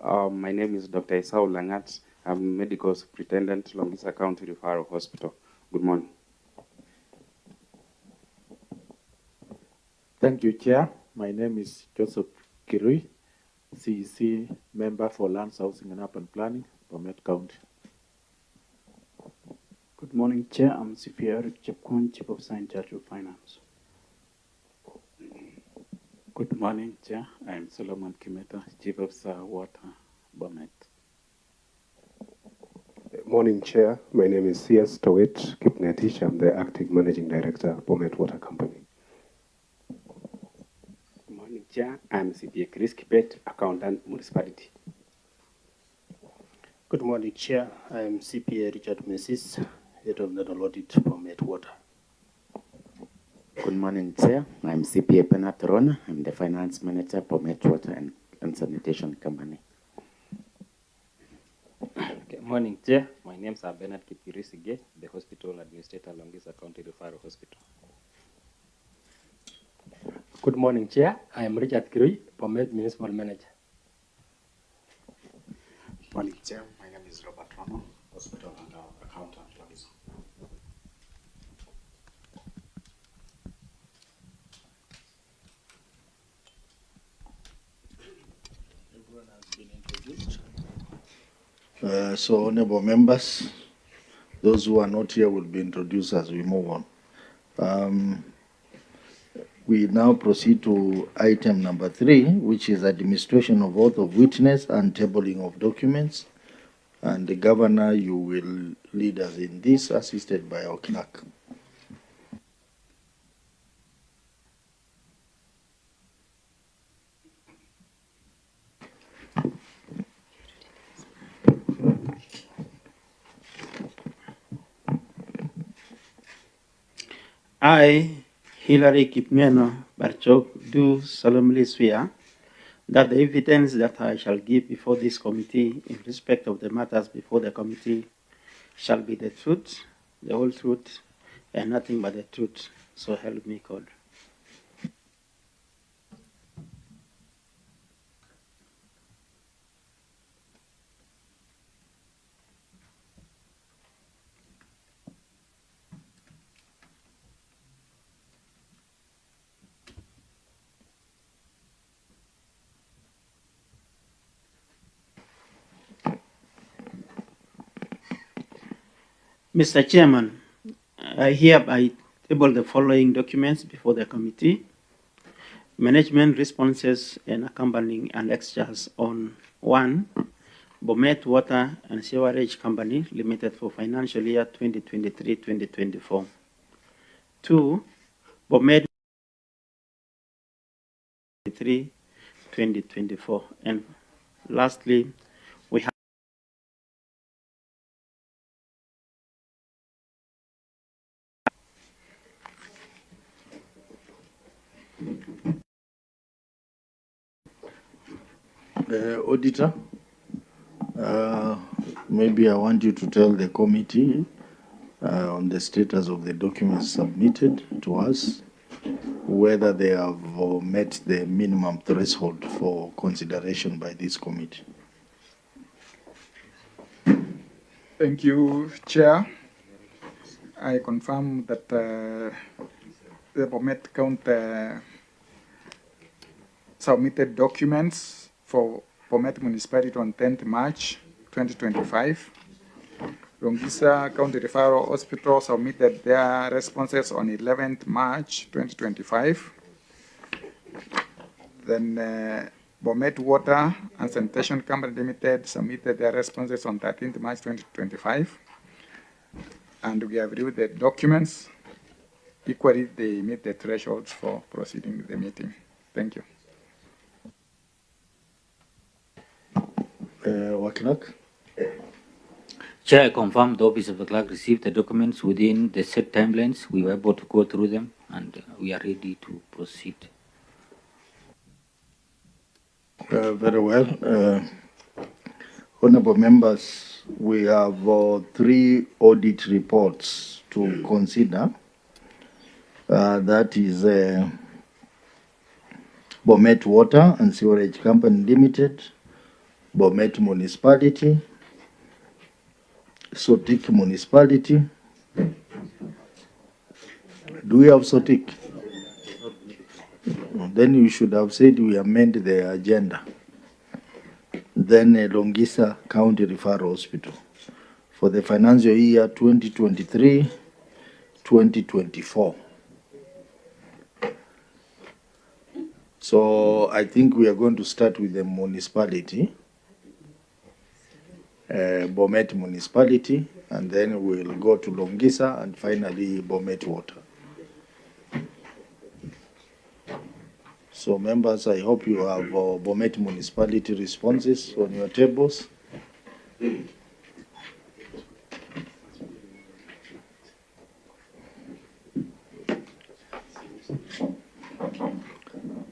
My name is Dr. Esau Langat. I'm Medical Superintendent, Longisa County Referral Hospital. Good morning. Thank you, Chair. My name is Joseph Kirui, CEC Member for Lands, Housing and Urban Planning, BOMET County. Good morning, Chair. I'm CPR Chepkon, Chief of Science Charge of Finance. Good morning, Chair. I'm Solomon Kimeta, Chief Officer Water, BOMET. Morning, Chair. My name is CS Towit Kipnetish. I'm the Acting Managing Director, BOMET Water Company. Good morning, Chair. I'm CPA Chris Kibet, Accountant, Municipality. Good morning, Chair. I'm CPA Richard Mrs., Head of the Audit for BOMET Water. Good morning, Chair. I'm CPA Penatrona. I'm the Finance Manager for BOMET Water and Sanitation Company. Good morning, Chair. My name is Bernard Kipirisige, the Hospital Administrator, Longisa County Referral Hospital. Good morning, Chair. I am Richard Kirui, BOMET Municipal Manager. Morning, Chair. My name is Robert Rono, Hospital and Accountant, Longisa. Everyone has been introduced. So, honorable members, those who are not here will be introduced as we move on. We now proceed to item number 3, which is administration of oath of witness and tabling of documents. And the governor, you will lead us in this, assisted by our clerk. I, Hilary Kipmeno Barchok, do solemnly swear that the evidence that I shall give before this committee in respect of the matters before the committee shall be the truth, the whole truth, and nothing but the truth. So help me God. Mr. Chairman, I hereby table the following documents before the committee. Management responses and accompanying annexures on 1. BOMET Water and Sewerage Company Limited for financial year 2023-2024. 2. BOMET 2023-2024. And lastly, we have Auditor, maybe I want you to tell the committee on the status of the documents submitted to us, whether they have met the minimum threshold for consideration by this committee. Thank you, Chair. I confirm that the BOMET count submitted documents for BOMET Municipality on 10th March 2025. Longisa County Referral Hospital submitted their responses on 11th March 2025. Then BOMET Water and Sanitation Company Limited submitted their responses on 13th March 2025. And we have reviewed the documents. Equally, they meet the thresholds for proceeding the meeting. Thank you. Clerk? Chair, I confirm the Office of the Clerk received the documents within the set timelines. We were able to go through them and we are ready to proceed. Very well. Honorable members, we have 3 audit reports to consider. That is BOMET Water and Sewerage Company Limited, BOMET municipality, Sotik municipality. Do we have Sotik? Then you should have said we amend the agenda. Then Longisa County Referral Hospital for the financial year 2023-2024. So I think we are going to start with the municipality, BOMET municipality, and then we'll go to Longisa and finally BOMET water. So members, I hope you have BOMET municipality responses on your tables.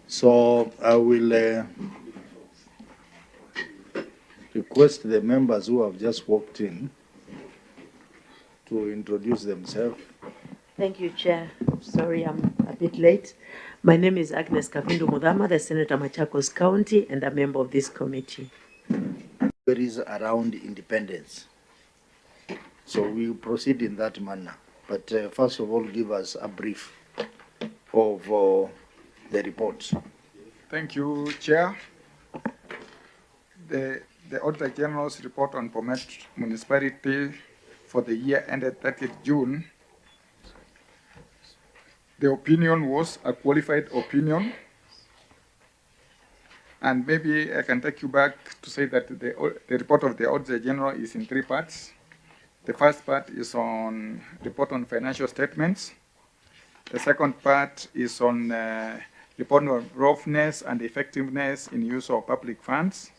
So I will request the members who have just walked in to introduce themselves. Thank you, Chair. Sorry, I'm a bit late. My name is Agnes Kavindu Mudhama, the Senator Machakos County, and a member of this committee. Queries around independence. So we'll proceed in that manner. But first of all, give us a brief of the report. Thank you, Chair. The Auditor General's report on BOMET municipality for the year ended 30th June. The opinion was a qualified opinion. And maybe I can take you back to say that the report of the Auditor General is in three parts. The first part is on report on financial statements. The second part is on report on roughness and effectiveness in use of public funds.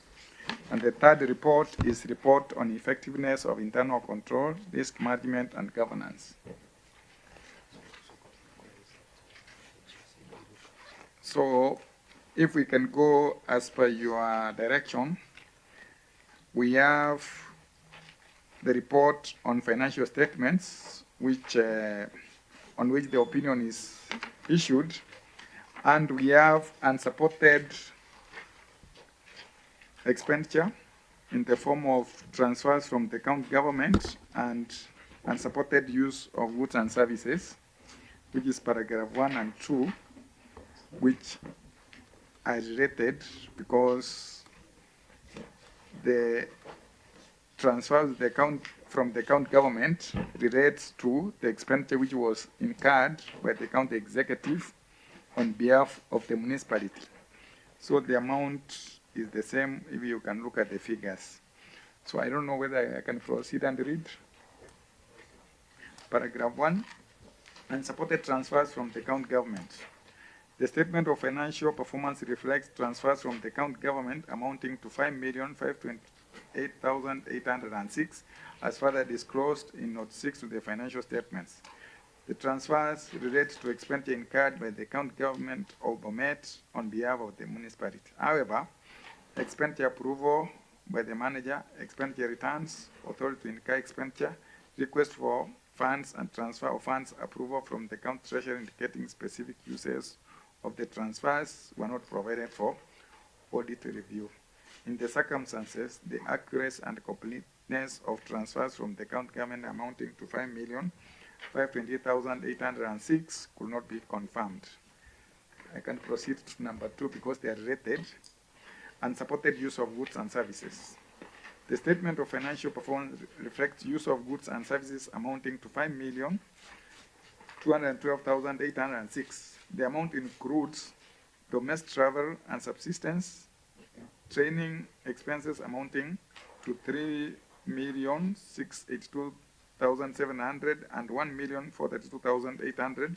And the third report is report on effectiveness of internal control, risk management, and governance. So if we can go as per your direction, we have the report on financial statements, which on which the opinion is issued, and we have unsupported expenditure in the form of transfers from the county government and unsupported use of goods and services, which is paragraph 1 and 2, which are related because the transfers from the county government relates to the expenditure which was incurred by the county executive on behalf of the municipality. So the amount is the same if you can look at the figures. So I don't know whether I can proceed and read. Paragraph 1, unsupported transfers from the county government. The statement of financial performance reflects transfers from the county government amounting to 5,528,806 as further disclosed in Note 6 to the financial statements. The transfers relate to expenditure incurred by the county government of BOMET on behalf of the municipality. However, expenditure approval by the manager, expenditure returns, authority to incur expenditure, request for funds and transfer of funds approval from the county treasury indicating specific uses of the transfers were not provided for audit review. In the circumstances, the accuracy and completeness of transfers from the county government amounting to 5,528,806 could not be confirmed. I can proceed to number 2 because they are related. Unsupported use of goods and services. The statement of financial performance reflects use of goods and services amounting to 5,212,806. The amount includes domestic travel and subsistence, training expenses amounting to 3,682,700 and 1,432,800,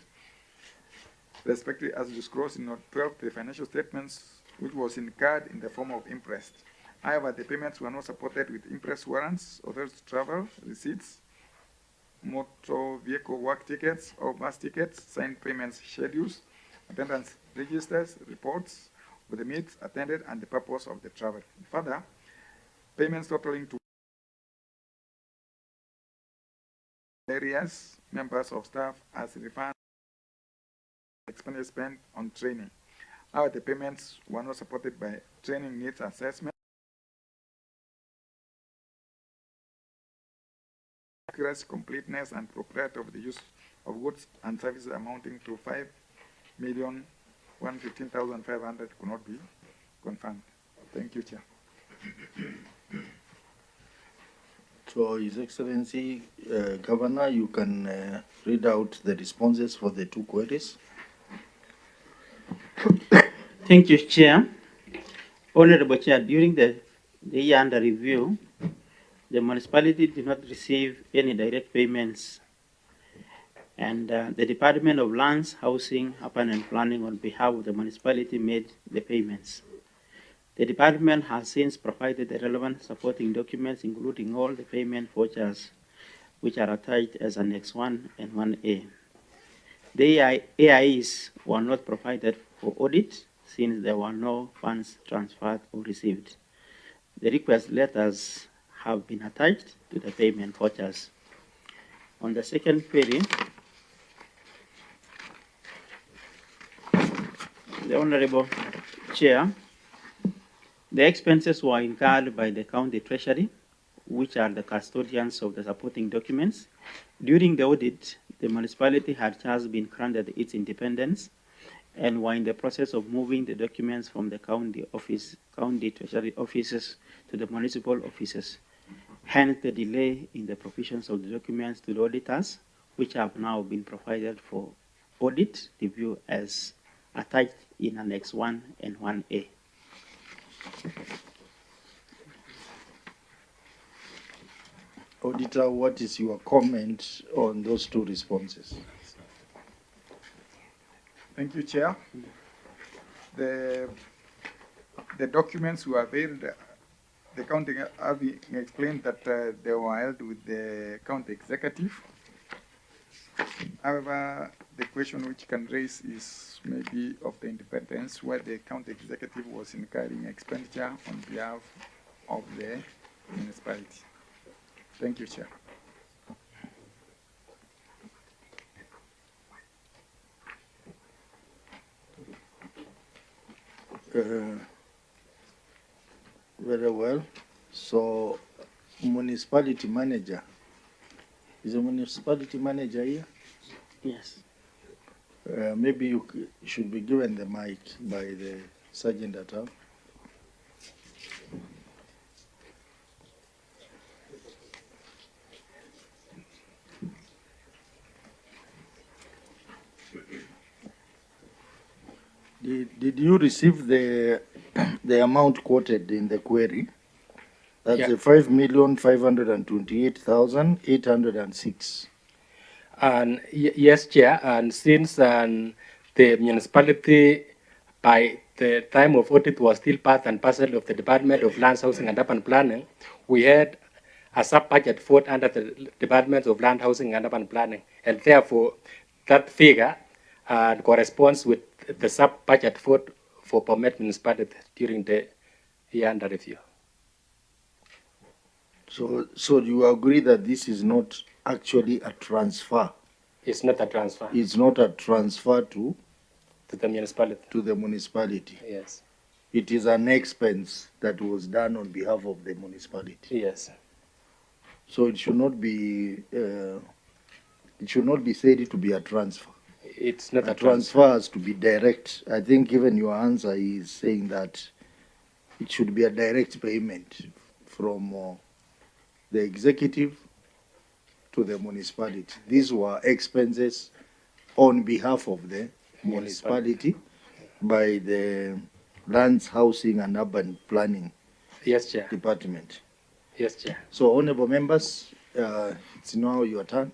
respectively, as disclosed in Note 12 the financial statements, which was incurred in the form of interest. However, the payments were not supported with interest warrants, authority to travel, receipts, motor vehicle work tickets or bus tickets, signed payments schedules, attendance registers, reports with the meets attended and the purpose of the travel. Further, payments totaling to areas, members of staff as refund expenses spent on training. However, the payments were not supported by training needs assessment. accuracy, completeness, and propriety of the use of goods and services amounting to 5,115,500 could not be confirmed. Thank you, Chair. So, His Excellency, Governor, you can read out the responses for the two queries. Thank you, Chair. Honorable Chair, during the year under review, the municipality did not receive any direct payments, and the Department of Lands, Housing, Urban and Planning on behalf of the municipality made the payments. The department has since provided the relevant supporting documents, including all the payment vouchers, which are attached as Annex 1 and 1A. The AIs were not provided for audit since there were no funds transferred or received. The request letters have been attached to the payment vouchers. On the second query, the Honorable Chair, the expenses were incurred by the county treasury, which are the custodians of the supporting documents. During the audit, the municipality had just been granted its independence and were in the process of moving the documents from the county treasury offices to the municipal offices. Hence the delay in the provisions of the documents to the auditors, which have now been provided for audit review as attached in Annex 1 and 1A. Auditor, what is your comment on those two responses? Thank you, Chair. The documents were availed. The county have explained that they were held with the county executive. However, the question which can raise is maybe of the independence, where the county executive was incurring expenditure on behalf of the municipality. Thank you, Chair. Very well. So, municipality manager. Is the municipality manager here? Yes. Maybe you should be given the mic by the sergeant at arms. Did you receive the amount quoted in the query? That's Yeah. the 5,528,806. And yes, Chair, and since the municipality by the time of audit was still part and parcel of the Department of Land, Housing and Urban Planning, we had a sub-budget vote under the Department of Land, Housing and Urban Planning, and therefore that figure corresponds with the sub-budget vote for BOMET municipality during the year under review. So do you agree that this is not actually a transfer? It's not a transfer. It's not a transfer to the municipality. To the municipality. Yes. It is an expense that was done on behalf of the municipality. Yes. So it should not be said to be a transfer. It's not a transfer has to be direct. I think even your answer is saying that it should be a direct payment from the executive to the municipality. These were expenses on behalf of the municipality by the Lands, Housing and Urban Planning Yes, Chair. Department. Yes, Chair. So, honorable members, it's now your turn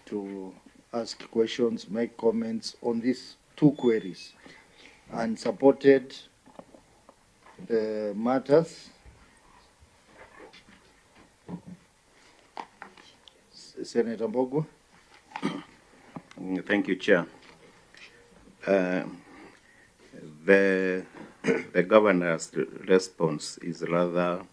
to ask questions, make comments on these two queries. Unsupported matters. Senator Mbogo. Thank you, Chair. The governor's response is rather,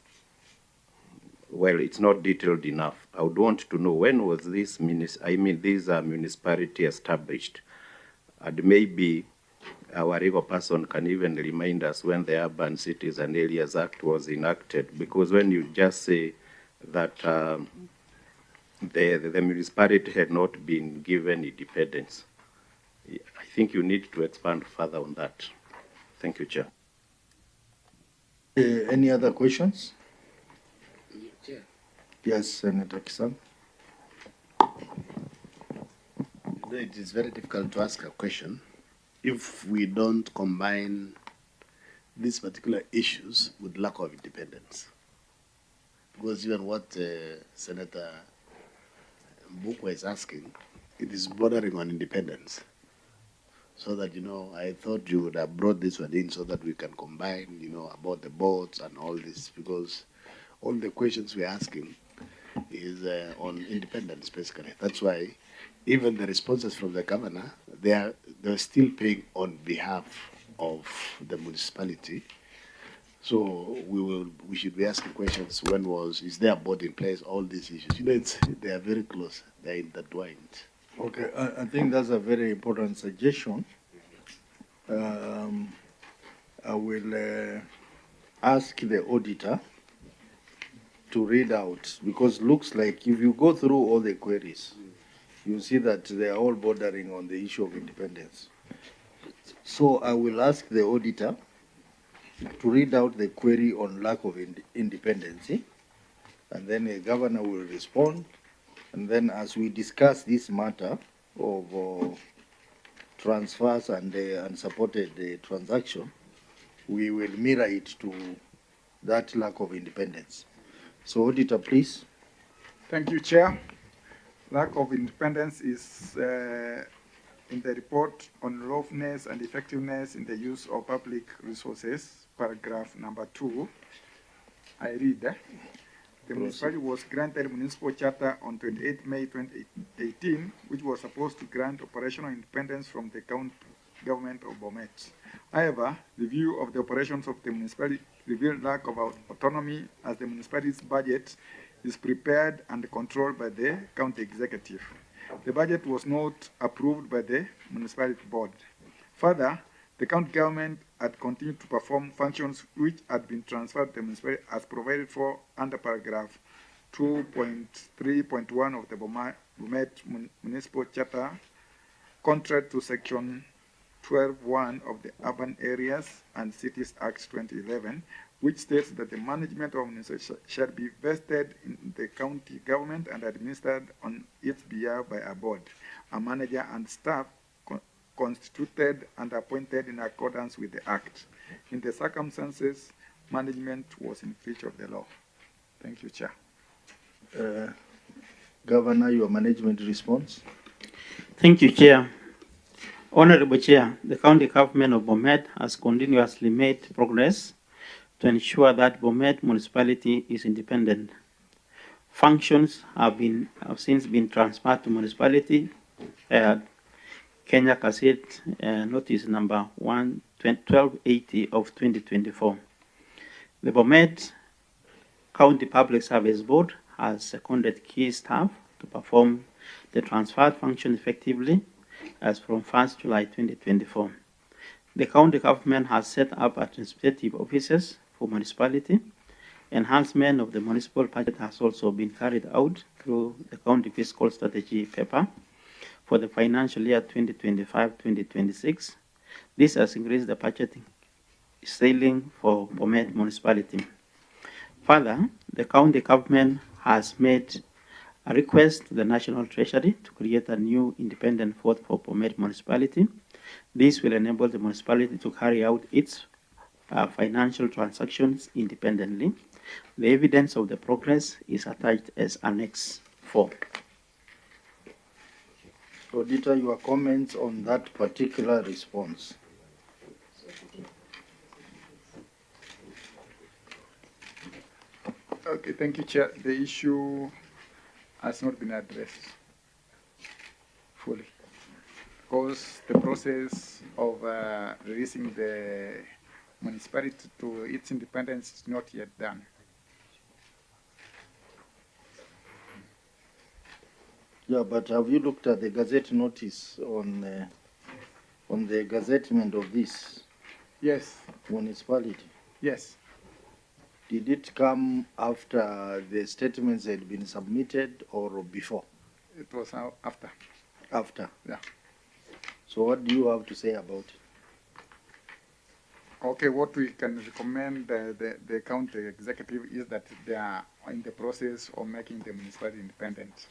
well, it's not detailed enough. I would want to know, when was this municipality established? And maybe our legal person can even remind us when the Urban Cities and Areas Act was enacted, because when you just say that the municipality had not been given independence. I think you need to expand further on that. Thank you, Chair. Any other questions? Chair. Yes, Senator Kisang. It is very difficult to ask a question if we don't combine these particular issues with lack of independence. Because even what Senator Mbukwa is asking, it is bordering on independence. So that, I thought you would have brought this one in so that we can combine, about the boards and all this, because all the questions we're asking is on independence, basically. That's why even the responses from the governor, they're still paying on behalf of the municipality. So we should be asking questions. Is there a board in place? All these issues, they are very close. They're intertwined. Okay, I think that's a very important suggestion. I will ask the auditor to read out, because looks like if you go through all the queries, you see that they are all bordering on the issue of independence. So I will ask the auditor to read out the query on lack of independence, and then the governor will respond. And then as we discuss this matter of transfers and unsupported transaction, we will mirror it to that lack of independence. So, auditor, please. Thank you, Chair. Lack of independence is in the report on lawfulness and effectiveness in the use of public resources, paragraph number 2. I read, the municipality was granted municipal charter on 28 May 2018, which was supposed to grant operational independence from the county government of BOMET. However, the view of the operations of the municipality revealed lack of autonomy, as the municipality's budget is prepared and controlled by the county executive. The budget was not approved by the municipality board. Further, the county government had continued to perform functions which had been transferred to the municipality as provided for under paragraph 2.3.1 of the BOMET Municipal Charter, contrary to section 12.1 of the Urban Areas and Cities Act 2011, which states that the management of municipality shall be vested in the county government and administered on its behalf by a board, a manager and staff constituted and appointed in accordance with the Act. In the circumstances, management was in breach of the law. Thank you, Chair. Governor, your management response. Thank you, Chair. Honorable Chair, the county government of BOMET has continuously made progress to ensure that BOMET municipality is independent. Functions have since been transferred to municipality. Kenya Cassette notice number 1280 of 2024. The BOMET County Public Service Board has seconded key staff to perform the transferred function effectively as from 1st July 2024. The county government has set up administrative offices for municipality. Enhancement of the municipal budget has also been carried out through the county fiscal strategy paper for the financial year 2025-2026. This has increased the budgeting ceiling for BOMET municipality. Further, the county government has made a request to the National Treasury to create a new independent fund for BOMET municipality. This will enable the municipality to carry out its financial transactions independently. The evidence of the progress is attached as Annex 4. Auditor, your comments on that particular response. Okay, thank you, Chair. The issue has not been addressed fully because the process of releasing the municipality to its independence is not yet done. Yeah, but have you looked at the Gazette notice on the gazettement of this? Yes. Municipality? Yes. did it come after the statements had been submitted or before? It was after. After? Yeah. So what do you have to say about it? Okay, what we can recommend the county executive is that they are in the process of making the municipality independent.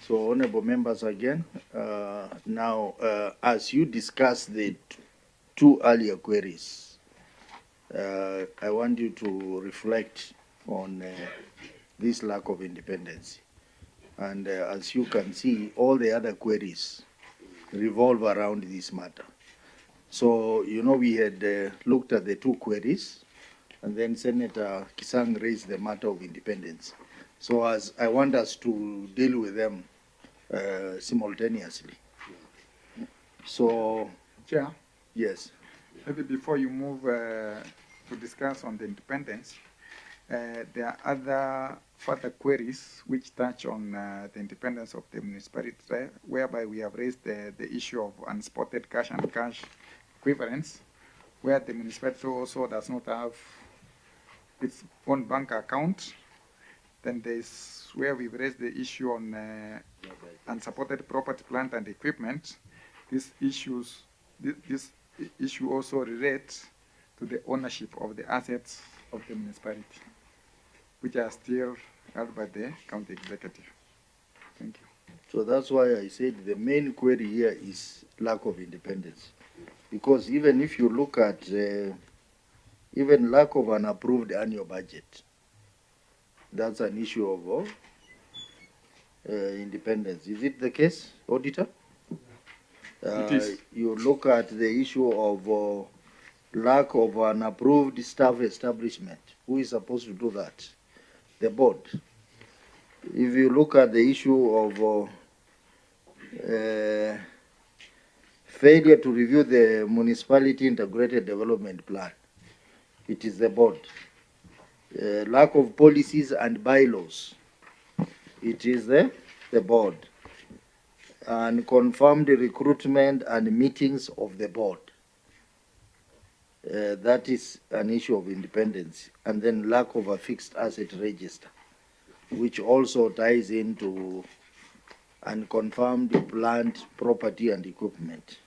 So, honorable members, again, now, as you discuss the two earlier queries, I want you to reflect on this lack of independence. And as you can see, all the other queries revolve around this matter. So, you know, we had looked at the two queries, and then Senator Kisang raised the matter of independence. So, as I want us to deal with them simultaneously. So, Chair? yes. Maybe before you move to discuss on the independence, there are other further queries which touch on the independence of the municipality, whereby we have raised the issue of unspotted cash and cash equivalents, where the municipality also does not have its own bank account. Then there's where we've raised the issue on unsupported property, plant, and equipment. This issue also relates to the ownership of the assets of the municipality, which are still held by the county executive. Thank you. So that's why I said the main query here is lack of independence. Because even if you look at even lack of an approved annual budget, that's an issue of independence. Is it the case, Auditor? It is. You look at the issue of lack of an approved staff establishment. Who is supposed to do that? The board. If you look at the issue of failure to review the municipality integrated development plan, it is the board. Lack of policies and bylaws, it is the board. And confirmed recruitment and meetings of the board. That is an issue of independence. And then lack of a fixed asset register, which also ties into unconfirmed plant, property, and equipment.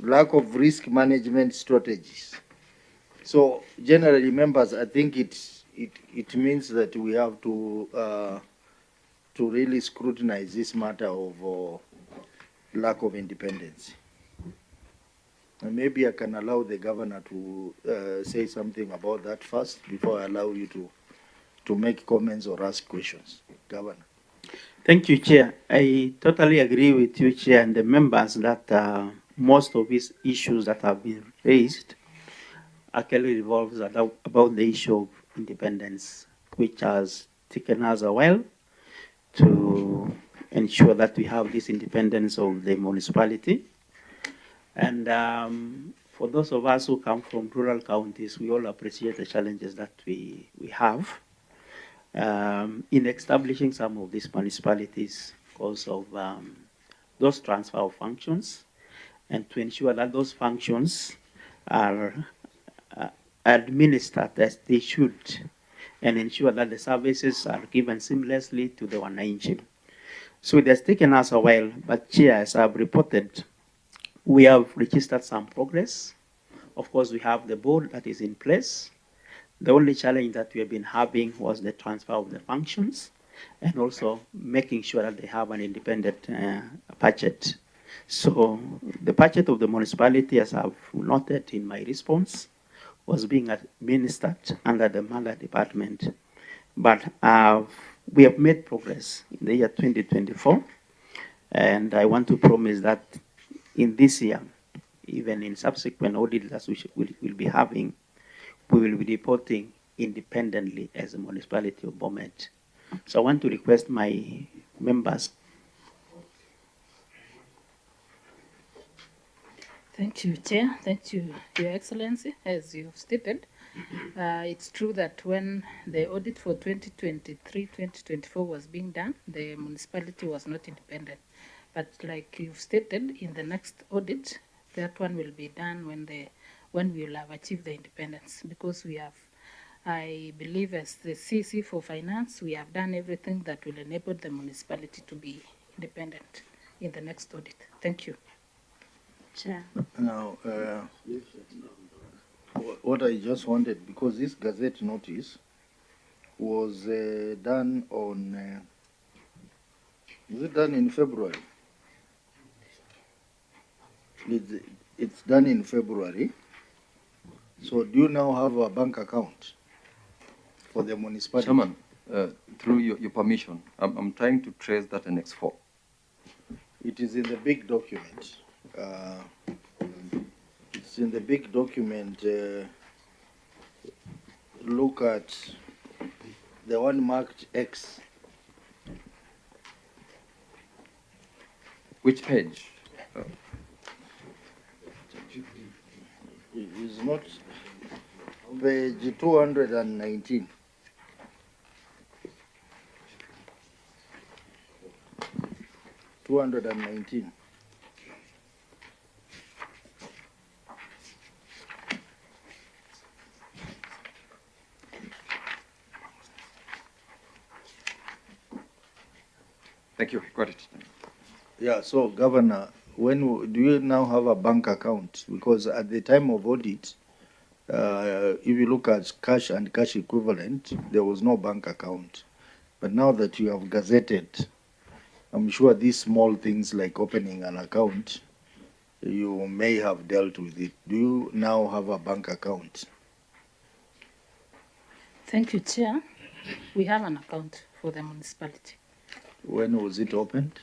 Lack of risk management strategies. So generally, members, I think it means that we have to really scrutinize this matter of lack of independence. And maybe I can allow the governor to say something about that first before I allow you to make comments or ask questions. Governor. Thank you, Chair. I totally agree with you, Chair, and the members that most of these issues that have been raised actually revolves about the issue of independence, which has taken us a while to ensure that we have this independence of the municipality. And for those of us who come from rural counties, we all appreciate the challenges that we have in establishing some of these municipalities because of those transfer of functions, and to ensure that those functions are administered as they should, and ensure that the services are given seamlessly to the wananchi. So it has taken us a while, but Chair, as I've reported, we have registered some progress. Of course, we have the board that is in place. The only challenge that we have been having was the transfer of the functions and also making sure that they have an independent budget. So the budget of the municipality, as I've noted in my response, was being administered under the mother department. But we have made progress in the year 2024, and I want to promise that in this year, even in subsequent audits that we'll be having, we will be reporting independently as a municipality of BOMET. So I want to request my members. Thank you, Chair. Thank you, Your Excellency. As you've stated, it's true that when the audit for 2023-2024 was being done, the municipality was not independent. But like you've stated, in the next audit That one will be done when we will have achieved the independence, because we have, I believe, as the CC for finance, we have done everything that will enable the municipality to be independent in the next audit. Thank you. Chair. Now, what I just wanted, because this Gazette notice was done on, was it done in February? It's done in February. So do you now have a bank account for the municipality? Chairman, through your permission, I'm trying to trace that Annex 4. It is in the big document. It's in the big document. Look at the one marked X. Which page? It is not page 219. Thank you. Got it. Yeah, so Governor, do you now have a bank account? Because at the time of audit, if you look at cash and cash equivalent, there was no bank account. But now that you have gazetted, I'm sure these small things like opening an account, you may have dealt with it. Do you now have a bank account? Thank you, Chair. We have an account for the municipality. When was it opened?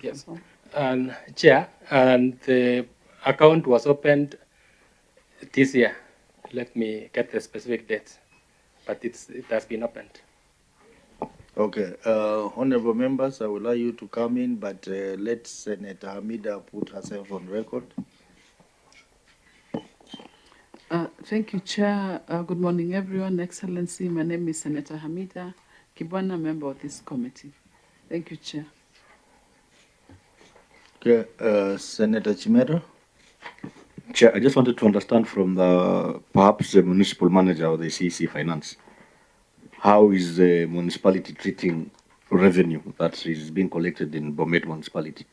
Yes. And Chair, and the account was opened this year. Let me get the specific date, but it has been opened. Okay, honorable members, I will allow you to come in, but let Senator Hamida put herself on record. Thank you, Chair. Good morning, everyone. Excellency, my name is Senator Hamida Kibwana, member of this committee. Thank you, Chair. Okay, Senator Chimero. Chair, I just wanted to understand from perhaps the municipal manager or the CEC Finance, how is the municipality treating revenue that is being collected in BOMET municipality?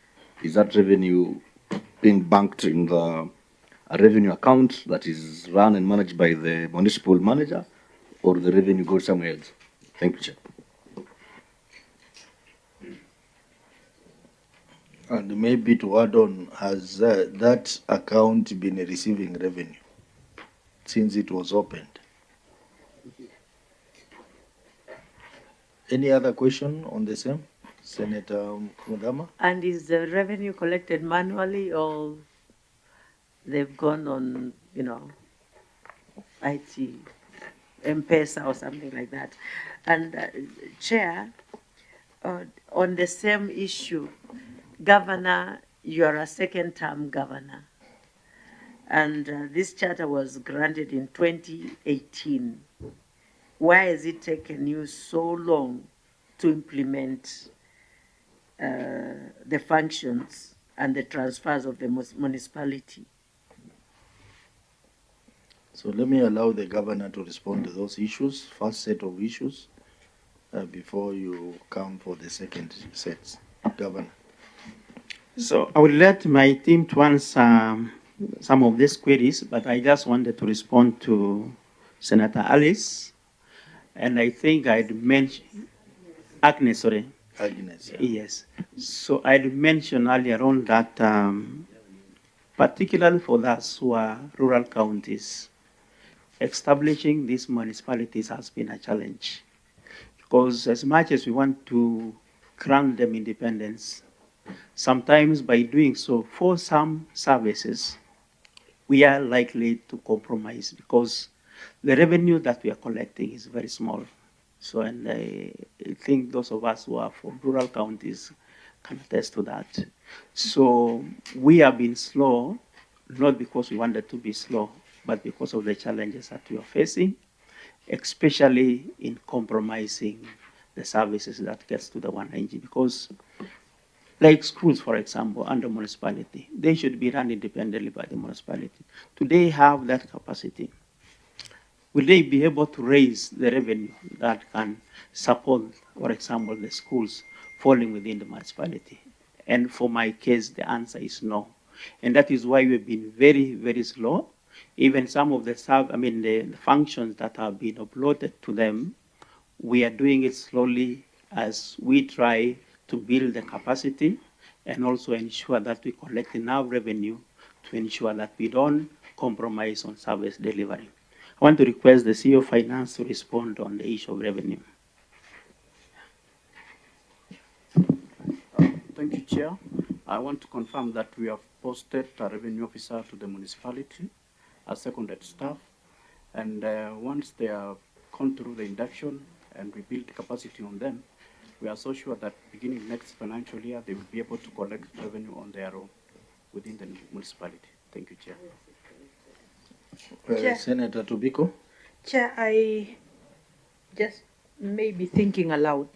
Is that revenue being banked in a revenue account that is run and managed by the municipal manager, or the revenue goes somewhere else? Thank you, Chair. And maybe to add on, has that account been receiving revenue since it was opened? Any other question on the same? Senator Mudama? And is the revenue collected manually, or they've gone on, IT, M-Pesa or something like that? And Chair, on the same issue, Governor, you are a second-term governor, and this charter was granted in 2018. Why has it taken you so long to implement the functions and the transfers of the municipality? So let me allow the governor to respond to those issues, first set of issues, before you come for the second set. Governor. So I will let my team to answer some of these queries, but I just wanted to respond to Senator Alice. And I think I'd mentioned, Agnes, sorry. Agnes. Yeah. Yes. So I'd mentioned earlier on that, particularly for those who are rural counties, establishing these municipalities has been a challenge. Because as much as we want to grant them independence, sometimes by doing so, for some services, we are likely to compromise because the revenue that we are collecting is very small. So, and I think those of us who are from rural counties can attest to that. So we have been slow, not because we wanted to be slow, but because of the challenges that we are facing, especially in compromising the services that gets to the wananchi. Because Like schools, for example, under municipality, they should be run independently by the municipality. Do they have that capacity? Will they be able to raise the revenue that can support, for example, the schools falling within the municipality? And for my case, the answer is no. And that is why we've been very, very slow. Even some of the the functions that have been uploaded to them, we are doing it slowly as we try to build the capacity and also ensure that we collect enough revenue to ensure that we don't compromise on service delivery. I want to request the CEO of Finance to respond on the issue of revenue. Thank you, Chair. I want to confirm that we have posted a revenue officer to the municipality as seconded staff. And once they have gone through the induction and we build capacity on them, we are so sure that beginning next financial year, they will be able to collect revenue on their own within the municipality. Thank you, Chair. Chair. Senator Tobiko. Chair, I just may be thinking aloud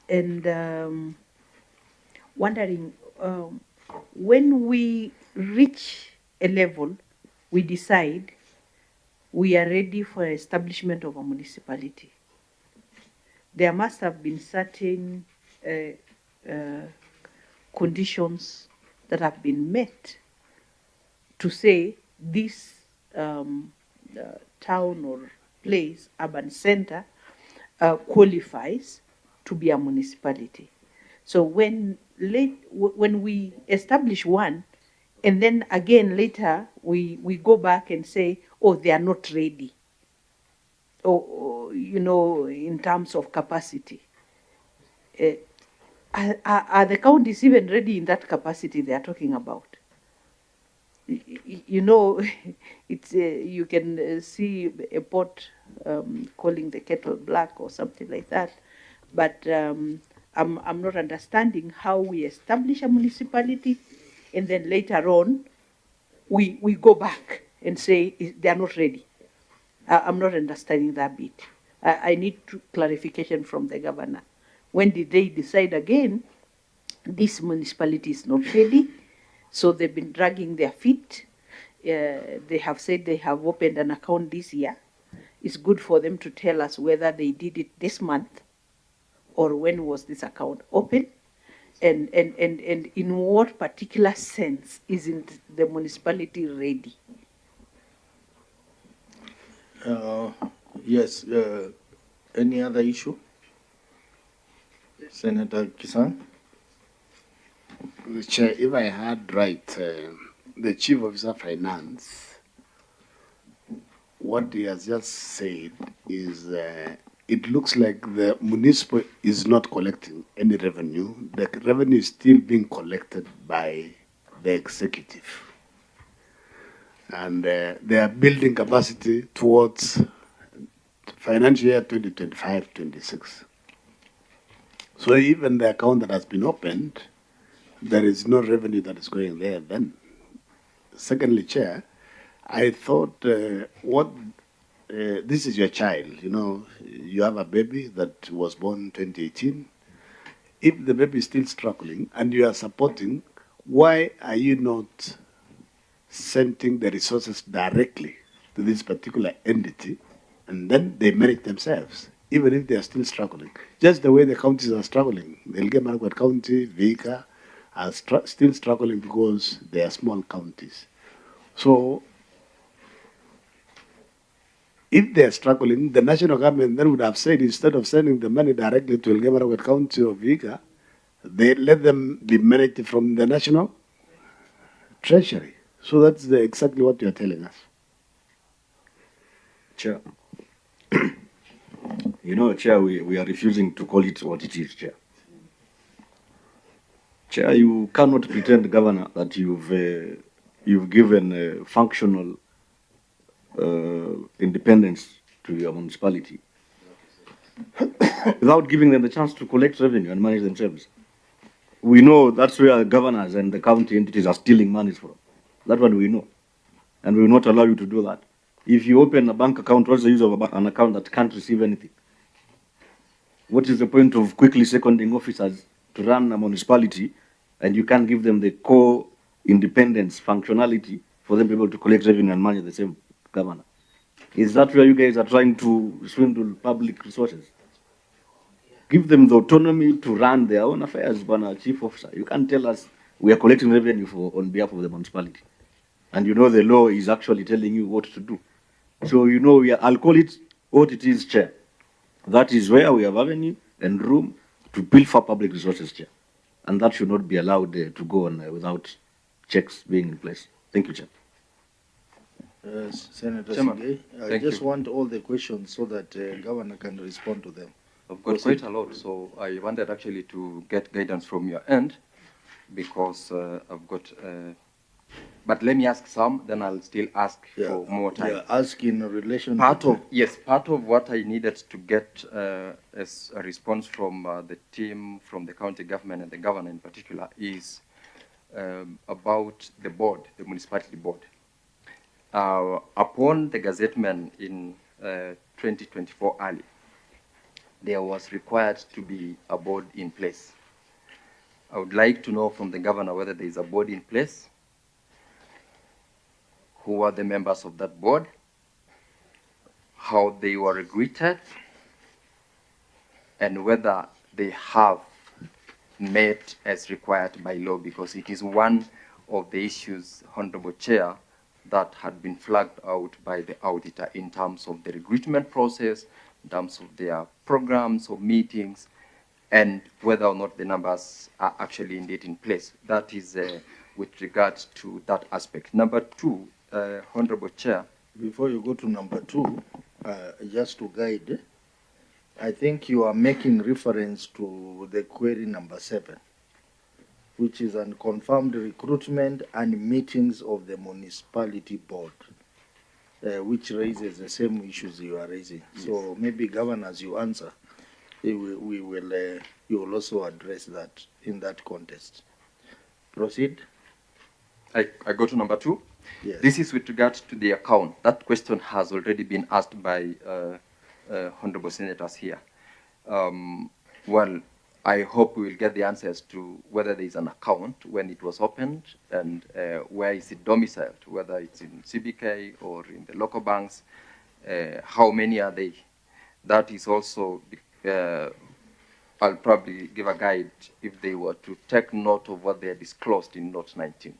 and wondering when we reach a level, we decide we are ready for establishment of a municipality. There must have been certain conditions that have been met to say this town or place, urban center, qualifies to be a municipality. So when we establish one, and then again later we go back and say, oh, they are not ready, or in terms of capacity. Are the counties even ready in that capacity they are talking about? It's you can see a pot calling the kettle black or something like that, but I'm not understanding how we establish a municipality and then later on we go back and say they are not ready. I'm not understanding that bit. I need clarification from the governor. When did they decide again this municipality is not ready? So they've been dragging their feet. They have said they have opened an account this year. It's good for them to tell us whether they did it this month or when was this account open, and in what particular sense isn't the municipality ready? Yes. Any other issue? Senator Kisang. Chair, if I heard right, the Chief Officer of Finance, what he has just said is it looks like the municipal is not collecting any revenue. The revenue is still being collected by the executive. And they are building capacity towards financial year 2025-26. So even the account that has been opened, there is no revenue that is going there then. Secondly, Chair, I thought this is your child, you have a baby that was born 2018. If the baby is still struggling and you are supporting, why are you not sending the resources directly to this particular entity and then they manage themselves, even if they are still struggling? Just the way the counties are struggling. The Elgeyo-Marakwet County, Vika, are still struggling because they are small counties. So if they are struggling, the national government then would have said, instead of sending the money directly to Elgeyo-Marakwet County or Vika, they let them be managed from the national treasury. So that's exactly what you are telling us. Chair. Chair, we are refusing to call it what it is, Chair. Chair, you cannot pretend, Governor, that you've given functional independence to your municipality without giving them the chance to collect revenue and manage themselves. We know that's where governors and the county entities are stealing money from. That one we know. And we will not allow you to do that. If you open a bank account, what's the use of an account that can't receive anything? What is the point of quickly seconding officers to run a municipality, and you can't give them the core independence functionality for them to be able to collect revenue and manage the same governor. Is that where you guys are trying to swindle public resources? Give them the autonomy to run their own affairs, Bwana Chief Officer. You can't tell us we are collecting revenue on behalf of the municipality. And you know the law is actually telling you what to do. So you know, I'll call it what it is, Chair. That is where we have avenue and room to pilfer public resources, Chair. And that should not be allowed to go on without checks being in place. Thank you, Chair. Senator Chairman, Sigei, I thank just you. want all the questions so that Governor can respond to them. I've got quite a lot, so I wanted actually to get guidance from your end because I've got. But let me ask some, then I'll still ask for more time. Yeah, ask in relation Part to... of part of what I needed to get as a response from the team, from the county government and the governor in particular, is about the board, the municipality board. Upon the gazettement in 2024 early, there was required to be a board in place. I would like to know from the governor whether there is a board in place, who are the members of that board, how they were recruited, and whether they have met as required by law, because it is one of the issues, Honorable Chair, that had been flagged out by the auditor in terms of the recruitment process, in terms of their programs or meetings, and whether or not the numbers are actually indeed in place. That is with regards to that aspect. Number two, Honorable Chair. Before you go to number two, just to guide, I think you are making reference to the query number 7, which is on confirmed recruitment and meetings of the municipality board, which raises the same issues you are raising. Yes. So maybe, Governor, as you answer, you will also address that in that context. Proceed. I go to number 2. Yes. This is with regard to the account. That question has already been asked by honorable senators here. Well, I hope we will get the answers to whether there is an account, when it was opened, and where is it domiciled, whether it's in CBK or in the local banks, how many are they. That is also, I'll probably give a guide if they were to take note of what they are disclosed in Note 19.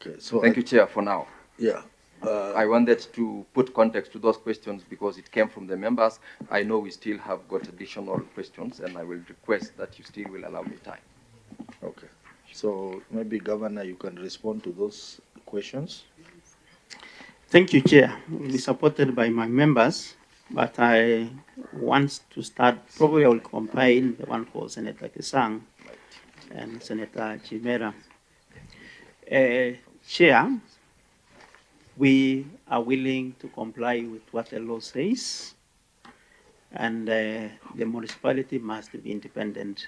Okay, so thank you, Chair, for now. Yeah. I wanted to put context to those questions because it came from the members. I know we still have got additional questions, and I will request that you still will allow me time. Okay. So maybe, Governor, you can respond to those questions. Thank you, Chair. We'll be supported by my members, but I want to start, probably I will combine the one for Senator Kisang and Senator Chimera. Chair, we are willing to comply with what the law says, and the municipality must be independent.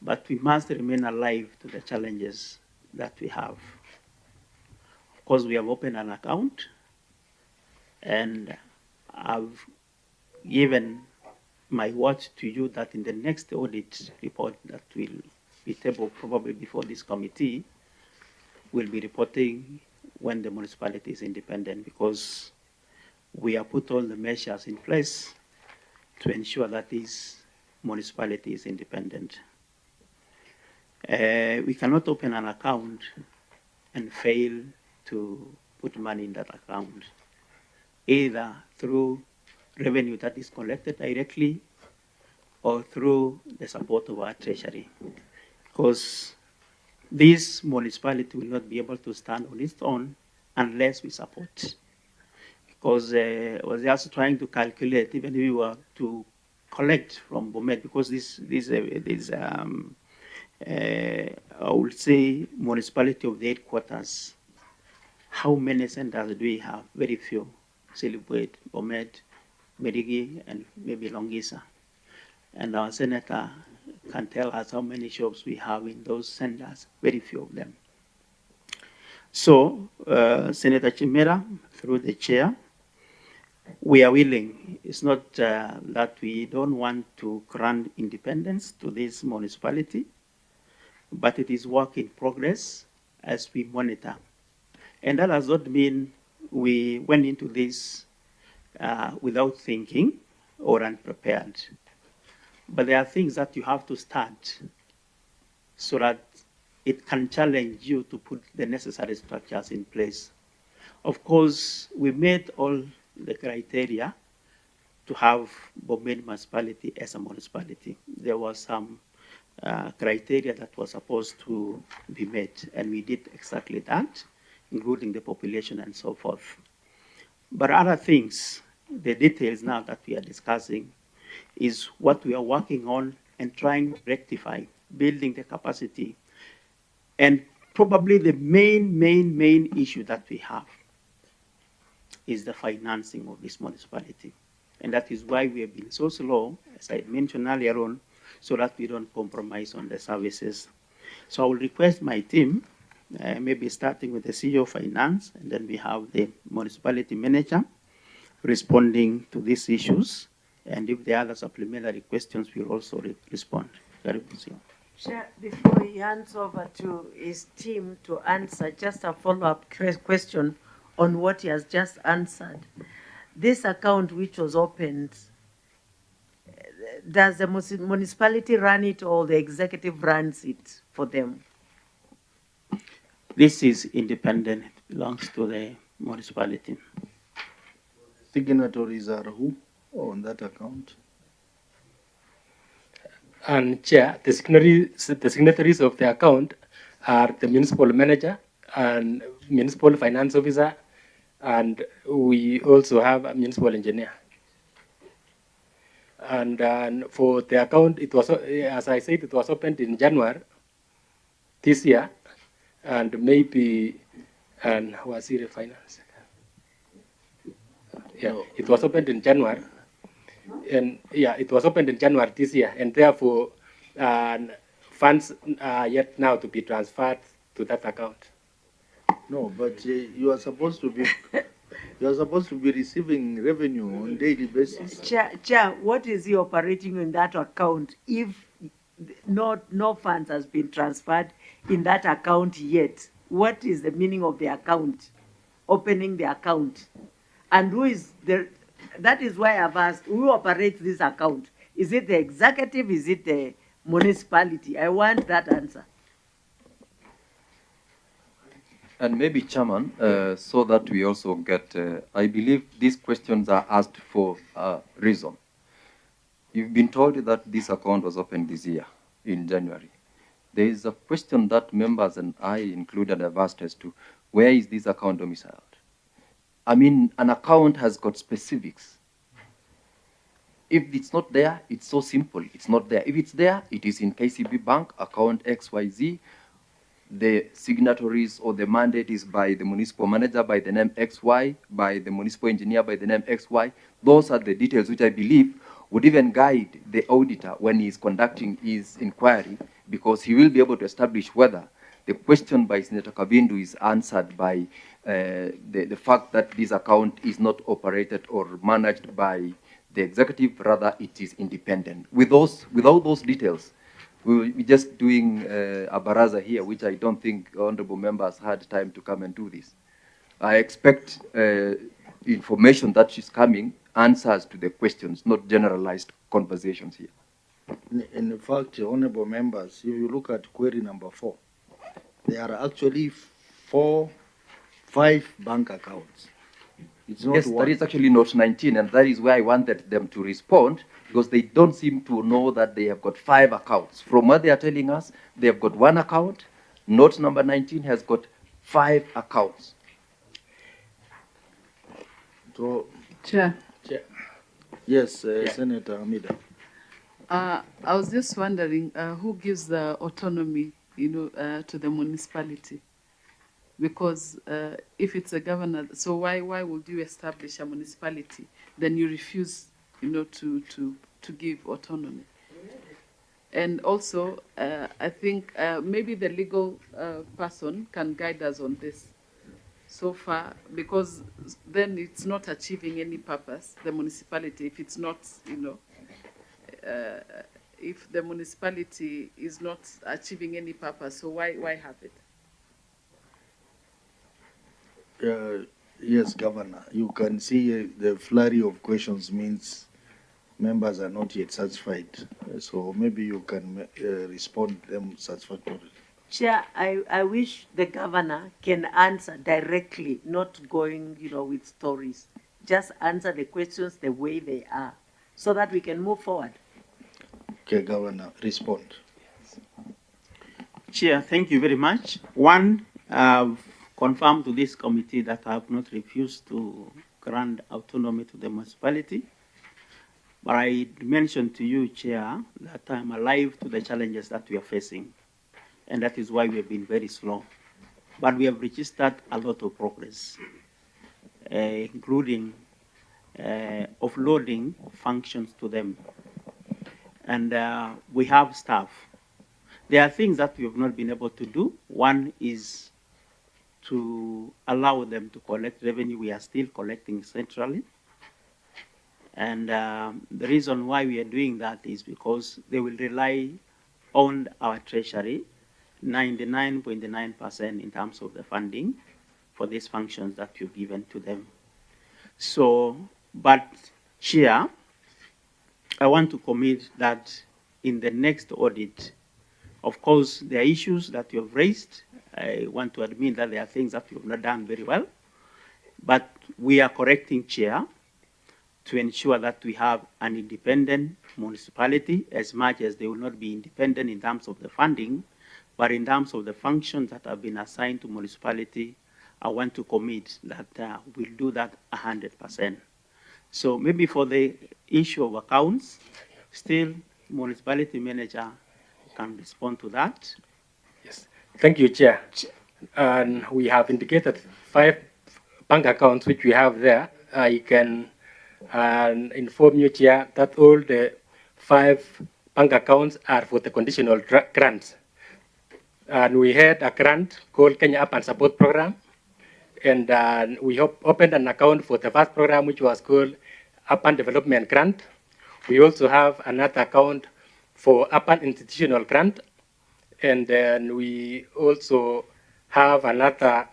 But we must remain alive to the challenges that we have. Of course, we have opened an account, and I've given my word to you that in the next audit report that will be tabled probably before this committee, we'll be reporting when the municipality is independent, because we have put all the measures in place to ensure that this municipality is independent. We cannot open an account and fail to put money in that account, either through revenue that is collected directly or through the support of our treasury. Because this municipality will not be able to stand on its own unless we support. Because I was just trying to calculate, even if we were to collect from BOMET, because I would say, municipality of the headquarters, how many centers do we have? Very few. Celebrate, BOMET, Merigi, and maybe Longisa. And our senator can tell us how many shops we have in those centers, very few of them. So, Senator Chimera, through the chair, we are willing. It's not that we don't want to grant independence to this municipality, but it is work in progress as we monitor. And that does not mean we went into this without thinking or unprepared. But there are things that you have to start so that it can challenge you to put the necessary structures in place. Of course, we met all the criteria to have BOMET municipality as a municipality. There was some criteria that was supposed to be met, and we did exactly that, including the population and so forth. But other things, the details now that we are discussing, is what we are working on and trying to rectify, building the capacity. And probably the main issue that we have is the financing of this municipality. And that is why we have been so slow, as I mentioned earlier on, so that we don't compromise on the services. So I will request my team, maybe starting with the CEO of Finance, and then we have the municipality manager responding to these issues. And if there are other supplementary questions, we'll also respond. Chair, before he hands over to his team to answer, just a follow-up question on what he has just answered. This account which was opened, does the municipality run it or the executive runs it for them? This is independent, it belongs to the municipality. Signatories are who on that account? And Chair, the signatories of the account are the municipal manager and municipal finance officer, and we also have a municipal engineer. And for the account, it was, as I said, it was opened in January this year, and maybe, and was it finance? Yeah, it was opened in January. And yeah, it was opened in January this year, and therefore funds are yet now to be transferred to that account. No, but you are supposed to be receiving revenue on daily basis. Chair, what is he operating in that account if no funds has been transferred in that account yet? What is the meaning of the account, opening the account? And who is the, that is why I've asked, who operates this account? Is it the executive? Is it the municipality? I want that answer. And maybe, Chairman, so that we also get, I believe these questions are asked for a reason. You've been told that this account was opened this year, in January. There is a question that members and I included have asked as to, where is this account domiciled? I mean, an account has got specifics. If it's not there, it's so simple, it's not there. If it's there, it is in KCB Bank, account XYZ. The signatories or the mandate is by the municipal manager by the name XY, by the municipal engineer by the name XY. Those are the details which I believe would even guide the auditor when he is conducting his inquiry, because he will be able to establish whether the question by Senator Kabindu is answered by the fact that this account is not operated or managed by the executive, rather it is independent. Without those details, we're just doing a baraza here, which I don't think honorable members had time to come and do this. I expect information that is coming, answers to the questions, not generalized conversations here. In fact, honorable members, if you look at query number 4, there are actually 5 bank accounts. It's not yes, one. that is actually note 19, and that is where I wanted them to respond, because they don't seem to know that they have got 5 accounts. From what they are telling us, they have got 1 account. Note number 19 has got 5 accounts. So, Chair. Yes, Senator Amida. I was just wondering who gives the autonomy, to the municipality? Because if it's a governor, so why would you establish a municipality? Then you refuse, to give autonomy. And also, I think maybe the legal person can guide us on this. so far, because then it's not achieving any purpose, the municipality, if it's not, if the municipality is not achieving any purpose, so why have it? Yes, Governor. You can see the flurry of questions means members are not yet satisfied. So maybe you can respond to them satisfactorily. Chair, I wish the governor can answer directly, not going, with stories. Just answer the questions the way they are, so that we can move forward. Okay, Governor, respond. Chair, thank you very much. One, I've confirmed to this committee that I have not refused to grant autonomy to the municipality. But I mentioned to you, Chair, that I'm alive to the challenges that we are facing. And that is why we have been very slow. But we have registered a lot of progress, including offloading functions to them. And we have staff. There are things that we have not been able to do. One is to allow them to collect revenue. We are still collecting centrally. And the reason why we are doing that is because they will rely on our treasury 99.9% in terms of the funding for these functions that you've given to them. So, but Chair, I want to commit that in the next audit, of course, there are issues that you have raised. I want to admit that there are things that you have not done very well, but we are correcting, Chair, to ensure that we have an independent municipality, as much as they will not be independent in terms of the funding, but in terms of the functions that have been assigned to municipality, I want to commit that we'll do that 100%. So maybe for the issue of accounts, still municipality manager can respond to that. Yes, thank you, Chair. And we have indicated 5 bank accounts which we have there. I can inform you, Chair, that all the 5 bank accounts are for the conditional grants. And we had a grant called Kenya Up and Support Program. And we opened an account for the first program, which was called Urban Development Grant. We also have another account for Urban Institutional Grant. And then we also have another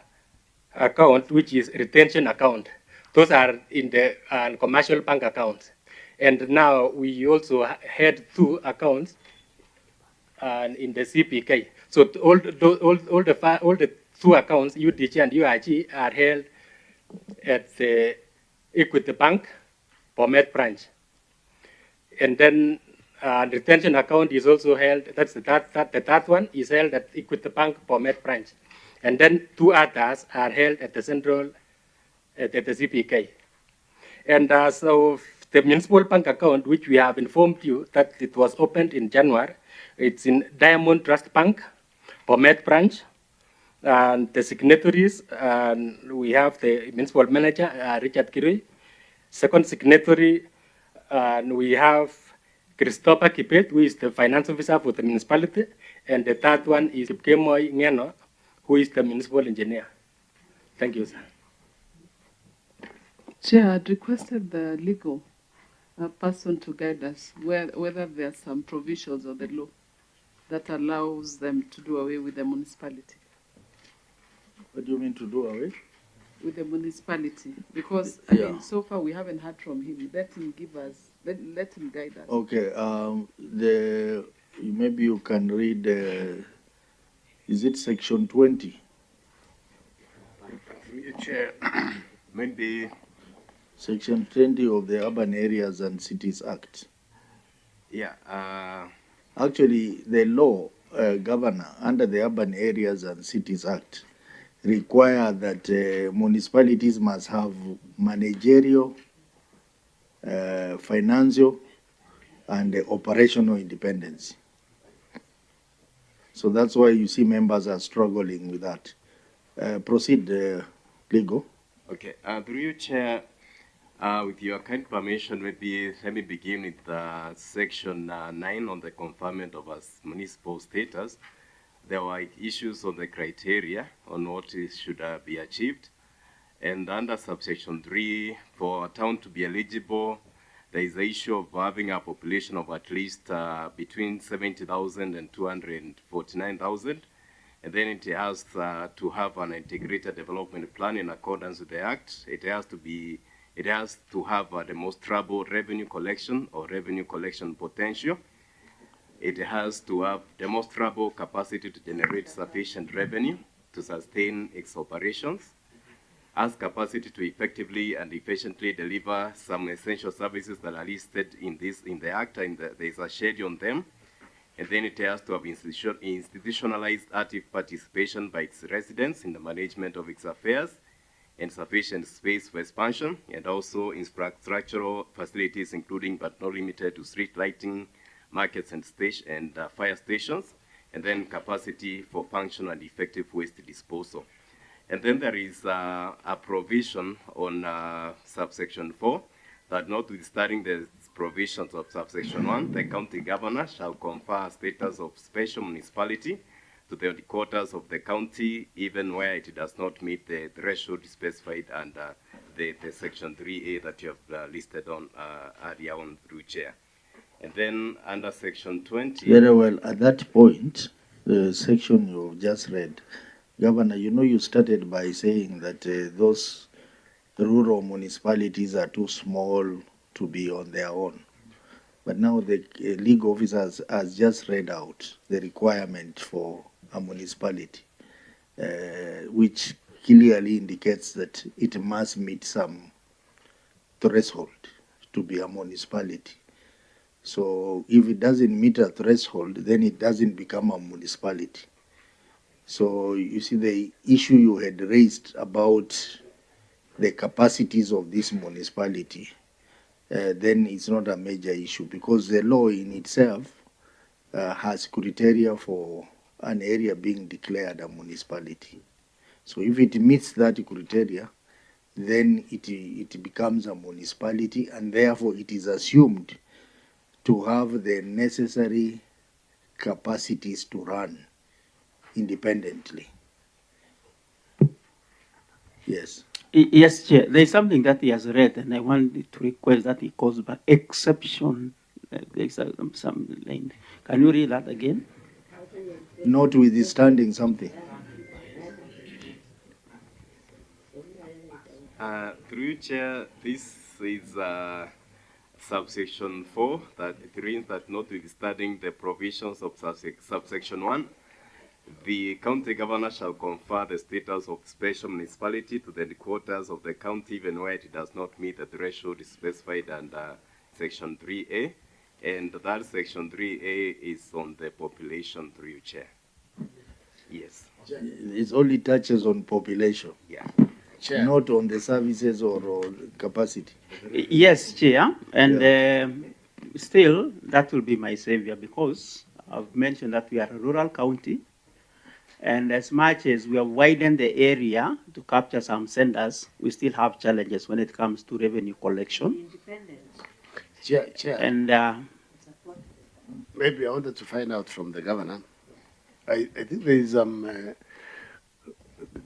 account, which is retention account. Those are in the commercial bank accounts. And now we also had 2 accounts in the CPK. So all the 2 accounts, UDG and UIG, are held at the Equity Bank, BOMET branch. And then retention account is also held, that's the third one is held at Equity Bank, BOMET branch. And then 2 others are held at the central, at the CPK. And so the municipal bank account, which we have informed you that it was opened in January, it's in Diamond Trust Bank, BOMET branch, and the signatories, we have the municipal manager, Richard Kirui. Second signatory, we have Christopher Kipet, who is the finance officer for the municipality. And the third one is Kemoy Ngeno, who is the municipal engineer. Thank you, sir. Chair, I'd requested the legal person to guide us whether there are some provisions of the law that allows them to do away with the municipality. What do you mean to do away? With the municipality, because Yeah. I mean, so far we haven't heard from him. Let him give us, let him guide us. Okay, maybe you can read, is it section 20? Chair, maybe Section 20 of the Urban Areas and Cities Act. Yeah. Actually, the law, Governor, under the Urban Areas and Cities Act, require that municipalities must have managerial, financial, and operational independence. So that's why you see members are struggling with that. Proceed, legal. Okay. Through you, Chair, with your kind permission, maybe let me begin with section 9 on the conferment of a municipal status. There were issues on the criteria on what should be achieved. And under subsection 3, for a town to be eligible, there is the issue of having a population of at least between 70,000 and 249,000. And then it has to have an integrated development plan in accordance with the Act. It has to have a demonstrable revenue collection or revenue collection potential. It has to have demonstrable capacity to generate sufficient revenue to sustain its operations, has capacity to effectively and efficiently deliver some essential services that are listed in the Act, and there is a schedule on them. And then it has to have institutionalized active participation by its residents in the management of its affairs, and sufficient space for expansion, and also infrastructural facilities, including but not limited to street lighting, markets and fire stations, and then capacity for functional and effective waste disposal. And then there is a provision on subsection 4 that, notwithstanding the provisions of subsection 1, the county governor shall confer status of special municipality to the headquarters of the county, even where it does not meet the threshold specified under the section 3A that you have listed on earlier on, through chair. And then under section 20. Very well. At that point, the section you just read, Governor, you know, you started by saying that those rural municipalities are too small to be on their own. But now the league officers has just read out the requirement for a municipality, which clearly indicates that it must meet some threshold to be a municipality. So if it doesn't meet a threshold, then it doesn't become a municipality. So you see, the issue you had raised about the capacities of this municipality, then it's not a major issue, because the law in itself has criteria for an area being declared a municipality. So if it meets that criteria, then it becomes a municipality, and therefore it is assumed to have the necessary capacities to run independently. Yes. Yes, Chair. There is something that he has read, and I want to request that he calls back exception. There's some line. Can you read that again? Notwithstanding something. Through chair, this is subsection 4, that it means that, notwithstanding the provisions of subsection 1, the county governor shall confer the status of special municipality to the headquarters of the county, even where it does not meet the threshold specified under section 3A. And that section 3A is on the population, through you, Chair. Yes. It only touches on population. Yeah. Chair. Not on the services or capacity. Yes, Chair. And still, that will be my savior, because I've mentioned that we are a rural county. And as much as we have widened the area to capture some senders, we still have challenges when it comes to revenue collection. Chair. And maybe I wanted to find out from the governor. I think there is some.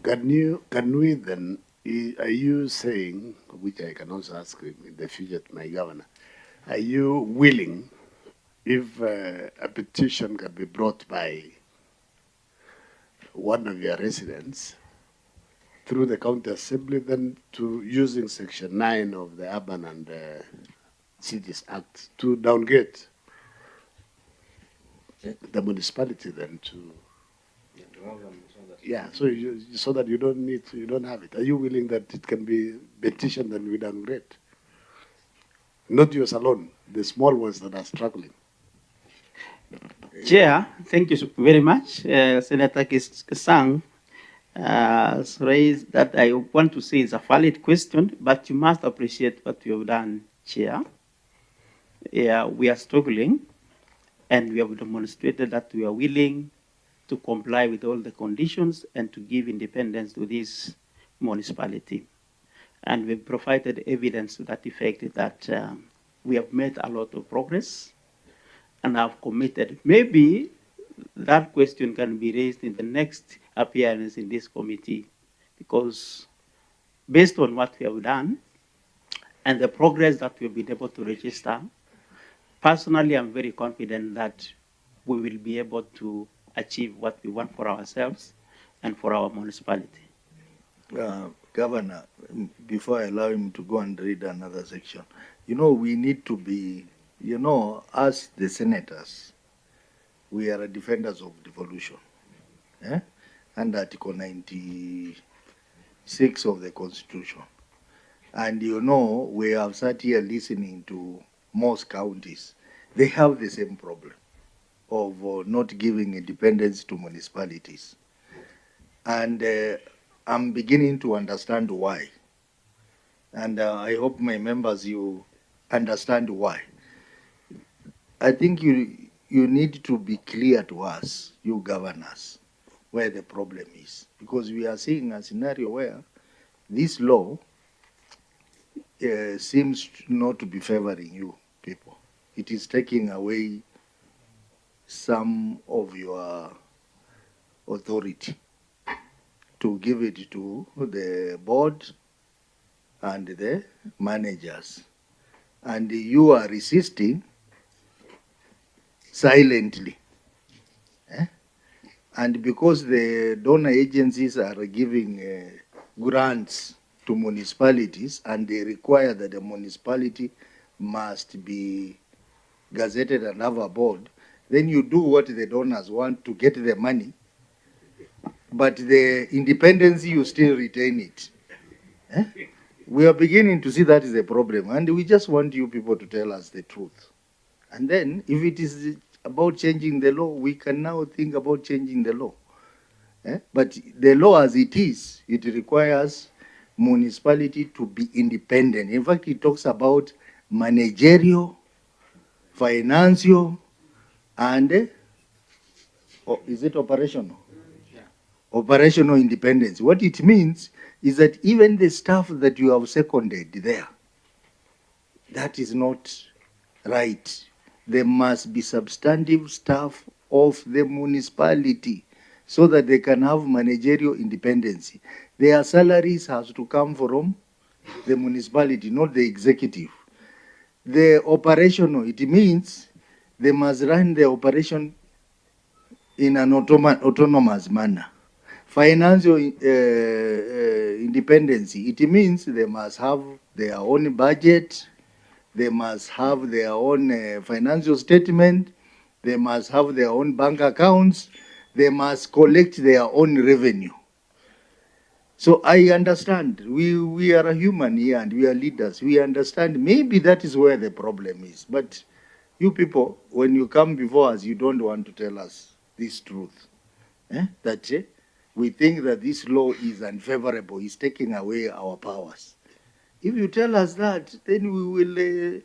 Can we then? Are you saying, which I can also ask in the future to my governor, are you willing, if a petition can be brought by one of your residents through the county assembly, then to using section 9 of the Urban and Cities Act to downgrade the municipality then to so that you don't have it. Are you willing that it can be petitioned and we downgrade? Not yours alone, the small ones that are struggling. Chair, thank you very much. Senator Kisang has raised that I want to say is a valid question, but you must appreciate what you have done, Chair. Yeah, we are struggling, and we have demonstrated that we are willing to comply with all the conditions and to give independence to this municipality. And we've provided evidence to that effect that we have made a lot of progress and have committed. Maybe that question can be raised in the next appearance in this committee, because based on what we have done and the progress that we've been able to register, personally, I'm very confident that we will be able to achieve what we want for ourselves and for our municipality. Governor, before I allow him to go and read another section, you know, we need to be, you know, as the senators, we are defenders of devolution. And Article 96 of the Constitution. And you know, we have sat here listening to most counties. They have the same problem of not giving independence to municipalities. And I'm beginning to understand why. And I hope my members, you understand why. I think you need to be clear to us, you governors, where the problem is. Because we are seeing a scenario where this law seems not to be favoring you people. It is taking away some of your authority to give it to the board and the managers. And you are resisting silently. And because the donor agencies are giving grants to municipalities and they require that the municipality must be gazetted and have a board, then you do what the donors want to get the money, but the independence, you still retain it. We are beginning to see that is a problem, and we just want you people to tell us the truth. And then, if it is about changing the law, we can now think about changing the law. But the law as it is, it requires municipality to be independent. In fact, it talks about managerial, financial, and is it operational? Yeah. Operational independence. What it means is that even the staff that you have seconded there, that is not right. There must be substantive staff of the municipality so that they can have managerial independence. Their salaries has to come from the municipality, not the executive. The operational, it means they must run the operation in an autonomous manner. Financial independence, it means they must have their own budget, they must have their own financial statement, they must have their own bank accounts, they must collect their own revenue. So I understand, we are a human here and we are leaders. We understand maybe that is where the problem is. But you people, when you come before us, you don't want to tell us this truth. That we think that this law is unfavorable, is taking away our powers. If you tell us that, then we will,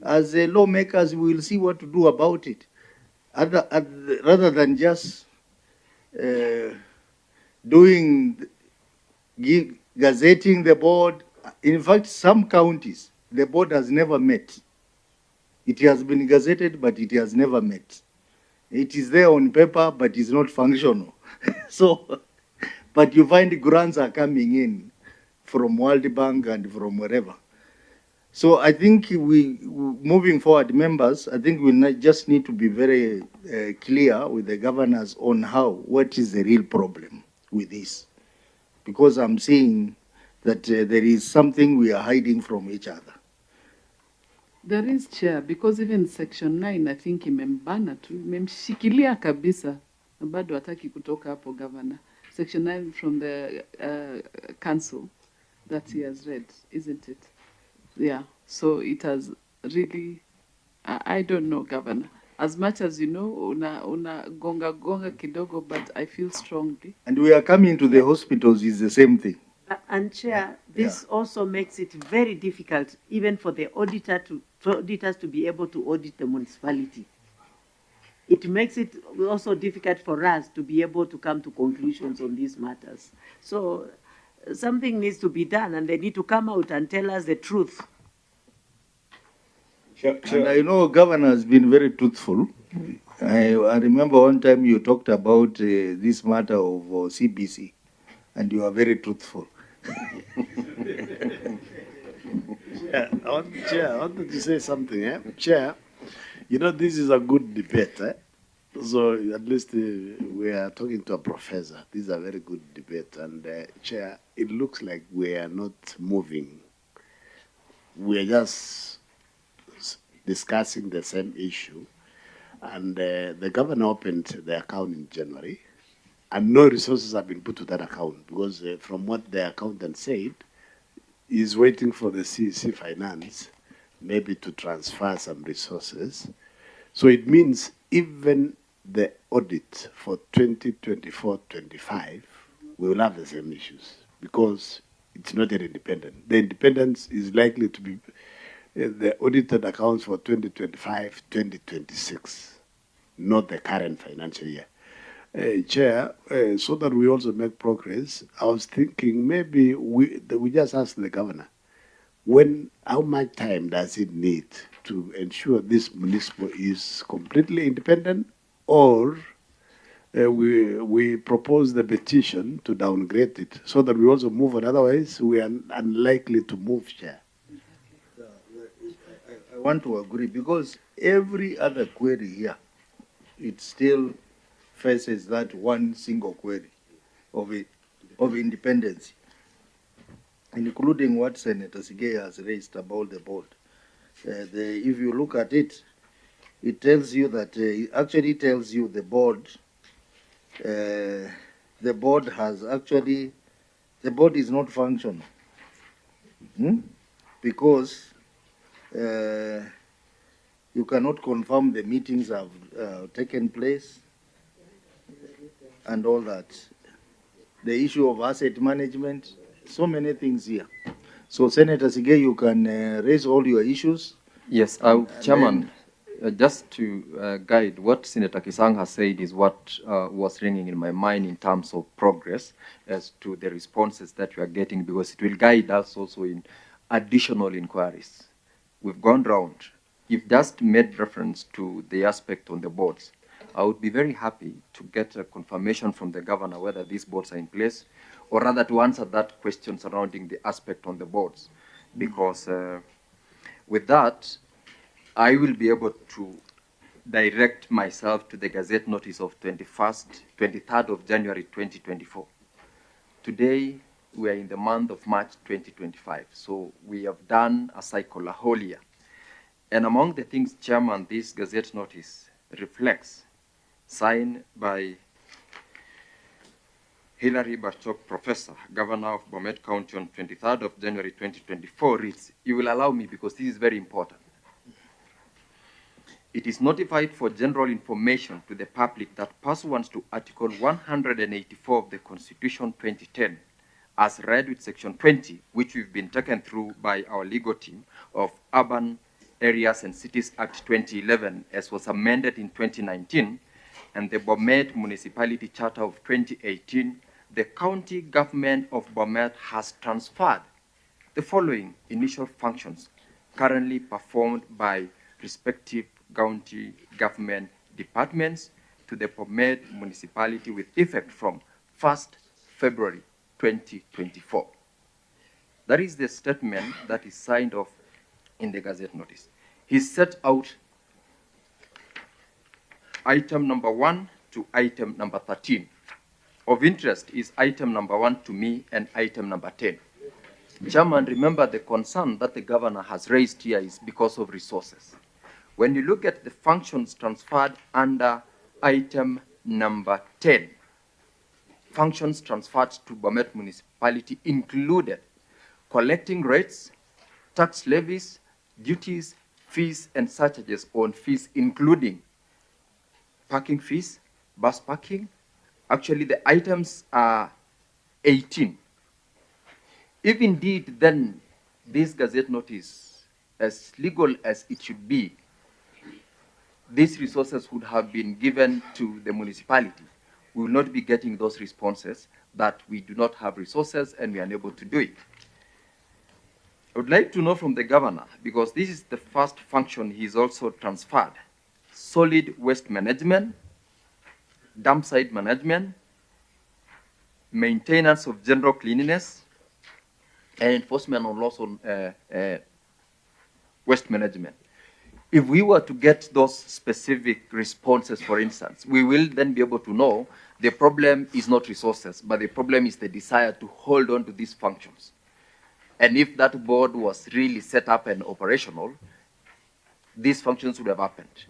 as lawmakers, we will see what to do about it. Rather than just gazetting the board. In fact, some counties, the board has never met. It has been gazetted, but it has never met. It is there on paper, but it's not functional. So, but you find grants are coming in from World Bank and from wherever. So I think moving forward, members, I think we just need to be very clear with the governors on what is the real problem with this. Because I'm seeing that there is something we are hiding from each other. There is, Chair, because even Section 9, I think imembana tu, imemshikilia kabisa, na bado hataki kutoka hapo, Governor. Section 9 from the council that he has read, isn't it? Yeah, so it has really, I don't know, Governor. As much as you know, una gonga kidogo, but I feel strongly. And we are coming to the hospitals is the same thing. And Chair, this also makes it very difficult even for the auditors to be able to audit the municipality. It makes it also difficult for us to be able to come to conclusions on these matters. So something needs to be done, and they need to come out and tell us the truth. And I know Governor has been very truthful. I remember one time you talked about this matter of CBC, and you are very truthful. Chair, I wanted to say something. Chair, you know, this is a good debate. So at least we are talking to a professor. This is a very good debate. And Chair, it looks like we are not moving. We are just discussing the same issue. And the governor opened the account in January, and no resources have been put to that account because from what the accountant said, he's waiting for the CEC finance maybe to transfer some resources. So it means even the audit for 2024-25, we will have the same issues because it's not yet independent. The independence is likely to be the audited accounts for 2025-2026, not the current financial year. Chair, so that we also make progress, I was thinking maybe we just ask the governor, how much time does it need to ensure this municipal is completely independent, or we propose the petition to downgrade it so that we also move on. Otherwise, we are unlikely to move, Chair. I want to agree because every other query here, it still faces that one single query of independence, including what Senator Sige has raised about the board. If you look at it, it tells you that it actually tells you the board is not functional because you cannot confirm the meetings have taken place and all that. The issue of asset management, so many things here. So Senator Sige, you can raise all your issues. Yes, Chairman, just to guide what Senator Kisang has said is what was ringing in my mind in terms of progress as to the responses that we are getting, because it will guide us also in additional inquiries. We've gone round. You've just made reference to the aspect on the boards. I would be very happy to get a confirmation from the governor whether these boards are in place, or rather to answer that question surrounding the aspect on the boards. Because with that, I will be able to direct myself to the Gazette notice of 23rd of January 2024. Today, we are in the month of March 2025. So we have done a cycle, a whole year. And among the things, Chairman, this Gazette notice reflects, signed by Hilary Bachok, Professor, Governor of BOMET County on 23rd of January 2024, reads, you will allow me because this is very important. It is notified for general information to the public that pursuant to Article 184 of the Constitution 2010, as read with Section 20, which we've been taken through by our legal team of Urban Areas and Cities Act 2011, as was amended in 2019, and the BOMET Municipality Charter of 2018, the county government of BOMET has transferred the following initial functions currently performed by respective county government departments to the BOMET municipality with effect from 1st February 2024. That is the statement that is signed off in the Gazette notice. He set out item number 1 to item number 13. Of interest is item number 1 to me and item number 10. Chairman, remember the concern that the governor has raised here is because of resources. When you look at the functions transferred under item number 10, functions transferred to BOMET municipality included collecting rates, tax levies, duties, fees, and surcharges on fees, including parking fees, bus parking. Actually, the items are 18. If indeed then this Gazette notice, as legal as it should be, these resources would have been given to the municipality, we will not be getting those responses that we do not have resources and we are unable to do it. I would like to know from the governor, because this is the first function he's also transferred, solid waste management, dump site management, maintenance of general cleanliness, and enforcement on laws on waste management. If we were to get those specific responses, for instance, we will then be able to know the problem is not resources, but the problem is the desire to hold on to these functions. And if that board was really set up and operational, these functions would have happened.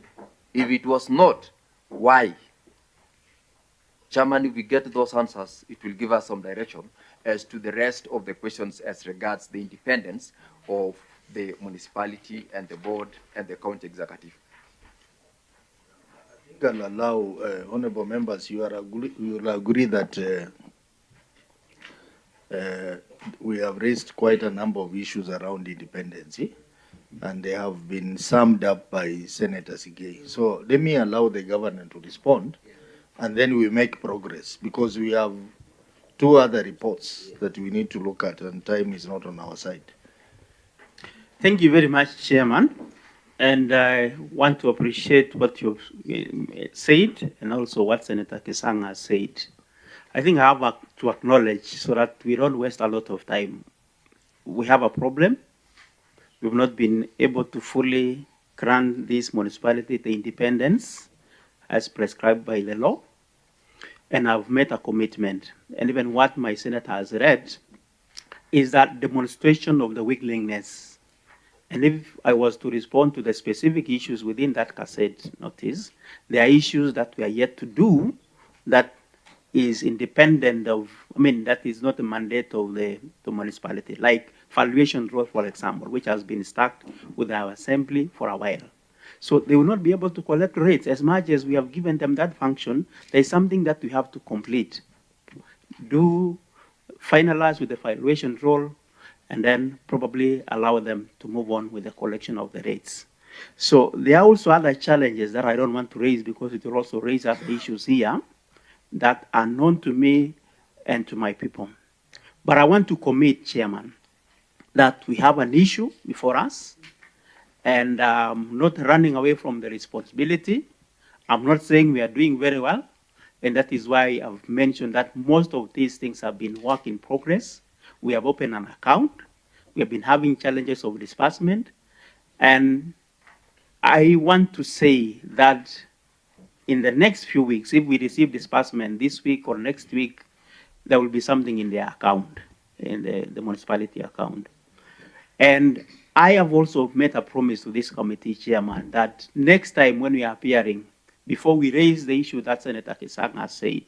If it was not, why? Chairman, if we get those answers, it will give us some direction as to the rest of the questions as regards the independence of the municipality and the board and the county executive. I think I'll allow honorable members, you will agree that we have raised quite a number of issues around independence, and they have been summed up by Senator Sigei. So let me allow the governor to respond, and then we make progress, because we have 2 other reports that we need to look at, and time is not on our side. Thank you very much, Chairman. And I want to appreciate what you've said and also what Senator Kisang has said. I think I have to acknowledge so that we don't waste a lot of time. We have a problem. We've not been able to fully grant this municipality the independence as prescribed by the law. And I've made a commitment. And even what my senator has read is that demonstration of the willingness. And if I was to respond to the specific issues within that cassette notice, there are issues that we are yet to do that is independent of, that is not a mandate of the municipality, like valuation role, for example, which has been stuck with our assembly for a while. So they will not be able to collect rates as much as we have given them that function. There is something that we have to complete. Finalize with the valuation role, and then probably allow them to move on with the collection of the rates. So there are also other challenges that I don't want to raise because it will also raise other issues here that are known to me and to my people. But I want to commit, Chairman, that we have an issue before us, and not running away from the responsibility. I'm not saying we are doing very well, and that is why I've mentioned that most of these things have been work in progress. We have opened an account. We have been having challenges of disbursement. And I want to say that in the next few weeks, if we receive disbursement this week or next week, there will be something in their account, in the municipality account. And I have also made a promise to this committee, Chairman, that next time when we are appearing, before we raise the issue that Senator Kisang has said,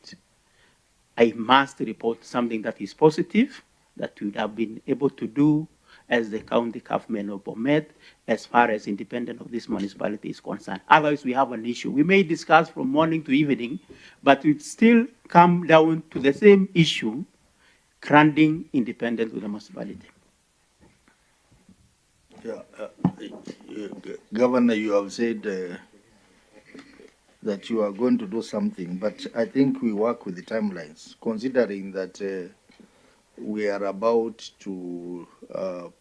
I must report something that is positive, that we have been able to do as the county government of BOMET as far as independent of this municipality is concerned. Otherwise, we have an issue. We may discuss from morning to evening, but it still come down to the same issue, granting independence to the municipality. Yeah, Governor, you have said that you are going to do something, but I think we work with the timelines, considering that we are about to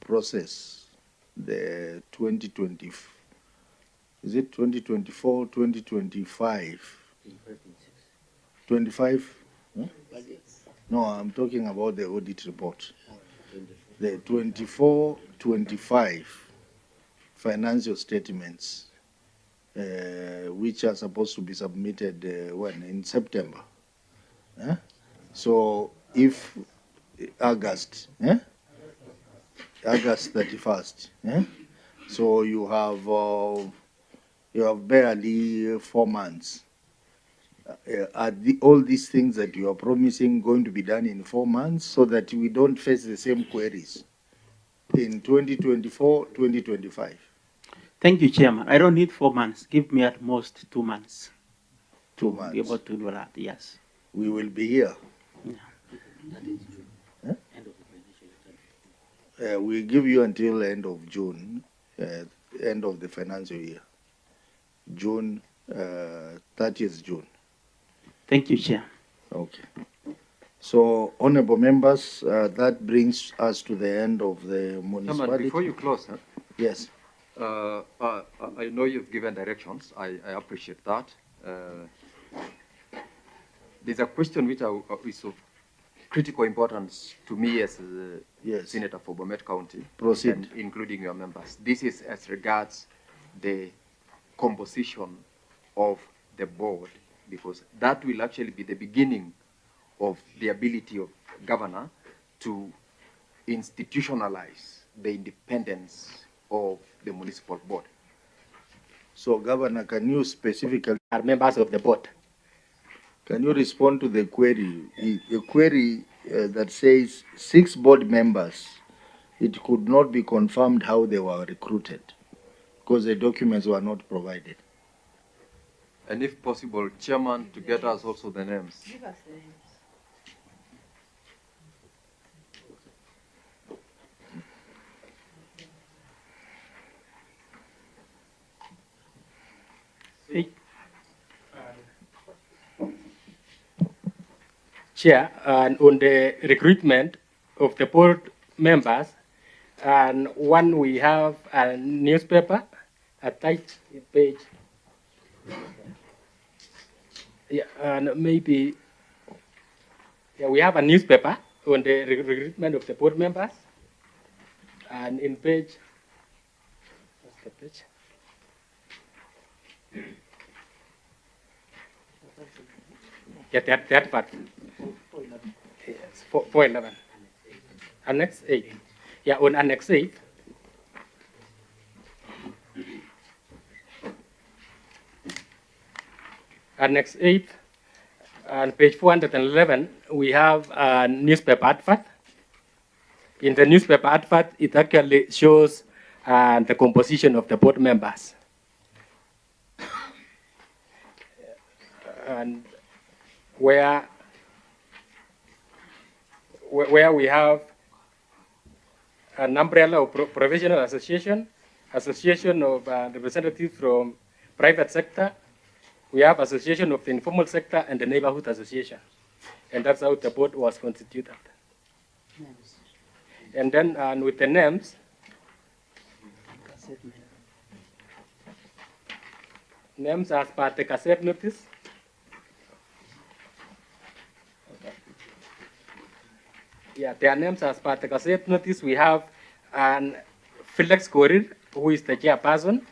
process the 2020, is it 2024, 2025? 25? Huh? No, I'm talking about the audit report. The 24-25 financial statements, which are supposed to be submitted when? In September. So if August, August 31st, so you have barely 4 months. Are all these things that you are promising going to be done in 4 months so that we don't face the same queries in 2024, 2025? Thank you, Chairman. I don't need 4 months. Give me at most 2 months. 2 months. Be able to do that, yes. We will be here. We give you until end of June, end of the financial year. June, 30th June. Thank you, Chair. Okay. So, honorable members, that brings us to the end of the municipality. Chairman, before you close, yes. I know you've given directions. I appreciate that. There's a question which is of critical importance to me as a senator for Bomet County, Proceed. and including your members. This is as regards the composition of the board, because that will actually be the beginning of the ability of governor to institutionalize the independence of the municipal board. So, Governor, can you specifically... Are members of the board. Can you respond to the query? A query that says 6 board members, it could not be confirmed how they were recruited because the documents were not provided. And if possible, Chairman, to get us also the names. Give us the names. Chair, and on the recruitment of the board members, and one we have a newspaper attached page. Yeah, and maybe we have a newspaper on the recruitment of the board members, and in page. What's the page? Yeah, that part. Yes, 411. Annex 8. Yeah, on Annex 8. Annex 8, and page 411, we have a newspaper advert. In the newspaper advert, it actually shows the composition of the board members. And where we have an umbrella of professional association, association of representatives from private sector. We have association of the informal sector and the neighborhood association. And that's how the board was constituted. And then with the names, names as per the cassette notice. Yeah, their names as per the cassette notice. We have Felix Korir, who is the chairperson.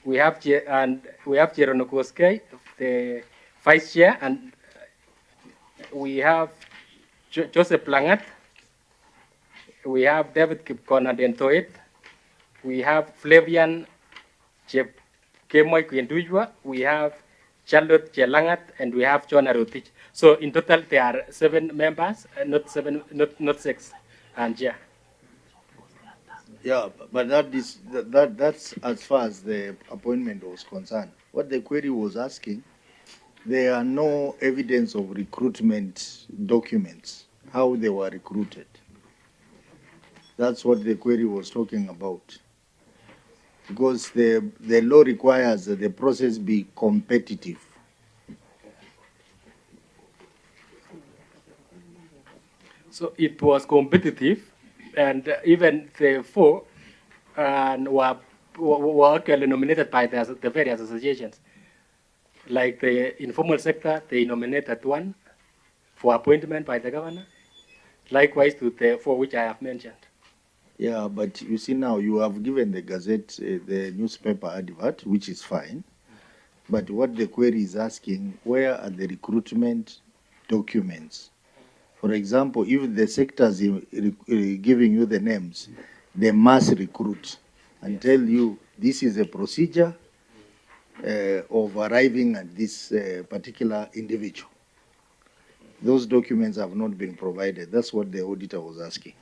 We have Jerono Koskei, the vice chair, and we have Joseph Langat. We have David Kipkona Dentoit. We have Flavian Kemoy Kwendujwa. We have Charlotte Chelangat, and we have John Arotich. So in total, there are 7 members, not 6. And yeah. Yeah, but that's as far as the appointment was concerned. What the query was asking, there are no evidence of recruitment documents, how they were recruited. That's what the query was talking about. Because the law requires that the process be competitive. So it was competitive, and even the 4 were actually nominated by the various associations. Like the informal sector, they nominated 1 for appointment by the governor. Likewise to the 4 which I have mentioned. Yeah, but you see now you have given the gazette, the newspaper advert, which is fine. But what the query is asking, where are the recruitment documents? For example, if the sectors giving you the names, they must recruit and tell you this is a procedure of arriving at this particular individual. Those documents have not been provided. That's what the auditor was asking.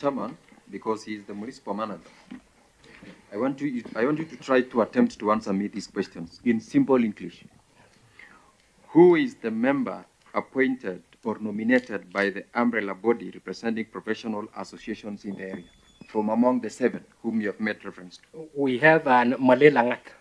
Chairman, because he is the municipal manager, I want you to try to attempt to answer me these questions in simple English. Who is the member appointed or nominated by the umbrella body representing professional associations in the area, from among the 7 whom you have made reference to? We have Malay Langat.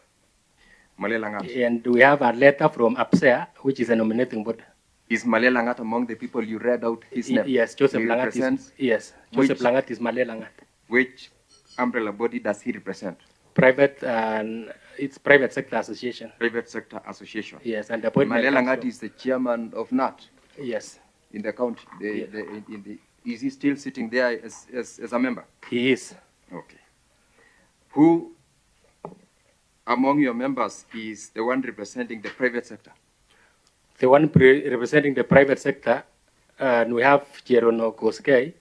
Malay Langat. And we have a letter from APSEA, which is a nominating body. Is Malay Langat among the people you read out his name? Yes, Joseph Langat is. Yes, Joseph Langat is Malay Langat. Which umbrella body does he represent? Private, and it's private sector association. Private sector association. Yes, and the appointment. Malay Langat is the chairman of NAT. Yes. in the county? Is he still sitting there as a member? He is. Okay. Who among your members is the one representing the private sector? The one representing the private sector, and we have Jerono Koskei.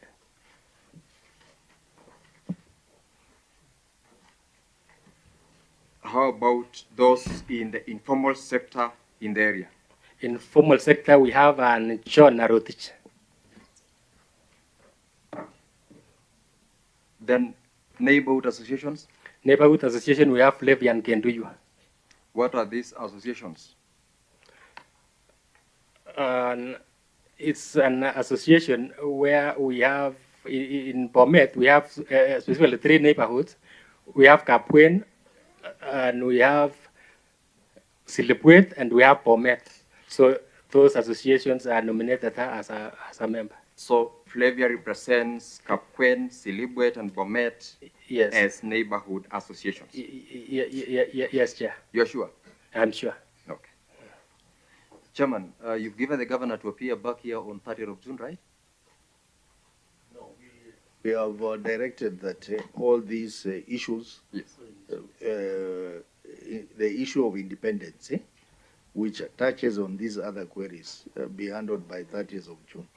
How about those in the informal sector in the area? Informal sector, we have an John Narotich. Then neighborhood associations? Neighborhood association, we have Levi and Kenduyu. What are these associations? It's an association where we have, in BOMET, we have specifically 3 neighborhoods. We have Kapwen, and we have Silipwet, and we have BOMET. So those associations are nominated as a member. So Flavia represents Kapwen, Silibwet, and BOMET as neighborhood associations? Yes, Chair. You're sure? I'm sure. Okay. Chairman, you've given the governor to appear back here on 30th of June, right? We have directed that all these issues, the issue of independence, which touches on these other queries, be handled by 30th of June.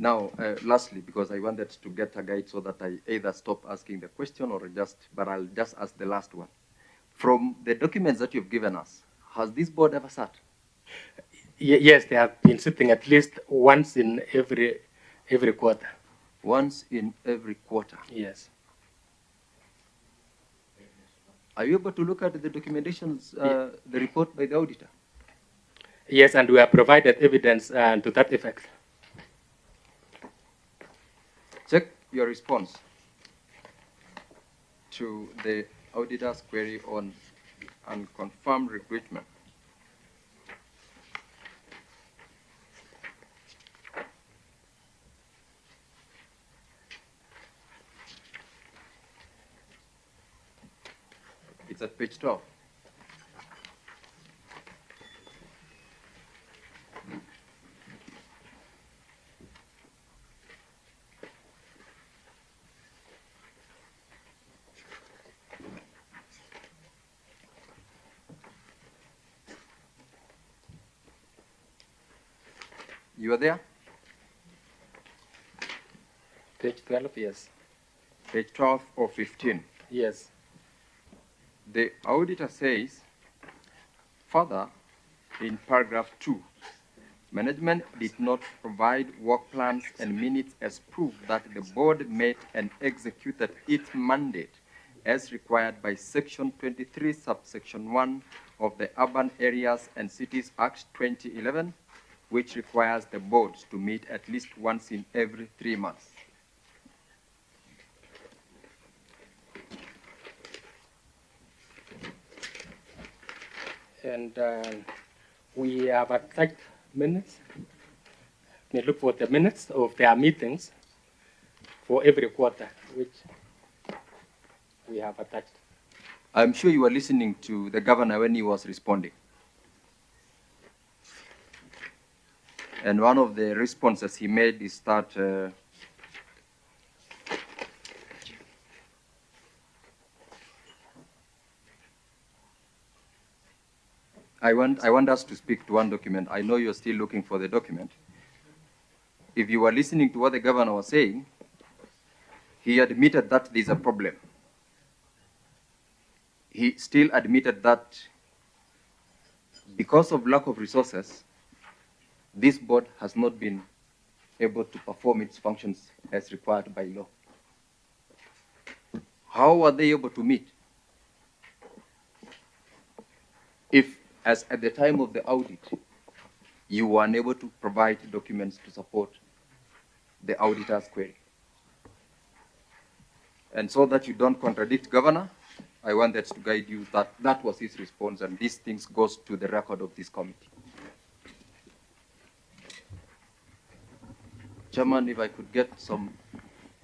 Now, lastly, because I wanted to get a guide so that I either stop asking the question or but I'll just ask the last one. From the documents that you've given us, has this board ever sat? Yes, they have been sitting at least once in every quarter. Once in every quarter? Yes. Are you able to look at the documentations, the report by the auditor? Yes, and we have provided evidence to that effect. Check your response to the auditor's query on unconfirmed recruitment. It's at page 12. You are there? Page 12, yes. Page 12 or 15? Yes. The auditor says, further, in paragraph 2, management did not provide work plans and minutes as proof that the board met and executed its mandate as required by Section 23, subsection 1 of the Urban Areas and Cities Act 2011, which requires the board to meet at least once in every 3 months. And we have attached minutes. We look for the minutes of their meetings for every quarter, which we have attached. I'm sure you were listening to the governor when he was responding. And one of the responses he made is that I want us to speak to one document. I know you're still looking for the document. If you were listening to what the governor was saying, he admitted that there's a problem. He still admitted that because of lack of resources, this board has not been able to perform its functions as required by law. How were they able to meet? If, as at the time of the audit, you were unable to provide documents to support the auditor's query. And so that you don't contradict governor, I wanted to guide you that that was his response, and these things goes to the record of this committee. Chairman, if I could get some...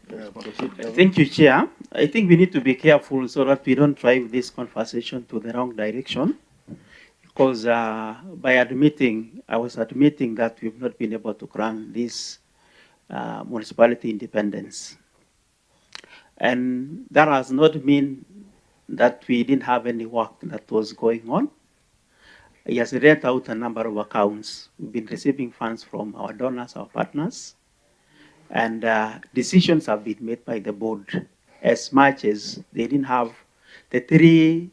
Thank you, Chair. I think we need to be careful so that we don't drive this conversation to the wrong direction. because I was admitting that we've not been able to grant this municipality independence. And that has not mean that we didn't have any work that was going on. He has read out a number of accounts. We've been receiving funds from our donors, our partners, and decisions have been made by the board as much as they didn't have the three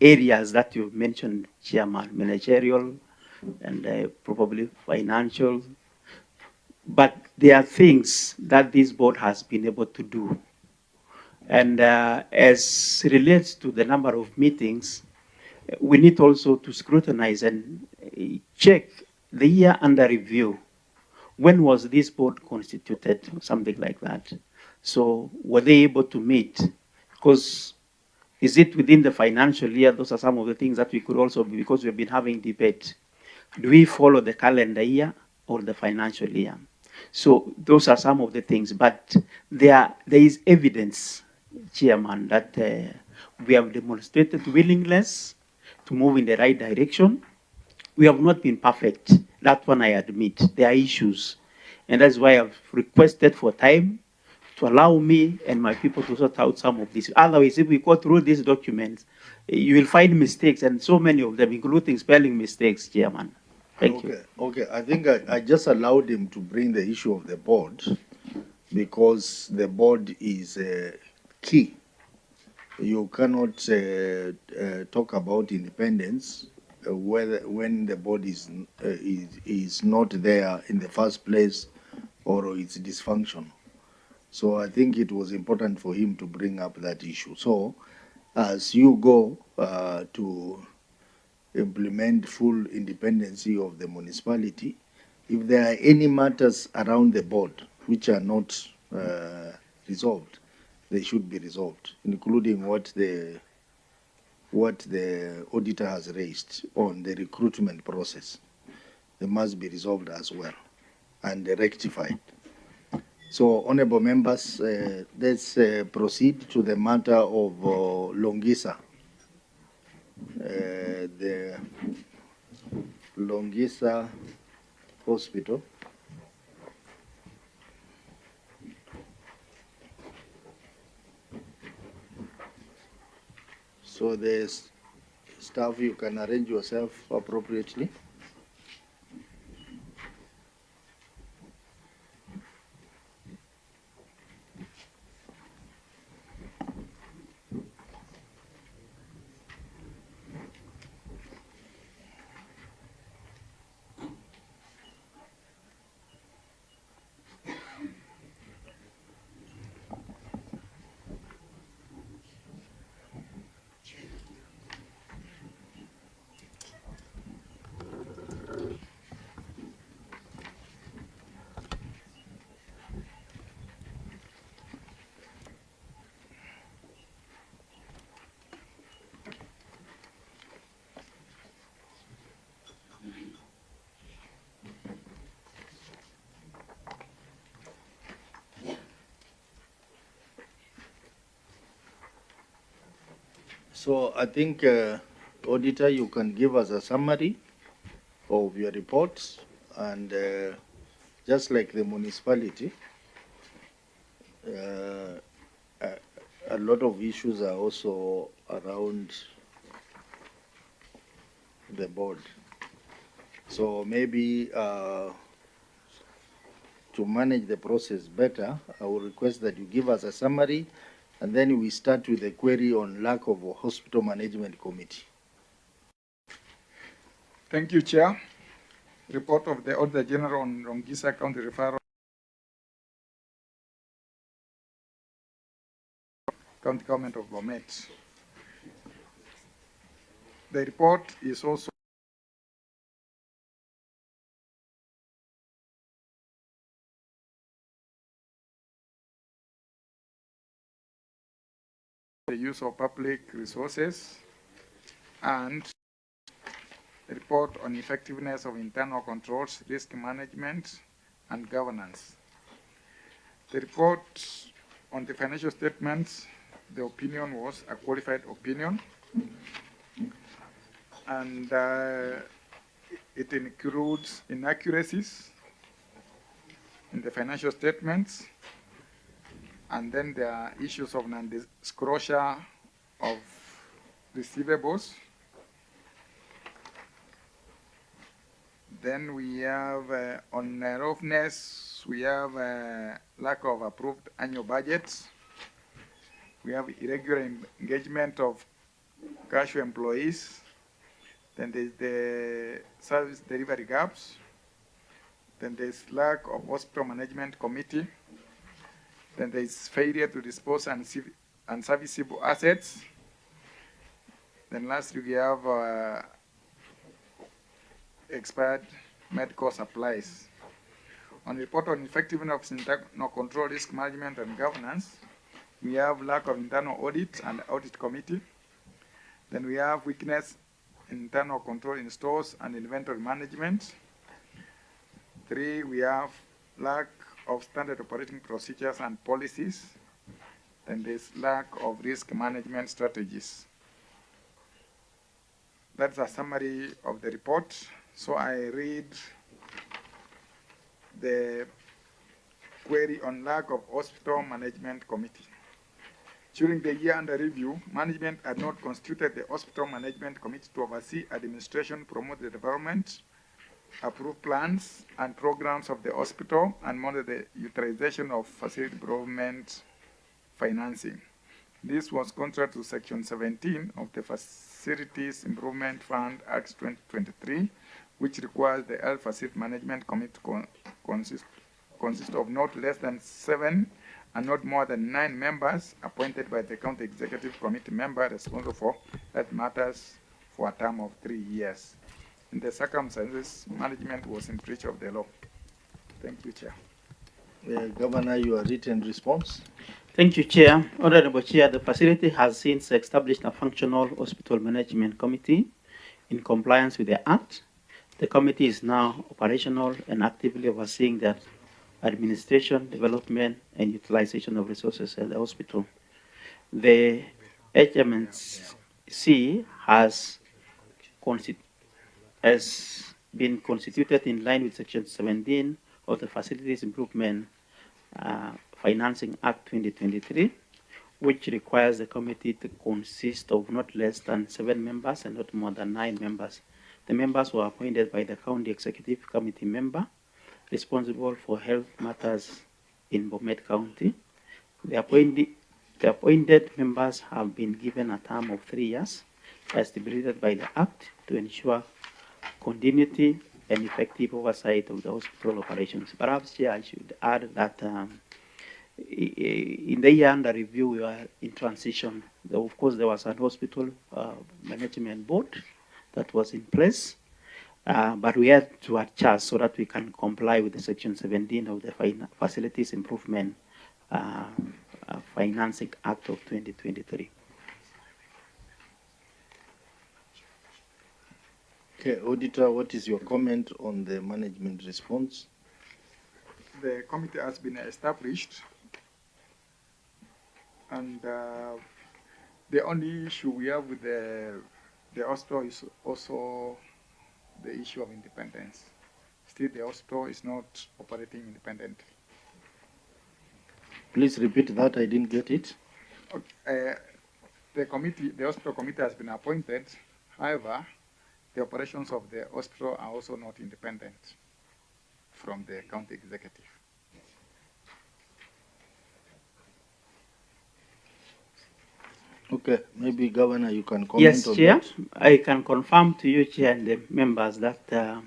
areas that you've mentioned, Chairman, managerial and probably financial. But there are things that this board has been able to do. And as relates to the number of meetings, we need also to scrutinize and check the year under review. When was this board constituted? Something like that. So were they able to meet? Because is it within the financial year? Those are some of the things that we could also be, because we've been having debate. Do we follow the calendar year or the financial year? So those are some of the things, but there is evidence, Chairman, that we have demonstrated willingness to move in the right direction. We have not been perfect. That one I admit. There are issues. And that's why I've requested for time to allow me and my people to sort out some of this. Otherwise, if we go through these documents, you will find mistakes, and so many of them, including spelling mistakes, Chairman. Thank you. Okay, I think I just allowed him to bring the issue of the board because the board is key. You cannot talk about independence when the board is not there in the first place or it's dysfunctional. So I think it was important for him to bring up that issue. So as you go to implement full independency of the municipality, if there are any matters around the board which are not resolved, they should be resolved, including what the auditor has raised on the recruitment process. They must be resolved as well and rectified. So, honorable members, let's proceed to the matter of Longisa. The Longisa Hospital. So the staff, you can arrange yourself appropriately. So I think, Auditor, you can give us a summary of your reports, and just like the municipality, a lot of issues are also around the board. So maybe to manage the process better, I will request that you give us a summary, and then we start with the query on lack of a hospital management committee. Thank you, Chair. Report of the Auditor General on Longisa County Referral County Government of BOMET. The report is also the use of public resources and a report on effectiveness of internal controls, risk management, and governance. The report on the financial statements, the opinion was a qualified opinion. and it includes inaccuracies in the financial statements, and then there are issues of non-disclosure of receivables. Then we have on roughness, we have lack of approved annual budgets. We have irregular engagement of casual employees. Then there's the service delivery gaps. Then there's lack of hospital management committee. Then there's failure to dispose unserviceable assets. Then lastly, we have expired medical supplies. On report on effectiveness of internal control, risk management, and governance, we have lack of internal audit and audit committee. Then we have weakness in internal control in stores and inventory management. 3, we have lack of standard operating procedures and policies. Then there's lack of risk management strategies. That's a summary of the report. So I read the query on lack of hospital management committee. During the year under review, management had not constituted the hospital management committee to oversee administration, promote the development, approve plans and programs of the hospital, and monitor the utilization of facility improvement financing. This was contrary to Section 17 of the Facilities Improvement Fund Act 2023, which requires the Health Facility Management Committee to consist of not less than 7 and not more than 9 members appointed by the County Executive Committee member responsible for health matters for a term of 3 years. In the circumstances, management was in breach of the law. Thank you, Chair. Governor, your written response. Thank you, Chair. Honorable Chair, the facility has since established a functional hospital management committee in compliance with the Act. The committee is now operational and actively overseeing the administration, development, and utilization of resources at the hospital. The HMNC has been constituted in line with Section 17 of the Facilities Improvement Financing Act 2023, which requires the committee to consist of not less than 7 members and not more than 9 members. The members were appointed by the County Executive Committee member responsible for health matters in BOMET County. The appointed members have been given a term of 3 years as stipulated by the Act to ensure continuity and effective oversight of the hospital operations. Perhaps, Chair, I should add that in the year under review, we were in transition. Of course, there was an hospital management board that was in place, but we had to adjust so that we can comply with the Section 17 of the Facilities Improvement Financing Act of 2023. Okay, Auditor, what is your comment on the management response? The committee has been established, and the only issue we have with the hospital is also the issue of independence. Still, the hospital is not operating independently. Please repeat that, I didn't get it. Okay. The hospital committee has been appointed. However, the operations of the hospital are also not independent from the county executive. Okay, maybe Governor, you can comment on Chair. that. I can confirm to you, Chair, and the members that the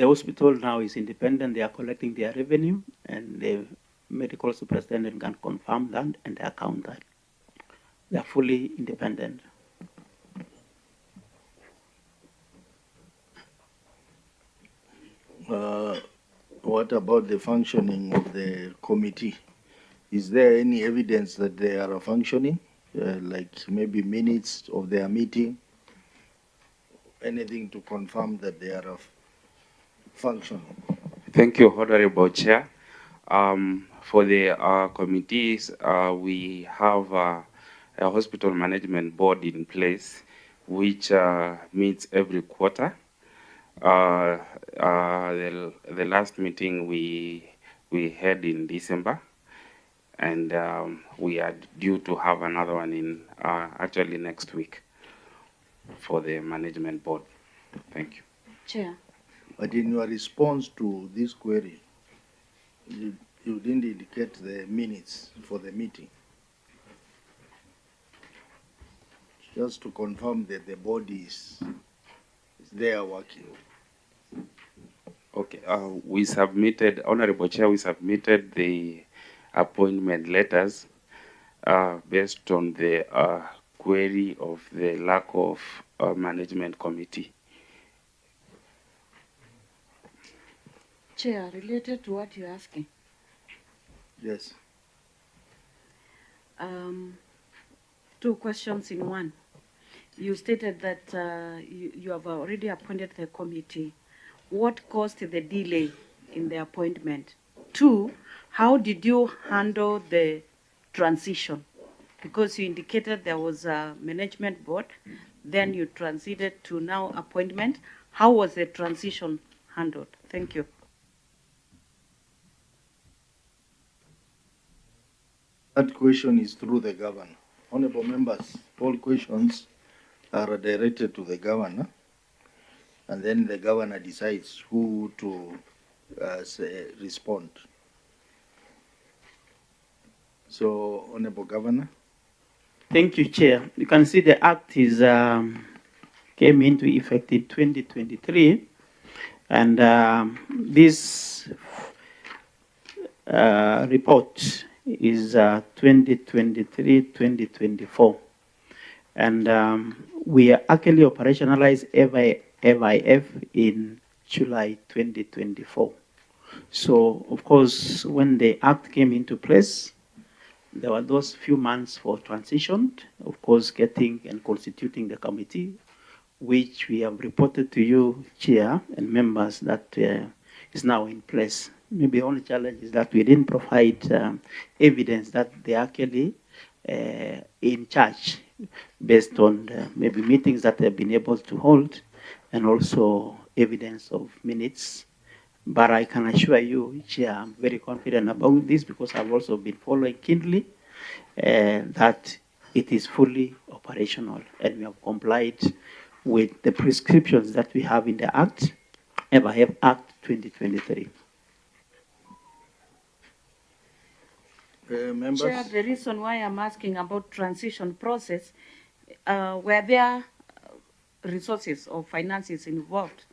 hospital now is independent. They are collecting their revenue, and the medical superintendent can confirm that and the accountant. They are fully independent. What about the functioning of the committee? Is there any evidence that they are functioning, like maybe minutes of their meeting? Anything to confirm that they are functioning? Thank you, Honorable Chair. For the committees, we have a hospital management board in place, which meets every quarter. The last meeting we had in December, and we are due to have another one in actually next week for the management board. Thank you. Chair. But in your response to this query, you didn't indicate the minutes for the meeting. Just to confirm that the body is there working. Okay, we submitted, Honorable Chair, we submitted the appointment letters based on the query of the lack of management committee. Chair, related to what you're asking. Yes. Two questions in one. You stated that you have already appointed the committee. What caused the delay in the appointment? Two, how did you handle the transition? Because you indicated there was a management board, then you transited to now appointment. How was the transition handled? Thank you. That question is through the governor. Honorable members, all questions are directed to the governor, and then the governor decides who to respond. So, Honorable Governor. Thank you, Chair. You can see the Act is came into effect in 2023, and this report is 2023-2024, and we are actually operationalized FIF in July 2024. So, of course, when the Act came into place, there were those few months for transition, of course, getting and constituting the committee, which we have reported to you, Chair, and members, that is now in place. Maybe the only challenge is that we didn't provide evidence that they are actually in charge based on maybe meetings that they've been able to hold, and also evidence of minutes. But I can assure you, Chair, I'm very confident about this because I've also been following keenly that it is fully operational and we have complied with the prescriptions that we have in the Act, FIF Act 2023. Members? Chair, the reason why I'm asking about transition process, were there resources or finances involved?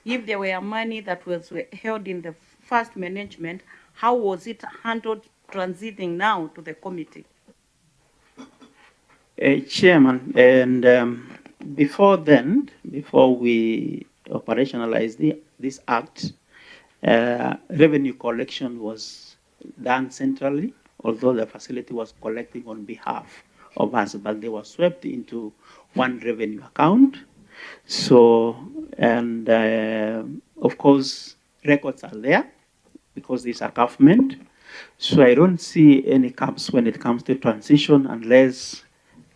If there were money that was held in the first management, how was it handled transiting now to the committee? Chairman, and before then, before we operationalized this Act, revenue collection was done centrally, although the facility was collecting on behalf of us, but they were swept into one revenue account. So, and of course, records are there because it's a government. So I don't see any gaps when it comes to transition unless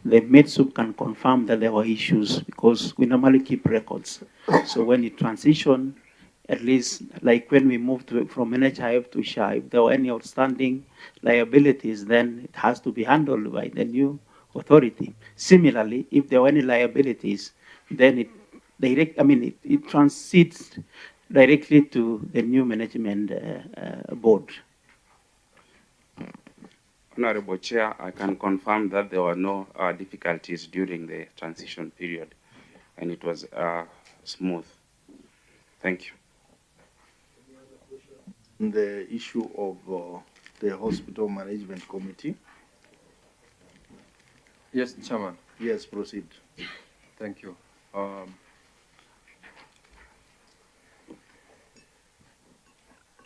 the MedSoup can confirm that there were issues, because we normally keep records. So when you transition, at least like when we moved from NHIF to SHA, if there were any outstanding liabilities, then it has to be handled by the new authority. Similarly, if there were any liabilities, then it transits directly to the new management board. Honorable Chair, I can confirm that there were no difficulties during the transition period, and it was smooth. Thank you. The issue of the Hospital Management Committee. Yes, Chairman. Yes, proceed. Thank you.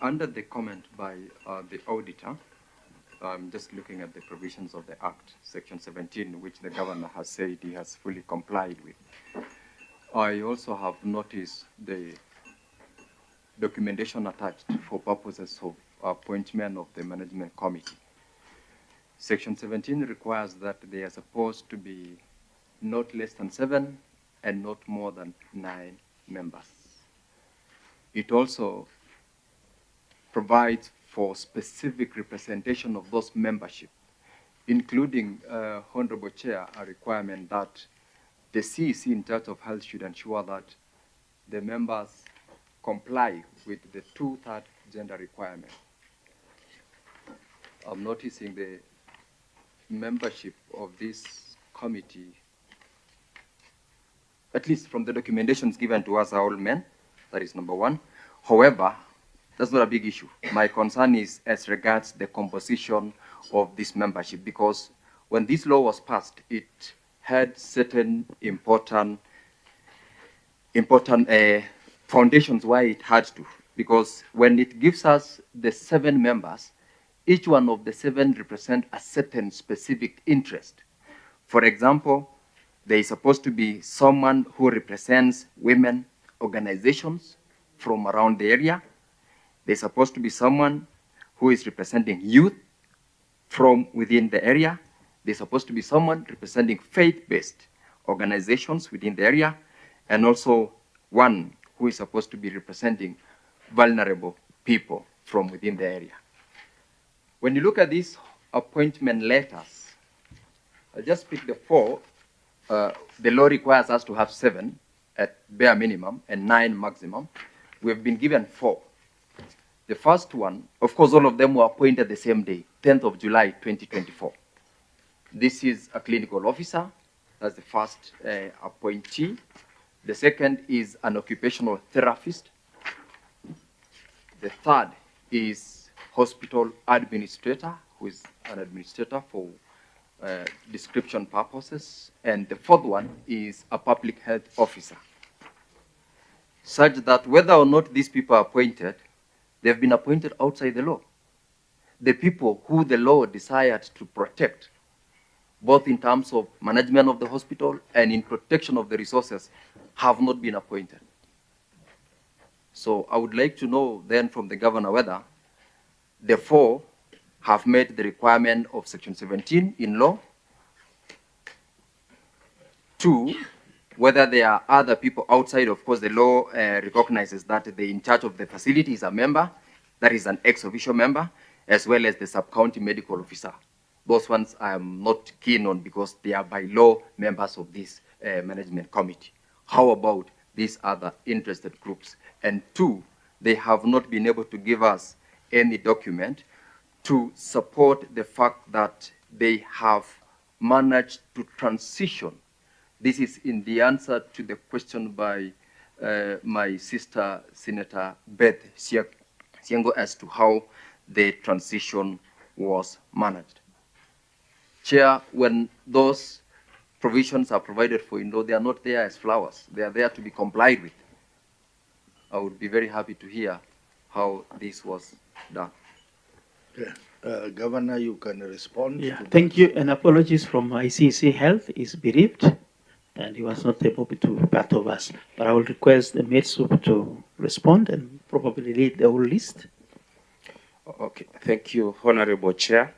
Under the comment by the auditor, I'm just looking at the provisions of the Act, Section 17, which the governor has said he has fully complied with. I also have noticed the documentation attached for purposes of appointment of the management committee. Section 17 requires that they are supposed to be not less than 7 and not more than 9 members. It also provides for specific representation of those membership, including, Honorable Chair, a requirement that the CEC in charge of health should ensure that the members comply with the 2/3 gender requirement. I'm noticing the membership of this committee, at least from the documentations given to us, are all men. That is number one. However, that's not a big issue. My concern is as regards the composition of this membership, because when this law was passed, it had certain important foundations why it had to. Because when it gives us the 7 members, each one of the 7 represent a certain specific interest. For example, there is supposed to be someone who represents women organizations from around the area. There's supposed to be someone who is representing youth from within the area. There's supposed to be someone representing faith-based organizations within the area, and also one who is supposed to be representing vulnerable people from within the area. When you look at these appointment letters, I'll just pick the 4. The law requires us to have 7 at bare minimum and 9 maximum. We have been given 4. The first one, of course, all of them were appointed the same day, 10th of July, 2024. This is a clinical officer. That's the first appointee. The second is an occupational therapist. The third is hospital administrator, who is an administrator for description purposes. And the fourth one is a public health officer. Such that whether or not these people are appointed, they've been appointed outside the law. The people who the law desired to protect, both in terms of management of the hospital and in protection of the resources, have not been appointed. So I would like to know then from the governor whether the 4 have met the requirement of Section 17 in law. 2, whether there are other people outside. Of course, the law recognizes that the in charge of the facility is a member, that is an ex-officio member, as well as the sub-county medical officer. Those ones I am not keen on because they are by law members of this management committee. How about these other interested groups? And 2, they have not been able to give us any document to support the fact that they have managed to transition. This is in the answer to the question by my sister, Senator Beth Siengo, as to how the transition was managed. Chair, when those provisions are provided for in law, they are not there as flowers. They are there to be complied with. I would be very happy to hear how this was done. Yeah. Governor, you can respond. Yeah, thank you, and apologies from ICC Health is bereaved, and he was not able to be part of us. But I will request the Metsup to respond and probably read the whole list. Okay, thank you, Honorable Chair.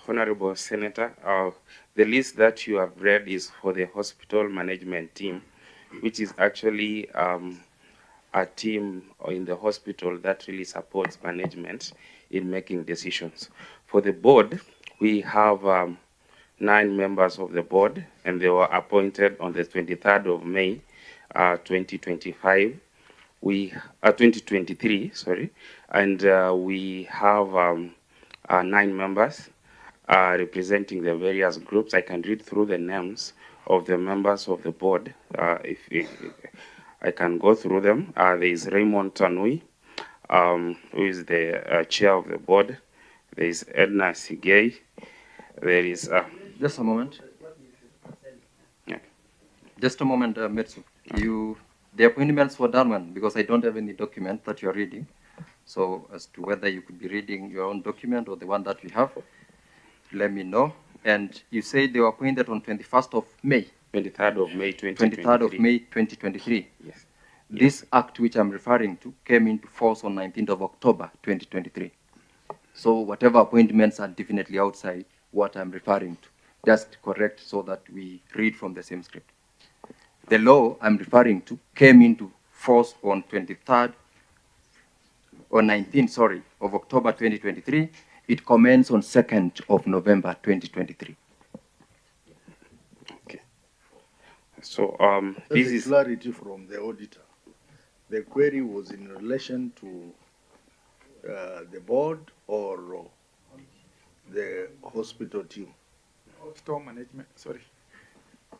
Honorable Senator, the list that you have read is for the hospital management team, which is actually a team in the hospital that really supports management in making decisions. For the board, we have 9 members of the board, and they were appointed on the 23rd of May, 2023, sorry, and we have 9 members representing the various groups. I can read through the names of the members of the board. If I can go through them. There is Raymond Tanui, who is the chair of the board. There is Edna Sigei. There is... Just a moment. Yeah. Just a moment, Metsu. The appointments were done because I don't have any document that you're reading. So as to whether you could be reading your own document or the one that we have, let me know. And you said they were appointed on 21st of May. 23rd of May, 2023. 23rd of May, 2023. Yes. This act which I'm referring to came into force on 19th of October, 2023. So whatever appointments are definitely outside what I'm referring to. just correct so that we read from the same script. The law I'm referring to came into force on 23rd or 19th, sorry, of October 2023. It commenced on 2nd of November 2023. So There's this a is clarity from the auditor. The query was in relation to the board or the hospital team. Store management, sorry.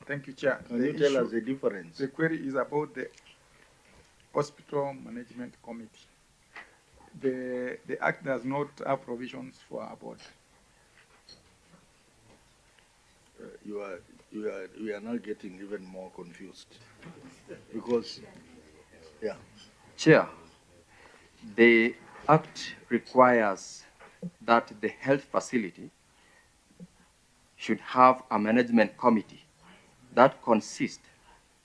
Thank you, Chair. Can you tell us the difference? The query is about the hospital management committee. The act does not have provisions for a board. We are now getting even more confused because, yeah. Chair, the Act requires that the health facility should have a management committee that consists,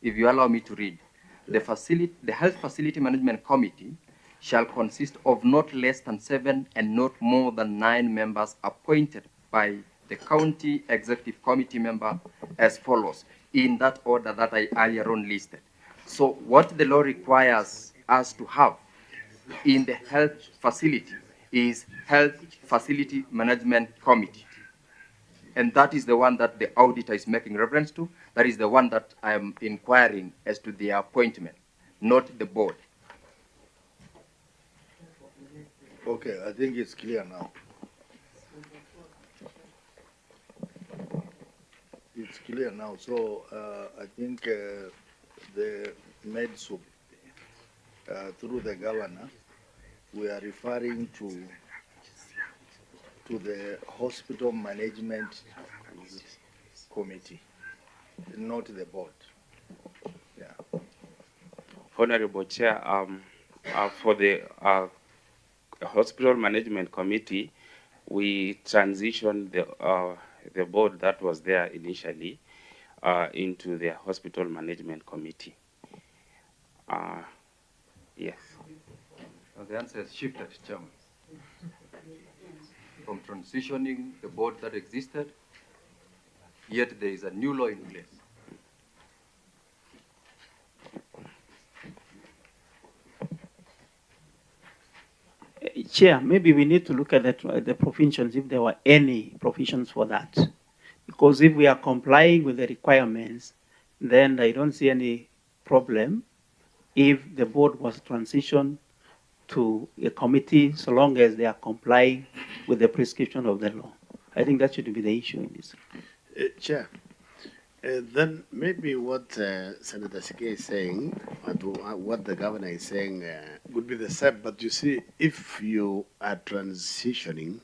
if you allow me to read, the health facility management committee shall consist of not less than 7 and not more than 9 members appointed by the county executive committee member as follows, in that order that I earlier on listed. So what the law requires us to have in the health facility is health facility management committee. And that is the one that the auditor is making reference to. That is the one that I am inquiring as to the appointment, not the board. Okay, I think it's clear now. It's clear now. So I think the MEDSUB, through the governor, we are referring to the hospital management committee, not the board. Yeah. Honorable Chair, for the hospital management committee, we transitioned the board that was there initially into the hospital management committee. Yes. The answer is shifted, Chairman. From transitioning the board that existed, yet there is a new law in place. Chair, maybe we need to look at the provisions, if there were any provisions for that. Because if we are complying with the requirements, then I don't see any problem if the board was transitioned to a committee, so long as they are complying with the prescription of the law. I think that should be the issue in this. Chair, then maybe what Senator Sike is saying, and what the governor is saying would be the same. But you see, if you are transitioning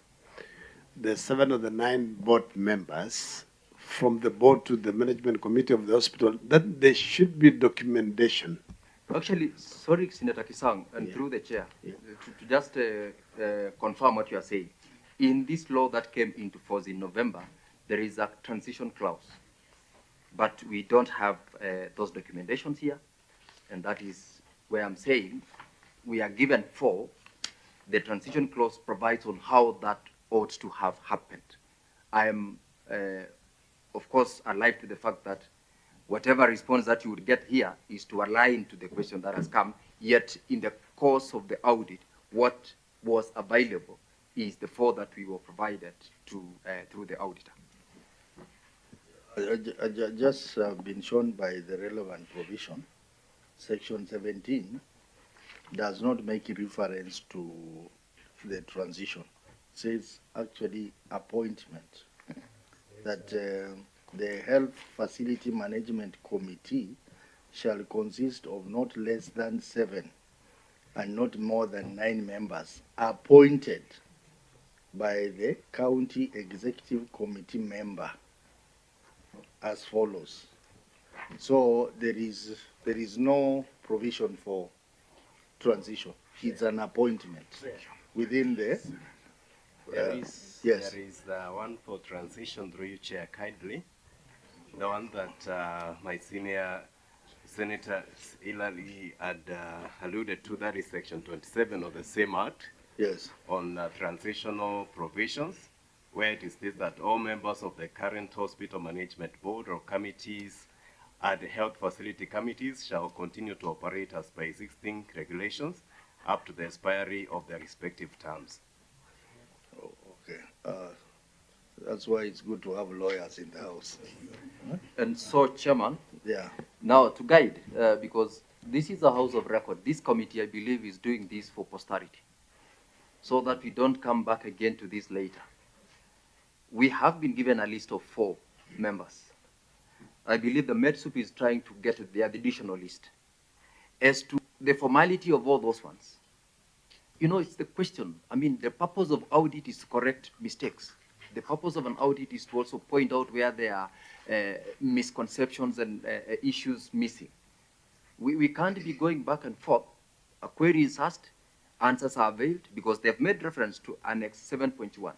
the 7 of the 9 board members from the board to the management committee of the hospital, then there should be documentation. Actually, sorry, Senator Kisang, and through the chair, to just confirm what you are saying. In this law that came into force in November, there is a transition clause. But we don't have those documentations here. And that is where I'm saying we are given 4. The transition clause provides on how that ought to have happened. I am, of course, alive to the fact that whatever response that you would get here is to align to the question that has come, yet in the course of the audit, what was available is the 4 that we were provided to through the auditor. Just been shown by the relevant provision, section 17 does not make reference to the transition. It says actually appointment, that the health facility management committee shall consist of not less than 7 and not more than 9 members appointed by the county executive committee member as follows. So there is no provision for transition. It's an appointment within the. Yes. There is the one for transition through you, Chair, kindly. The one that my senior Senator Hillary had alluded to, that is section 27 of the same act. Yes. On transitional provisions. where it is stated that all members of the current hospital management board or committees and health facility committees shall continue to operate as per existing regulations up to the expiry of their respective terms. Okay. That's why it's good to have lawyers in the house. And so, Chairman, Yeah. now to guide, because this is a house of record, this committee, I believe, is doing this for posterity, so that we don't come back again to this later. We have been given a list of 4 members. I believe the MedSoup is trying to get the additional list. As to the formality of all those ones, you know, it's the question. I mean, the purpose of audit is to correct mistakes. The purpose of an audit is to also point out where there are misconceptions and issues missing. We can't be going back and forth. A query is asked, answers are availed, because they've made reference to Annex 7.1.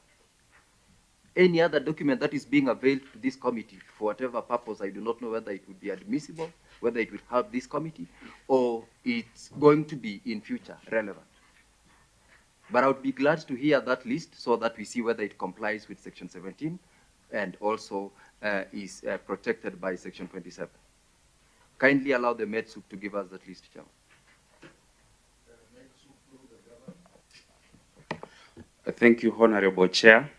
Any other document that is being availed to this committee for whatever purpose, I do not know whether it would be admissible, whether it would help this committee, or it's going to be in future relevant. But I would be glad to hear that list so that we see whether it complies with Section 17 and also is protected by Section 27. Kindly allow the MedSoup to give us that list, Chairman. Thank you, Honorable Chair.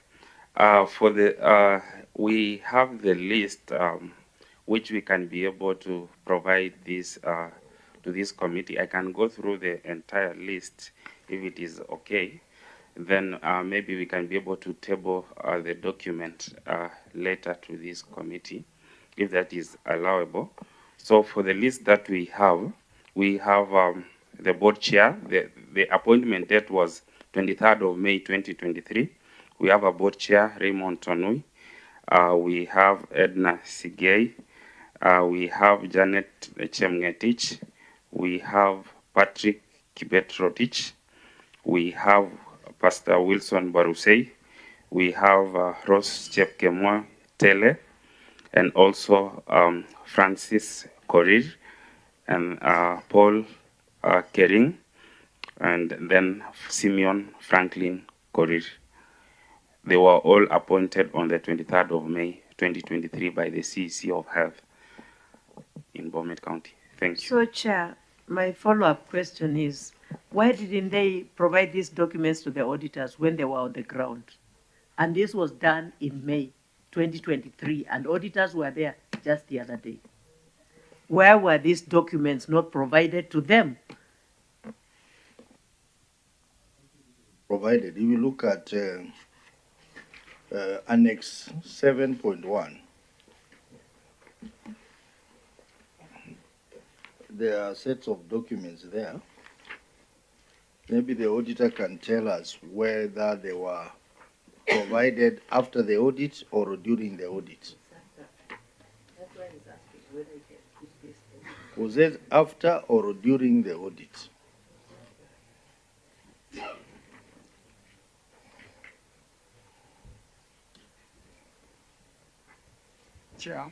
We have the list which we can be able to provide this to this committee. I can go through the entire list if it is okay. Then maybe we can be able to table the document later to this committee, if that is allowable. So for the list that we have the board chair. The appointment date was 23rd of May 2023. We have a board chair, Raymond Tonui. We have Edna Sigei. We have Janet Chemngetich. We have Patrick Kibet-Rotich. We have Pastor Wilson Barusei. We have Rose Chepkemwa Tele, and also Francis Korir, and Paul Kering, and then Simeon Franklin Korir. They were all appointed on the 23rd of May 2023 by the CEC of Health in BOMET County. Thank you. So, Chair, my follow-up question is, why didn't they provide these documents to the auditors when they were on the ground? And this was done in May 2023, and auditors were there just the other day. Where were these documents not provided to them? Provided. If you look at Annex 7.1, there are sets of documents there. Maybe the auditor can tell us whether they were provided after the audit or during the audit. Was it after or during the audit? Chair,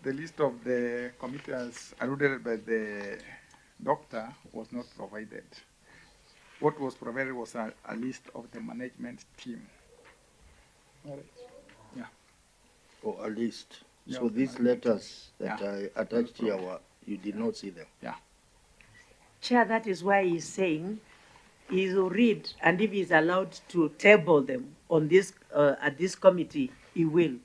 the list of the committee as alluded by the doctor was not provided. What was provided was a list of the management team. All right. Yeah. Or a list. Yeah, So these letters that yeah. I attached here, you did not see them? Yeah. Chair, that is why he's saying he will read, and if he's allowed to table them on this at this committee, he will,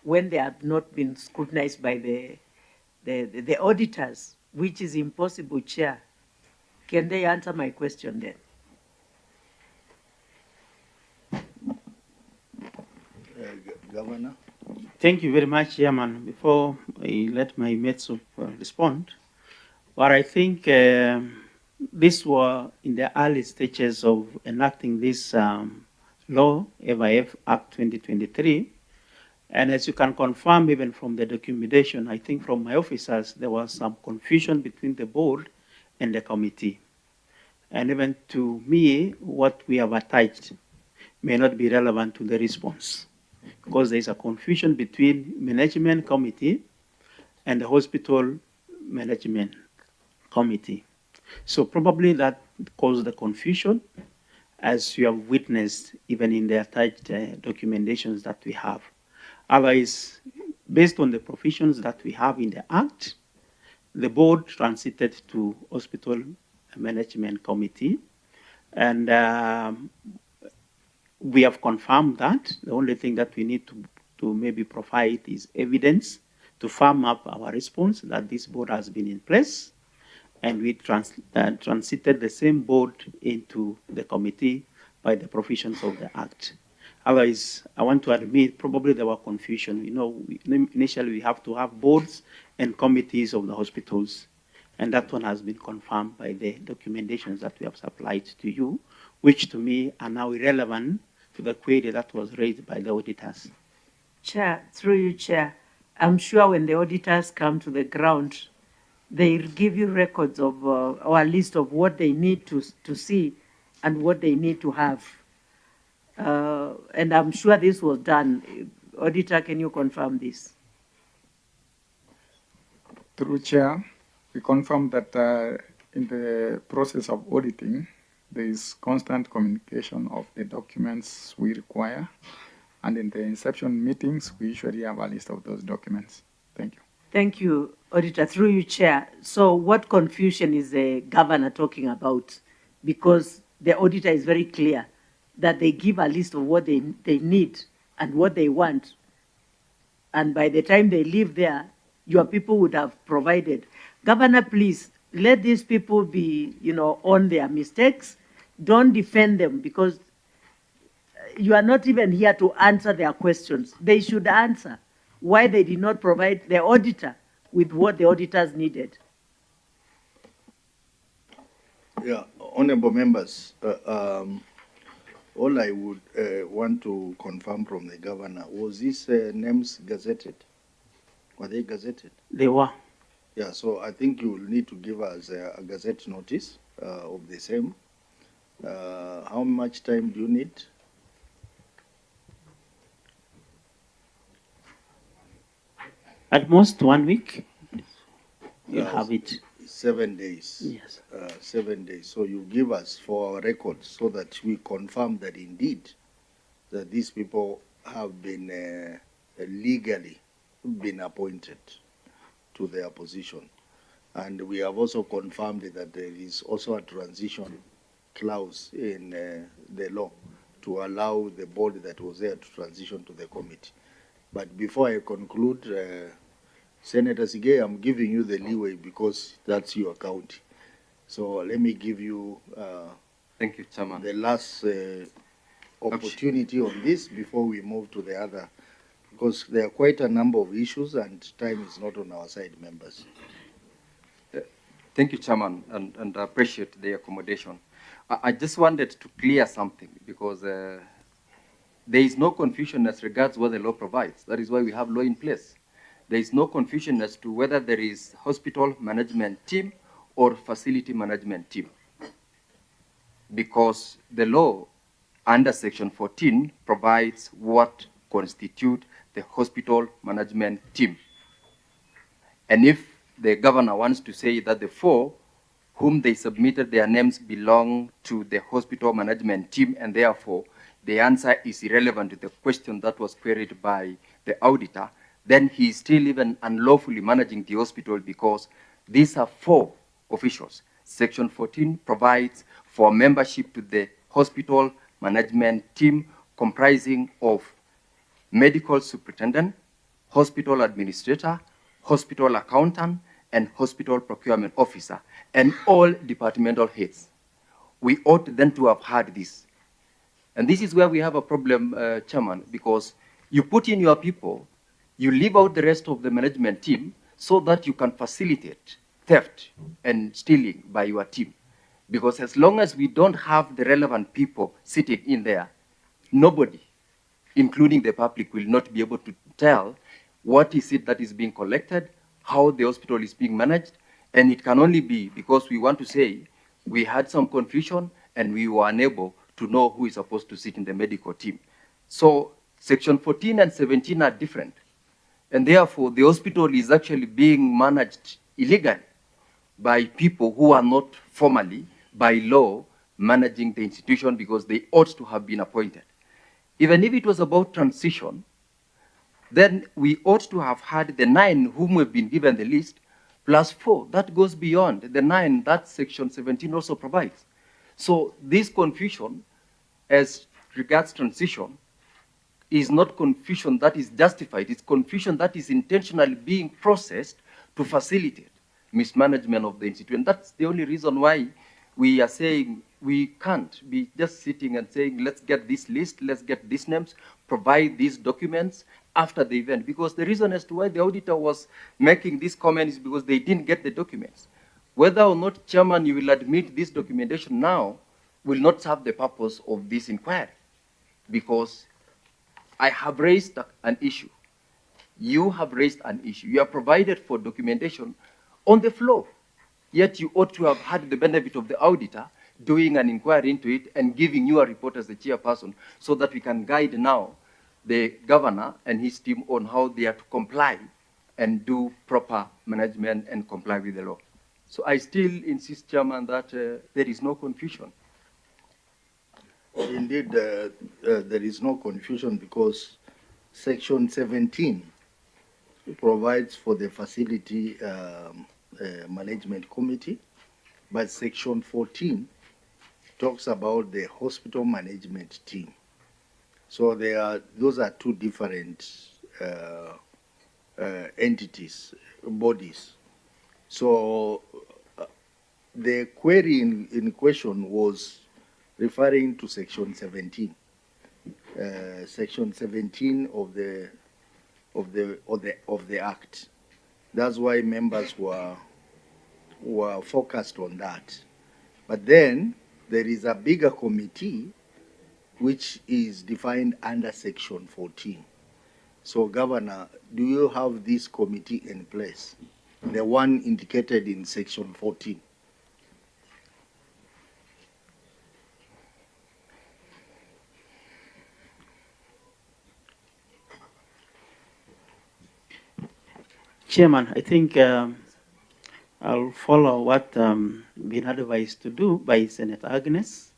when they have not been scrutinized by the auditors, which is impossible, Chair. Can they answer my question then? Governor? Thank you very much, Chairman. Before I let my mates respond, but I think these were in the early stages of enacting this law, FIF Act 2023. And as you can confirm, even from the documentation, I think from my officers, there was some confusion between the board and the committee. And even to me, what we have attached may not be relevant to the response, because there is a confusion between management committee and the hospital management committee. So probably that caused the confusion. as you have witnessed even in the attached documentations that we have. Otherwise, based on the provisions that we have in the Act, the board transited to Hospital Management Committee, and we have confirmed that. The only thing that we need to maybe provide is evidence to firm up our response that this board has been in place, and we transited the same board into the committee by the provisions of the Act. Otherwise, I want to admit probably there was confusion. You know, initially we have to have boards and committees of the hospitals, and that one has been confirmed by the documentations that we have supplied to you, which to me are now irrelevant to the query that was raised by the auditors. Chair, through you, Chair, I'm sure when the auditors come to the ground, they give you records of or a list of what they need to see and what they need to have. And I'm sure this was done. Auditor, can you confirm this? Through Chair, we confirm that in the process of auditing, there is constant communication of the documents we require. And in the inception meetings, we usually have a list of those documents. Thank you. Thank you, Auditor. Through you, Chair. So what confusion is the governor talking about? Because the auditor is very clear that they give a list of what they need and what they want. And by the time they leave there, your people would have provided. Governor, please, let these people be, on their mistakes. Don't defend them, because you are not even here to answer their questions. They should answer why they did not provide the auditor with what the auditors needed. Yeah, honorable members, all I would want to confirm from the governor, was these names gazetted? Were they gazetted? They were. Yeah, so I think you will need to give us a gazette notice of the same. How much time do you need? At most 1 week, you have it. 7 days. Yes. 7 days. So you give us for our records so that we confirm that indeed that these people have been legally been appointed to their position. And we have also confirmed that there is also a transition clause in the law to allow the board that was there to transition to the committee. But before I conclude, Senator Sige, I'm giving you the leeway because that's your county. So let me give you thank you, Chairman. The last opportunity on this before we move to the other, because there are quite a number of issues and time is not on our side, members. Thank you, Chairman, and I appreciate the accommodation. I just wanted to clear something because there is no confusion as regards what the law provides. That is why we have law in place. There is no confusion as to whether there is hospital management team or facility management team, because the law under Section 14 provides what constitute the hospital management team. And if the governor wants to say that the 4 whom they submitted their names belong to the hospital management team, and therefore the answer is irrelevant to the question that was queried by the auditor, then he is still even unlawfully managing the hospital, because these are 4 officials. Section 14 provides for membership to the hospital management team comprising of medical superintendent, hospital administrator, hospital accountant, and hospital procurement officer, and all departmental heads. We ought then to have had this. And this is where we have a problem, Chairman, because you put in your people, you leave out the rest of the management team so that you can facilitate theft and stealing by your team. Because as long as we don't have the relevant people sitting in there, nobody, including the public, will not be able to tell what is it that is being collected, how the hospital is being managed, and it can only be because we want to say we had some confusion and we were unable to know who is supposed to sit in the medical team. So Section 14 and 17 are different, and therefore the hospital is actually being managed illegally by people who are not formally, by law, managing the institution because they ought to have been appointed. Even if it was about transition, then we ought to have had the 9 whom have been given the list, plus 4. That goes beyond the 9 that Section 17 also provides. So this confusion as regards transition is not confusion that is justified. It's confusion that is intentionally being processed to facilitate mismanagement of the institute. And that's the only reason why we are saying we can't be just sitting and saying, let's get this list, let's get these names, provide these documents after the event. Because the reason as to why the auditor was making this comment is because they didn't get the documents. Whether or not, Chairman, you will admit this documentation now will not serve the purpose of this inquiry. Because I have raised an issue. You have raised an issue. You have provided for documentation on the floor. Yet you ought to have had the benefit of the auditor doing an inquiry into it and giving you a report as the chairperson so that we can guide now the governor and his team on how they are to comply and do proper management and comply with the law. So I still insist, Chairman, that there is no confusion. Indeed, there is no confusion because Section 17 provides for the facility management committee, but Section 14 talks about the hospital management team. So those are two different entities, bodies. So the query in question was referring to Section 17, Section 17 of the Act. That's why members were focused on that. But then there is a bigger committee which is defined under Section 14. So, Governor, do you have this committee in place, the one indicated in Section 14? Chairman, I think I'll follow what been advised to do by Senator Agnes.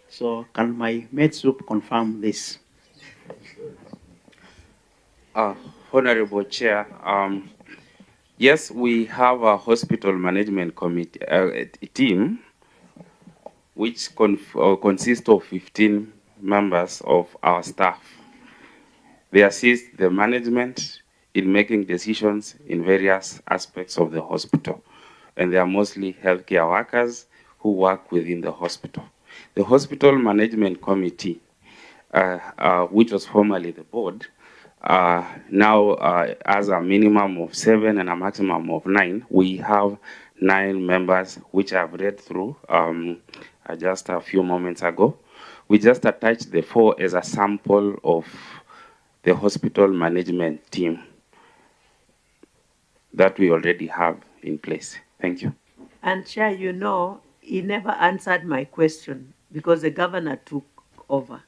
So can my mates group confirm this? Honorable Chair, yes, we have a hospital management committee team which consists of 15 members of our staff. They assist the management in making decisions in various aspects of the hospital. And they are mostly healthcare workers who work within the hospital. The Hospital Management Committee, which was formerly the board, now has a minimum of 7 and a maximum of 9. We have 9 members, which I've read through just a few moments ago. We just attached the 4 as a sample of the hospital management team that we already have in place. Thank you. And Chair, you know, he never answered my question because the governor took over.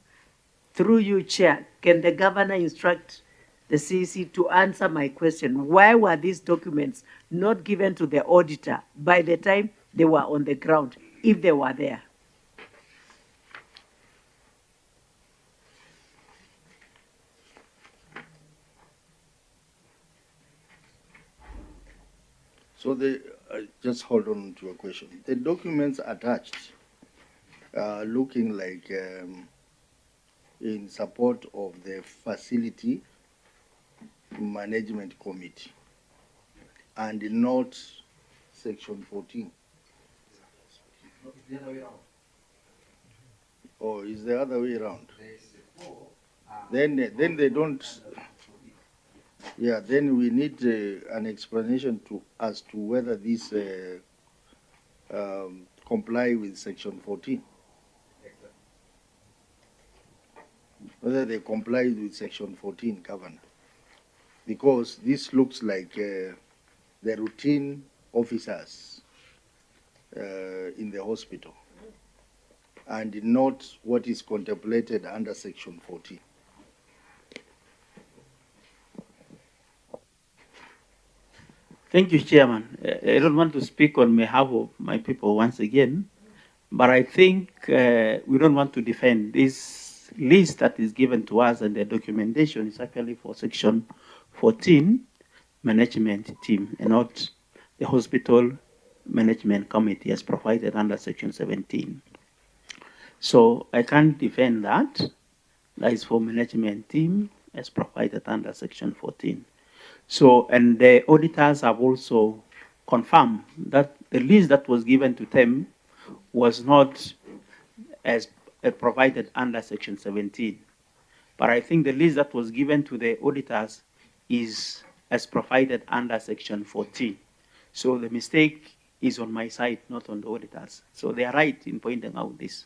Through you, Chair, can the governor instruct the CEC to answer my question? Why were these documents not given to the auditor by the time they were on the ground, if they were there? So just hold on to your question. The documents attached looking like in support of the facility management committee and not Section 14. Or is the other way around? Then they don't. Yeah, then we need an explanation as to whether these comply with Section 14. Whether they comply with Section 14, Governor. Because this looks like the routine officers in the hospital and not what is contemplated under Section 14. Thank you, Chairman. I don't want to speak on behalf of my people once again, But I think we don't want to defend this list that is given to us, and the documentation is actually for section 14 management team and not the hospital management committee as provided under section 17. So I can't defend that. That is for management team as provided under section 14. So, and the auditors have also confirmed that the list that was given to them was not as provided under section 17. But I think the list that was given to the auditors is as provided under section 14. So the mistake is on my side, not on the auditors. So they are right in pointing out this.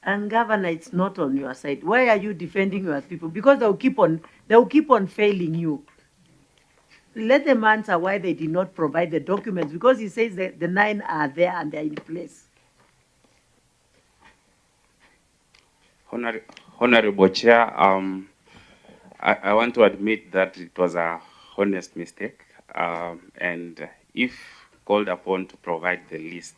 And Governor, it's not on your side. Why are you defending your people? Because they'll keep on failing you. Let them answer why they did not provide the documents, because he says that the 9 are there and they're in place. Honorable Chair, I want to admit that it was a honest mistake, and if called upon to provide the list,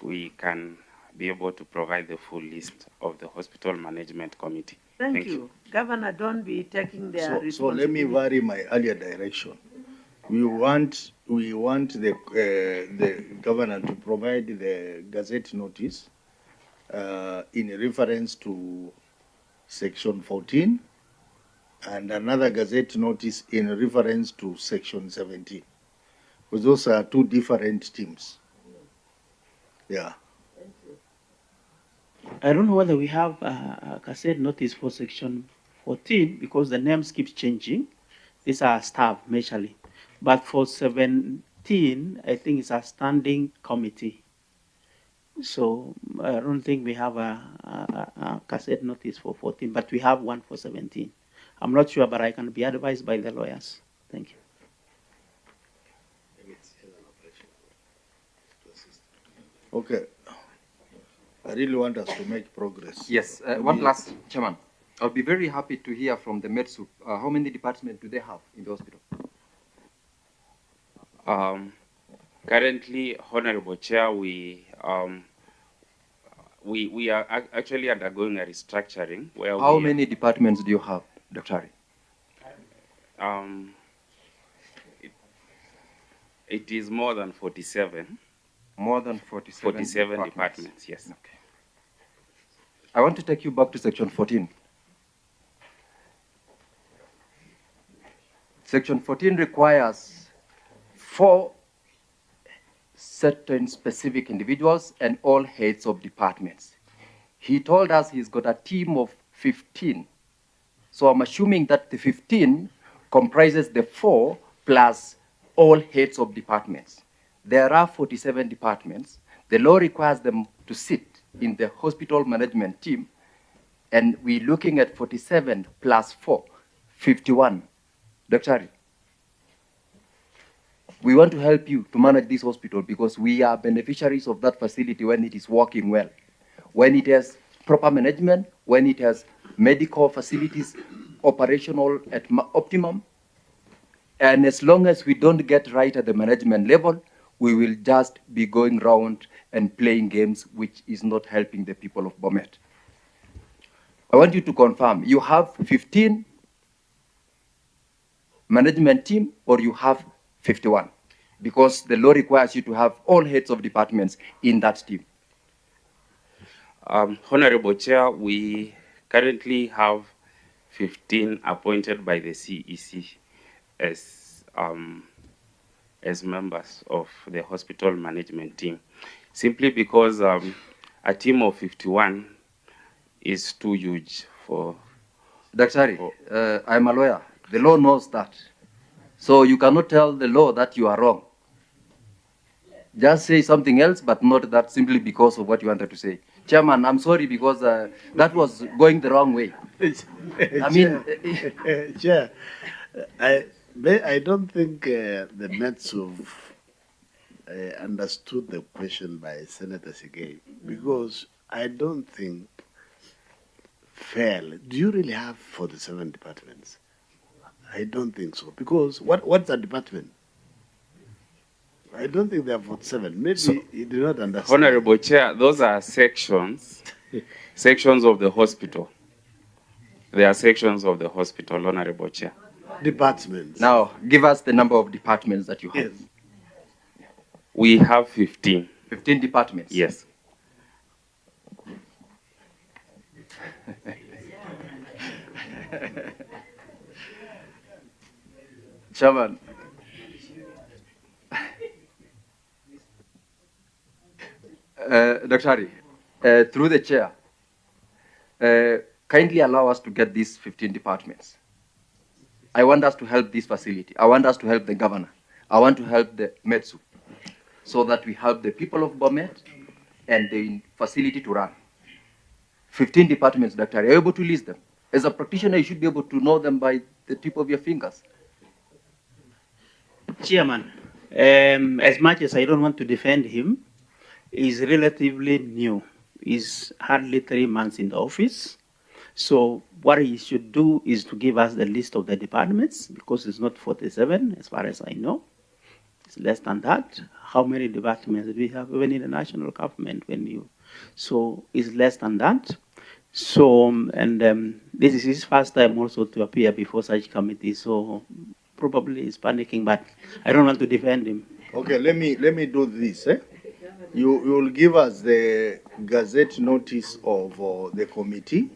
we can be able to provide the full list of the Hospital Management Committee. Thank you. Governor, don't be taking their So responsibility. let me vary my earlier direction. We want the governor to provide the gazette notice in reference to section 14 and another gazette notice in reference to section 17. Because those are two different teams. Yeah. I don't know whether we have a cassette notice for section 14 because the names keep changing. These are staff, majorly. But for 17, I think it's a standing committee. So I don't think we have a cassette notice for 14, but we have one for 17. I'm not sure, but I can be advised by the lawyers. Thank you. Okay. I really want us to make progress. Yes, one last, Chairman. I'll be very happy to hear from the MedSoup. How many departments do they have in the hospital? Currently, Honorable Chair, we are actually undergoing a restructuring. Where How many departments do you have, Dr. It is more than 47. More than 47, 47 departments, yes. Okay. I want to take you back to section 14. Section 14 requires 4 certain specific individuals and all heads of departments. He told us he's got a team of 15. So I'm assuming that the 15 comprises the 4 plus all heads of departments. There are 47 departments. The law requires them to sit in the hospital management team, and we're looking at 47 plus 4, 51. Dr. Ari, we want to help you to manage this hospital because we are beneficiaries of that facility when it is working well, when it has proper management, when it has medical facilities operational at optimum. And as long as we don't get right at the management level, we will just be going around and playing games, which is not helping the people of BOMET. I want you to confirm, you have 15 management team or you have 51? Because the law requires you to have all heads of departments in that team. Honorable Chair, we currently have 15 appointed by the CEC as members of the hospital management team, simply because a team of 51 is too huge for... Dr. Ari, I'm a lawyer. The law knows that. So you cannot tell the law that you are wrong. Just say something else, but not that simply because of what you wanted to say. Chairman, I'm sorry because that was going the wrong way. I mean... Chair, I don't think the MedSoup understood the question by Senator Sigay, because I don't think fairly. Do you really have 47 departments? I don't think so, because what's a department? I don't think they are 47. Maybe So- you do not understand. Honorable Chair, those are sections, sections of the hospital. They are sections of the hospital, Honorable Chair. Departments. Now, give us the number of departments that you have. Yes. We have 15. 15 departments. Yes. Chairman. Dr. Hari, through the chair, kindly allow us to get these 15 departments. I want us to help this facility. I want us to help the governor. I want to help the METSU so that we help the people of BOMET and the facility to run. 15 departments, Dr. Hari. Are you able to list them? As a practitioner, you should be able to know them by the tip of your fingers. Chairman, as much as I don't want to defend him, he's relatively new. He's hardly 3 months in the office. So what he should do is to give us the list of the departments, because it's not 47, as far as I know. It's less than that. How many departments do we have, even in the national government? So it's less than that. So, this is his first time also to appear before such committee. So probably he's panicking, but I don't want to defend him. Okay, let me do this. You will give us the gazette notice of the committee,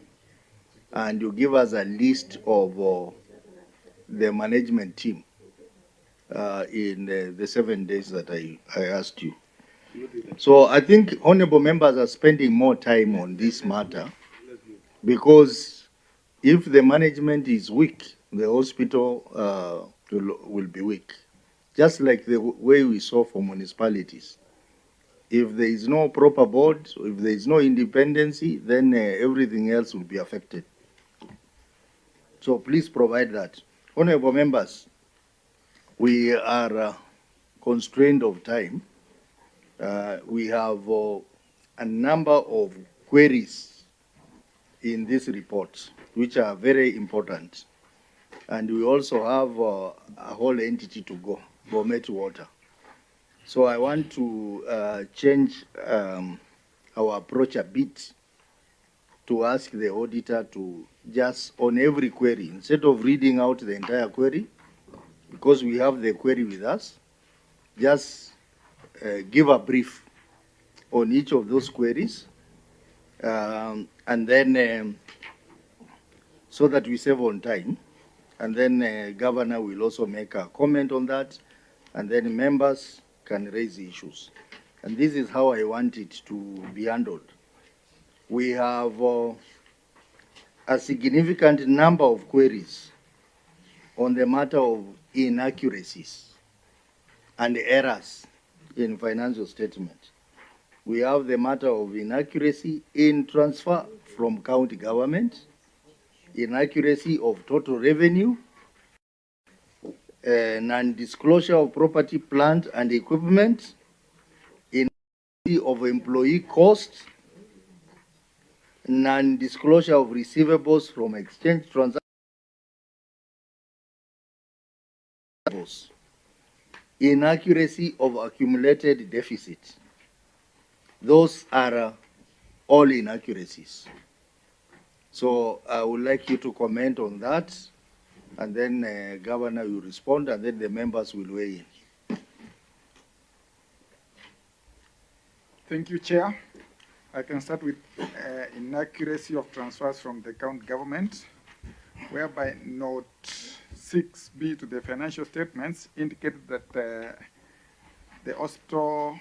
and you give us a list of the management team in the 7 days that I asked you. So I think honorable members are spending more time on this matter, because if the management is weak, the hospital will be weak. Just like the way we saw for municipalities. If there is no proper board, if there is no independency, then everything else will be affected. So please provide that. Honorable members, we are constrained of time. We have a number of queries in this report, which are very important. And we also have a whole entity to go, BOMET Water. So I want to change our approach a bit to ask the auditor to just, on every query, instead of reading out the entire query, because we have the query with us, just give a brief on each of those queries, and then so that we save on time. And then governor will also make a comment on that, and then members can raise issues. And this is how I want it to be handled. We have a significant number of queries on the matter of inaccuracies and errors in financial statement. We have the matter of inaccuracy in transfer from county government, inaccuracy of total revenue, non-disclosure of property, plant, and equipment, inaccuracy of employee costs, non-disclosure of receivables from exchange transactions, inaccuracy of accumulated deficit. Those are all inaccuracies. So I would like you to comment on that, and then Governor will respond, and then the members will weigh in. Thank you, Chair. I can start with inaccuracy of transfers from the county government, whereby note 6B to the financial statements indicated that the hospital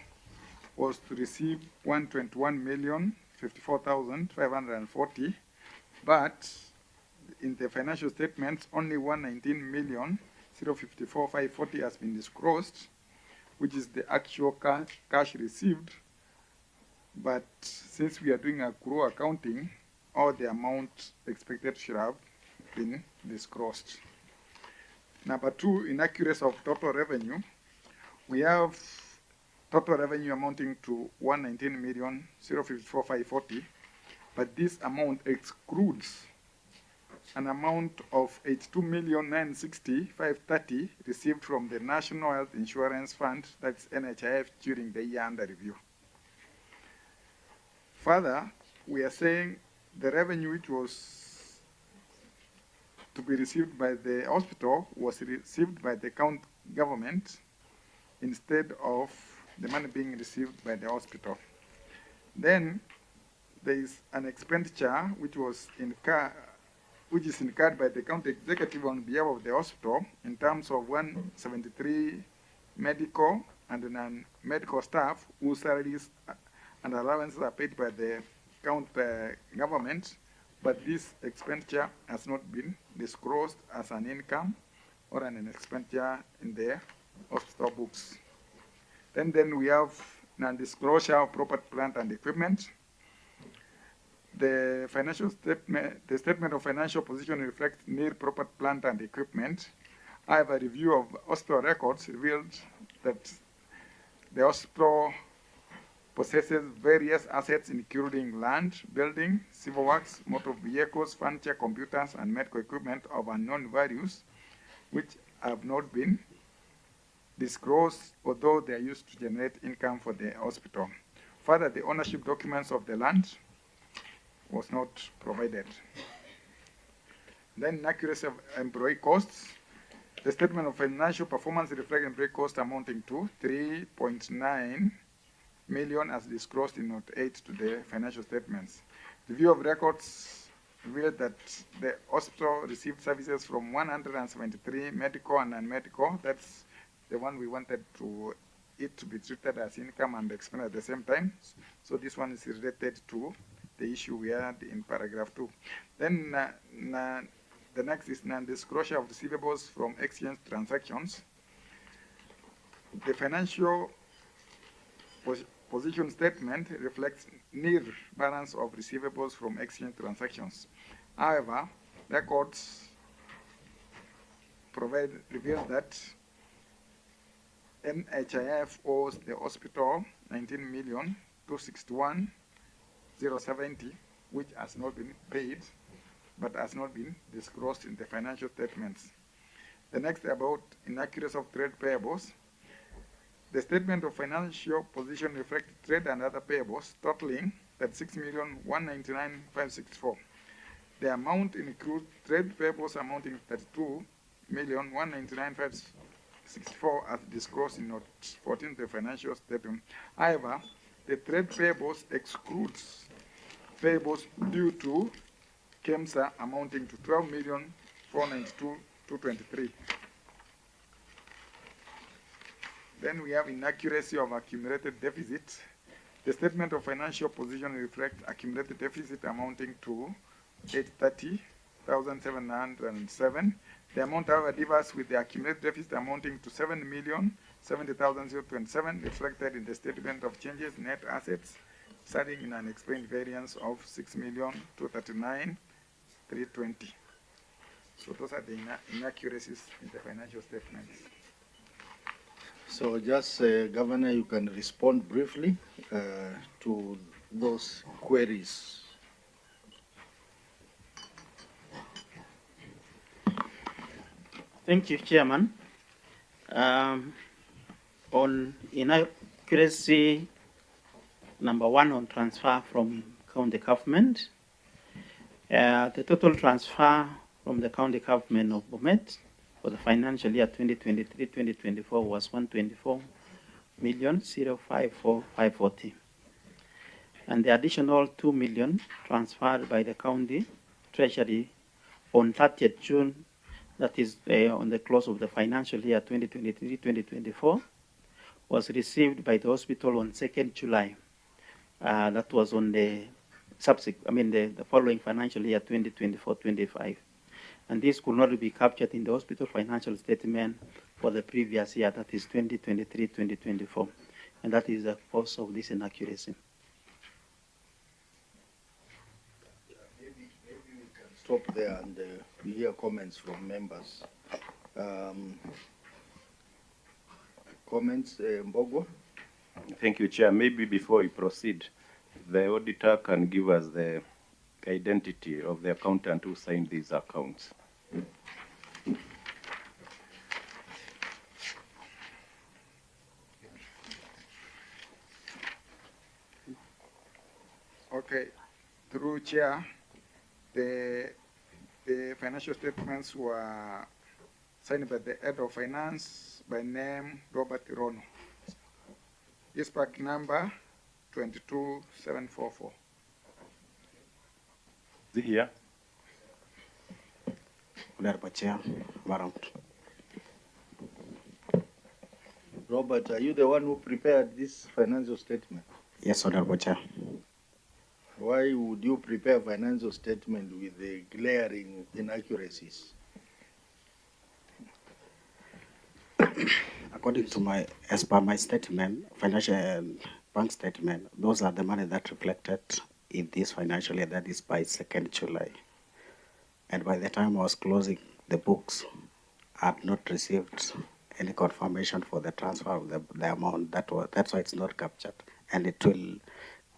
was to receive 121,054,540, but in the financial statements, only 119,054,540 has been disclosed, which is the actual cash received. But since we are doing accrual accounting, all the amount expected should have been disclosed. Number 2, inaccuracy of total revenue. We have total revenue amounting to 119,054,540, but this amount excludes an amount of 82,960,530 received from the National Health Insurance Fund, that's NHIF, during the year under review. Further, we are saying the revenue which was to be received by the hospital was received by the county government instead of the money being received by the hospital. Then there is an expenditure which is incurred by the county executive on behalf of the hospital in terms of 173 medical and non-medical staff whose salaries and allowances are paid by the county government, but this expenditure has not been disclosed as an income or an expenditure in the hospital books. Then we have non-disclosure of property, plant, and equipment. The financial statement, the statement of financial position reflects near property, plant, and equipment. However, a review of hospital records revealed that the hospital possesses various assets including land, building, civil works, motor vehicles, furniture, computers, and medical equipment of unknown values, which have not been disclosed, although they are used to generate income for the hospital. Further, the ownership documents of the land was not provided. Then inaccuracy of employee costs. The statement of financial performance reflects employee costs amounting to 3.9 million as disclosed in Note 8 to the financial statements. The view of records revealed that the hospital received services from 173 medical and non-medical. That's the one we wanted it to be treated as income and expense at the same time. So this one is related to the issue we had in paragraph 2. Then the next is non-disclosure of receivables from exchange transactions. The financial position statement reflects near balance of receivables from exchange transactions. However, records reveal that NHIF owes the hospital 19,261,070, which has not been paid, but has not been disclosed in the financial statements. The next about inaccuracy of trade payables. The statement of financial position reflects trade and other payables totaling 36,199,564. The amount includes trade payables amounting to 32,199,564 as disclosed in Note 14 of the financial statement. However, the trade payables excludes payables due to KEMSA amounting to 12,492,223. Then we have inaccuracy of accumulated deficit. The statement of financial position reflects accumulated deficit amounting to 830,707. The amount, however, differs with the accumulated deficit amounting to 7,070,027 reflected in the statement of changes in net assets, starting in an explained variance of 6,239,320. So those are the inaccuracies in the financial statements. So just, Governor, you can respond briefly to those queries. Thank you, Chairman. On inaccuracy number 1 on transfer from county government, the total transfer from the county government of BOMET for the financial year 2023-2024 was 124,054,540. And the additional 2 million transferred by the county treasury on 30th June, that is on the close of the financial year 2023-2024, was received by the hospital on 2nd July. That was on the the following financial year 2024-25. And this could not be captured in the hospital financial statement for the previous year, that is 2023-2024. And that is the cause of this inaccuracy. Maybe we can stop there and we hear comments from members. Comments, Mbogo? Thank you, Chair. Maybe before we proceed, the auditor can give us the identity of the accountant who signed these accounts. Okay, through Chair, the financial statements were signed by the head of finance by name Robert Rono. ISPAC number 22744. Is he here? Honorable Chair, Madam. Robert, are you the one who prepared this financial statement? Yes, Honorable Chair. Why would you prepare a financial statement with the glaring inaccuracies? According to as per my statement, financial bank statement, those are the money that reflected in this financial year, that is by 2nd July. And by the time I was closing the books, I had not received any confirmation for the transfer of the amount. That's why it's not captured. And it will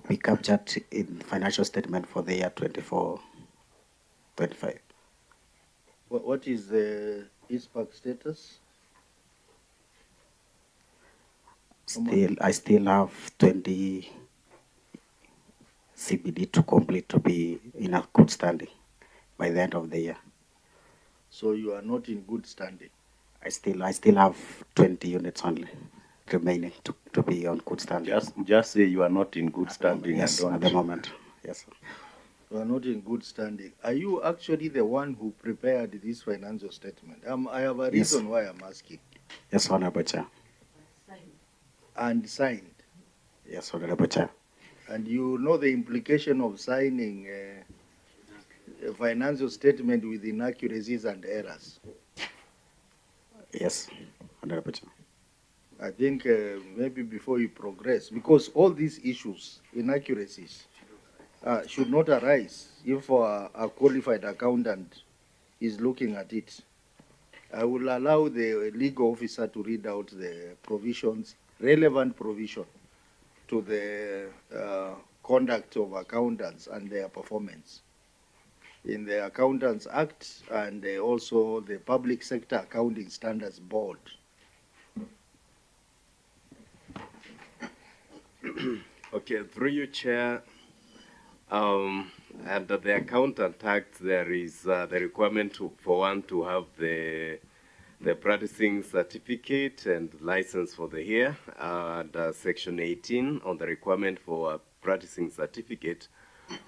be captured in financial statement for the year 24-25. What is the ISPAC status? I still have 20 CBD to complete to be in a good standing by the end of the year. So you are not in good standing? I still have 20 units only remaining to be on good standing. Just say you are not in good standing. Yes, at the moment. Yes. You are not in good standing. Are you actually the one who prepared this financial statement? I have a reason why I'm asking. Yes, Honorable Chair. And signed? Yes, Honorable Chair. And you know the implication of signing a financial statement with inaccuracies and errors? Yes, Honorable Chair. I think maybe before you progress, because all these issues, inaccuracies, should not arise if a qualified accountant is looking at it. I will allow the legal officer to read out the provisions, relevant provision to the conduct of accountants and their performance in the Accountants Act and also the Public Sector Accounting Standards Board. Okay, through you, Chair. Under the Accountant Act, there is the requirement for one to have the practicing certificate and license for the year. And Section 18 on the requirement for a practicing certificate,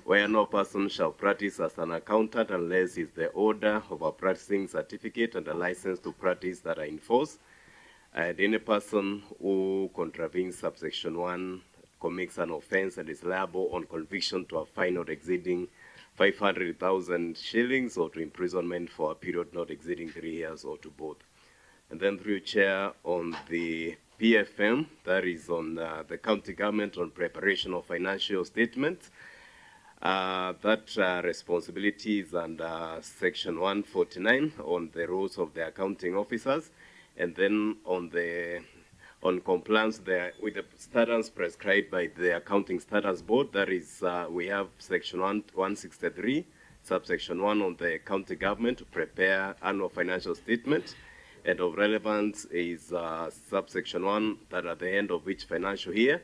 where no person shall practice as an accountant unless is the order of a practicing certificate and a license to practice that are in force. And any person who contravenes subsection 1 commits an offense and is liable on conviction to a fine not exceeding 500,000 shillings or to imprisonment for a period not exceeding 3 years or to both. And then through Chair, on the PFM, that is on the county government on preparation of financial statements, that responsibility is under Section 149 on the roles of the accounting officers, and then on compliance with the standards prescribed by the Accounting Standards Board. That is, we have Section 163, subsection 1 on the county government to prepare annual financial statement, and of relevance is subsection 1, that at the end of each financial year,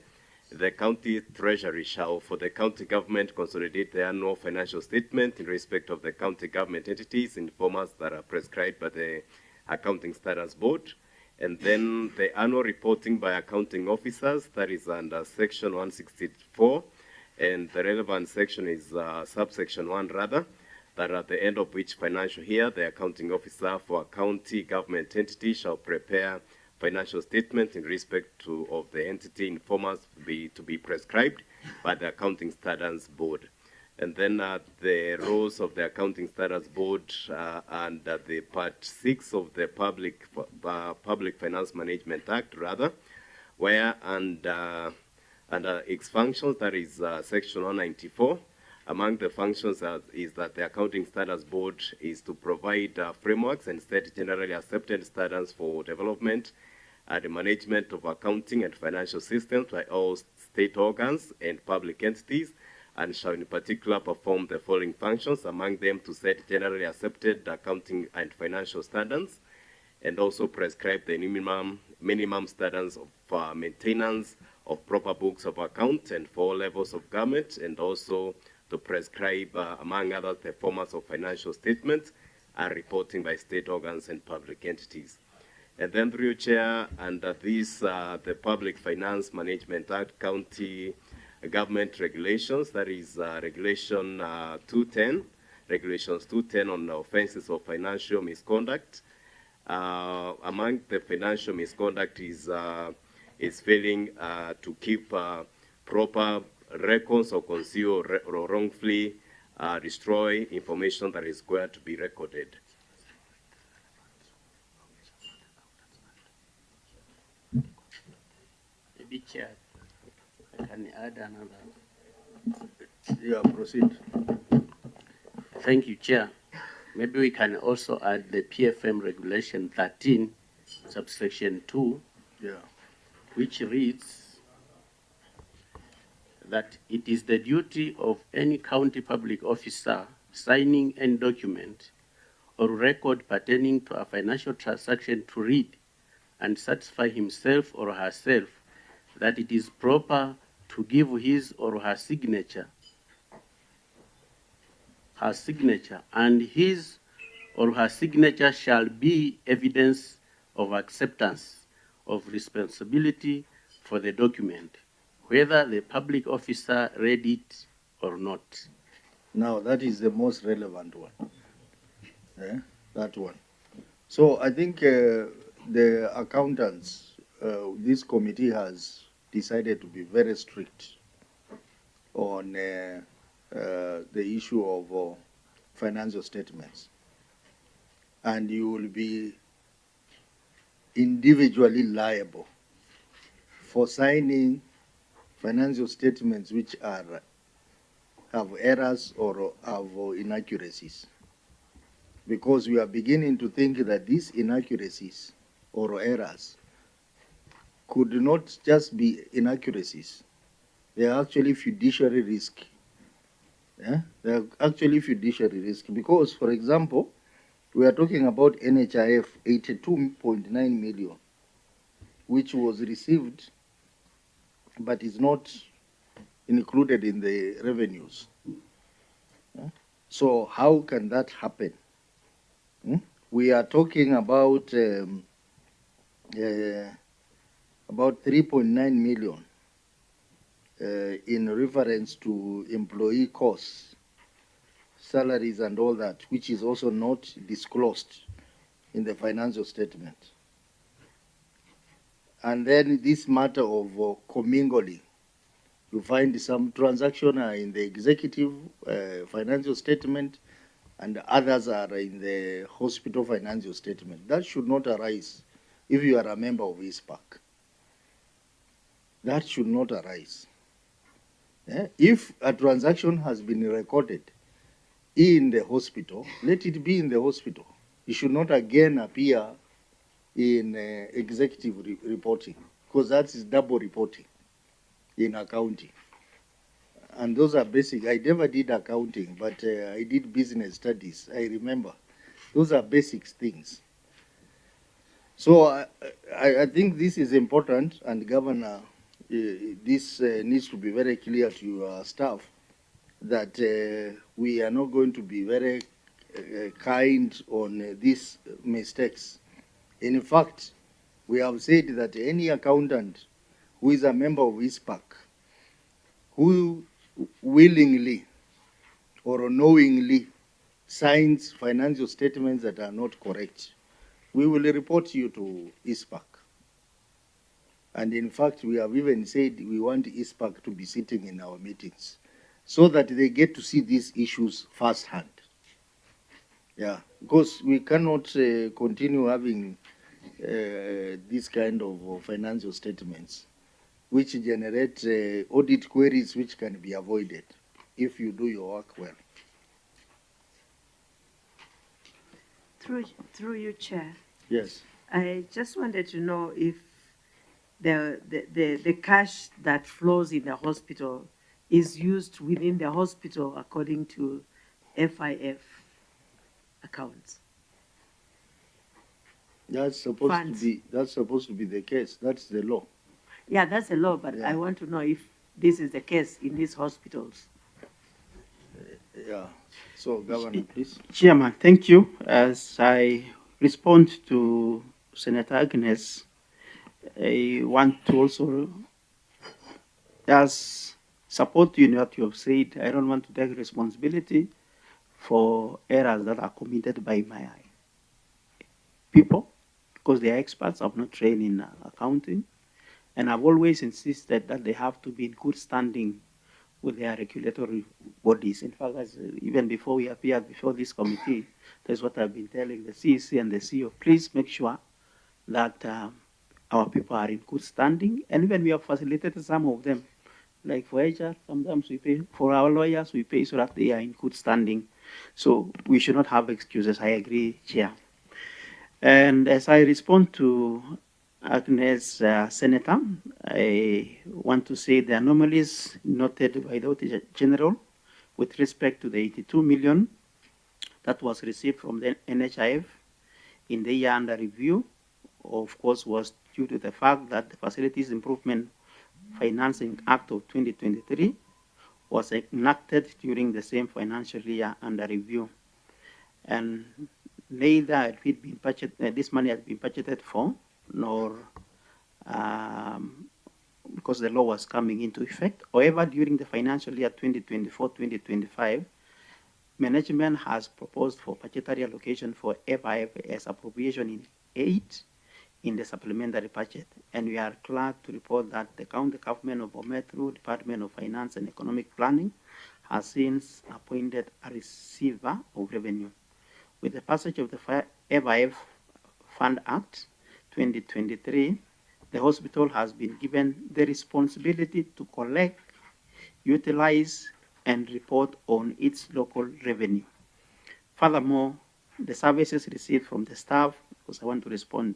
the county treasury shall, for the county government, consolidate the annual financial statement in respect of the county government entities in formats that are prescribed by the Accounting Standards Board. And then the annual reporting by accounting officers, that is under Section 164, and the relevant section is subsection 1 rather, that at the end of which financial year, the accounting officer for a county government entity shall prepare financial statement in respect of the entity in formats to be prescribed by the Accounting Standards Board. And then the roles of the Accounting Standards Board under the Part 6 of the Public Finance Management Act, rather, where under its functions, that is Section 194, among the functions is that the Accounting Standards Board is to provide frameworks and set generally accepted standards for development and the management of accounting and financial systems by all state organs and public entities, and shall in particular perform the following functions, among them to set generally accepted accounting and financial standards, and also prescribe the minimum standards of maintenance of proper books of account and for all levels of government, and also to prescribe, among other, performance of financial statements and reporting by state organs and public entities. And then through your chair, under this, the Public Finance Management Act county government regulations, that is Regulation 210, Regulations 210 on offenses of financial misconduct. Among the financial misconduct is failing to keep proper records or conceal or wrongfully destroy information that is required to be recorded. Maybe Chair, I can add another. Yeah, proceed. Thank you, Chair. Maybe we can also add the PFM Regulation 13, subsection 2, which reads that it is the duty of any county public officer signing any document or record pertaining to a financial transaction to read and satisfy himself or herself that it is proper to give his or her signature, and his or her signature shall be evidence of acceptance of responsibility for the document, whether the public officer read it or not. Now, that is the most relevant one. That one. So I think the accountants, this committee has decided to be very strict on the issue of financial statements. And you will be individually liable for signing financial statements which have errors or have inaccuracies. Because we are beginning to think that these inaccuracies or errors could not just be inaccuracies. They are actually fiduciary risk. They are actually fiduciary risk because, for example, we are talking about NHIF 82.9 million, which was received but is not included in the revenues. So how can that happen? We are talking about 3.9 million in reference to employee costs, salaries and all that, which is also not disclosed in the financial statement. And then this matter of commingling, you find some transactions are in the executive financial statement and others are in the hospital financial statement. That should not arise if you are a member of ISPAC. That should not arise. If a transaction has been recorded in the hospital, let it be in the hospital. It should not again appear in executive reporting, because that is double reporting in accounting. And those are basic. I never did accounting, but I did business studies. I remember. Those are basic things. So I think this is important, and Governor, this needs to be very clear to your staff that we are not going to be very kind on these mistakes. In fact, we have said that any accountant who is a member of ISPAC, who willingly or knowingly signs financial statements that are not correct, we will report you to ISPAC. And in fact, we have even said we want ISPAC to be sitting in our meetings so that they get to see these issues firsthand. Yeah, because we cannot continue having this kind of financial statements which generate audit queries which can be avoided if you do your work well. Through you, Chair. Yes. I just wanted to know if the cash that flows in the hospital is used within the hospital according to FIF accounts. That's supposed Funds. to be the case. That's the law. Yeah, that's a law, but I want to know if this is the case in these hospitals. Yeah. So, Governor, please. Chairman, thank you. As I respond to Senator Agnes, I want to also just support you in what you have said. I don't want to take responsibility for errors that are committed by my people because they are experts. I'm not trained in accounting. And I've always insisted that they have to be in good standing with their regulatory bodies. In fact, even before we appeared before this committee, that's what I've been telling the CEC and the CEO. Please make sure that our people are in good standing. And even we have facilitated some of them. Like for HR, sometimes we pay. For our lawyers, we pay so that they are in good standing. So we should not have excuses. I agree, Chair. And as I respond to Agnes, Senator, I want to say the anomalies noted by the Auditor General with respect to the 82 million that was received from the NHIF in the year under review, of course, was due to the fact that the Facilities Improvement Financing Act of 2023 was enacted during the same financial year under review. And neither had it been budgeted, this money had been budgeted for, nor because the law was coming into effect. However, during the financial year 2024-2025, management has proposed for budgetary allocation for FIF as appropriation in 8 in the supplementary budget. And we are glad to report that the county government of BOMET through Department of Finance and Economic Planning has since appointed a receiver of revenue. With the passage of the FIF Fund Act 2023, the hospital has been given the responsibility to collect, utilize, and report on its local revenue. Furthermore, the services received from the staff, because I want to respond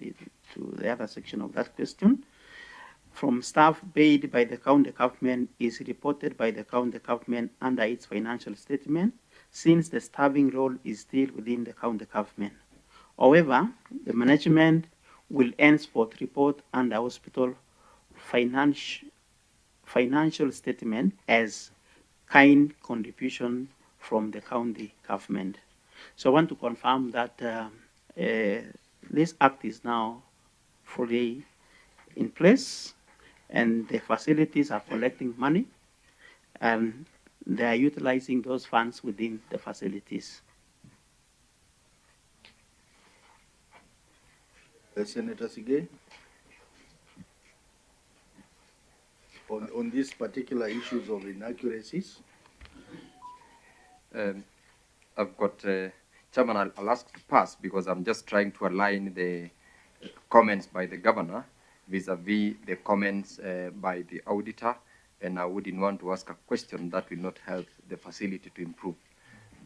to the other section of that question, from staff paid by the county government is reported by the county government under its financial statement, since the staffing role is still within the county government. However, the management will henceforth report under hospital financial statement as kind contribution from the county government. So I want to confirm that this act is now fully in place and the facilities are collecting money and they are utilizing those funds within the facilities. Senator Sige, on these particular issues of inaccuracies? I've got, Chairman, I'll ask to pass because I'm just trying to align the comments by the governor vis-a-vis the comments by the auditor, and I wouldn't want to ask a question that will not help the facility to improve.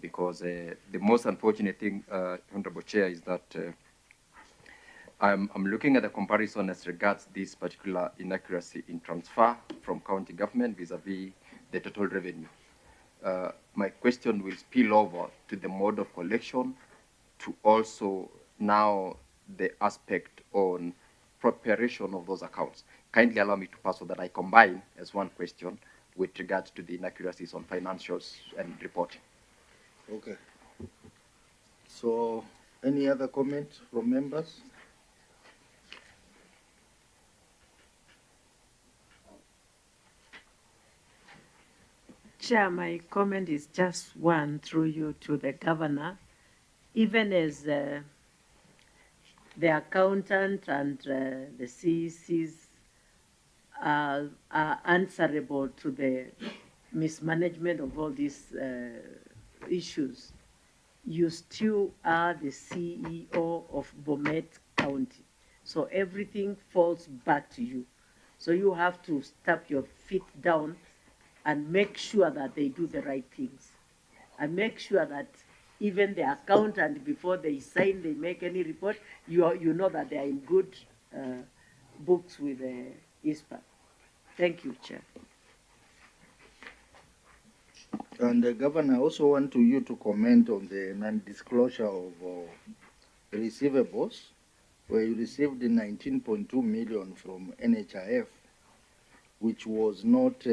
Because the most unfortunate thing, Honorable Chair, is that I'm looking at the comparison as regards this particular inaccuracy in transfer from county government vis-a-vis the total revenue. My question will spill over to the mode of collection, to also now the aspect on preparation of those accounts. Kindly allow me to pass so that I combine as one question with regards to the inaccuracies on financials and reporting. Okay. So, any other comments from members? Chair, my comment is just one through you to the governor. Even as the accountant and the CECs are answerable to the mismanagement of all these issues, you still are the CEO of BOMET County. So everything falls back to you. So you have to step your feet down and make sure that they do the right things. And make sure that even the accountant, before they sign, they make any report, you know that they are in good books with ISPA. Thank you, Chair. And Governor, I also want you to comment on the non-disclosure of receivables, where you received 19.2 million from NHIF, which was not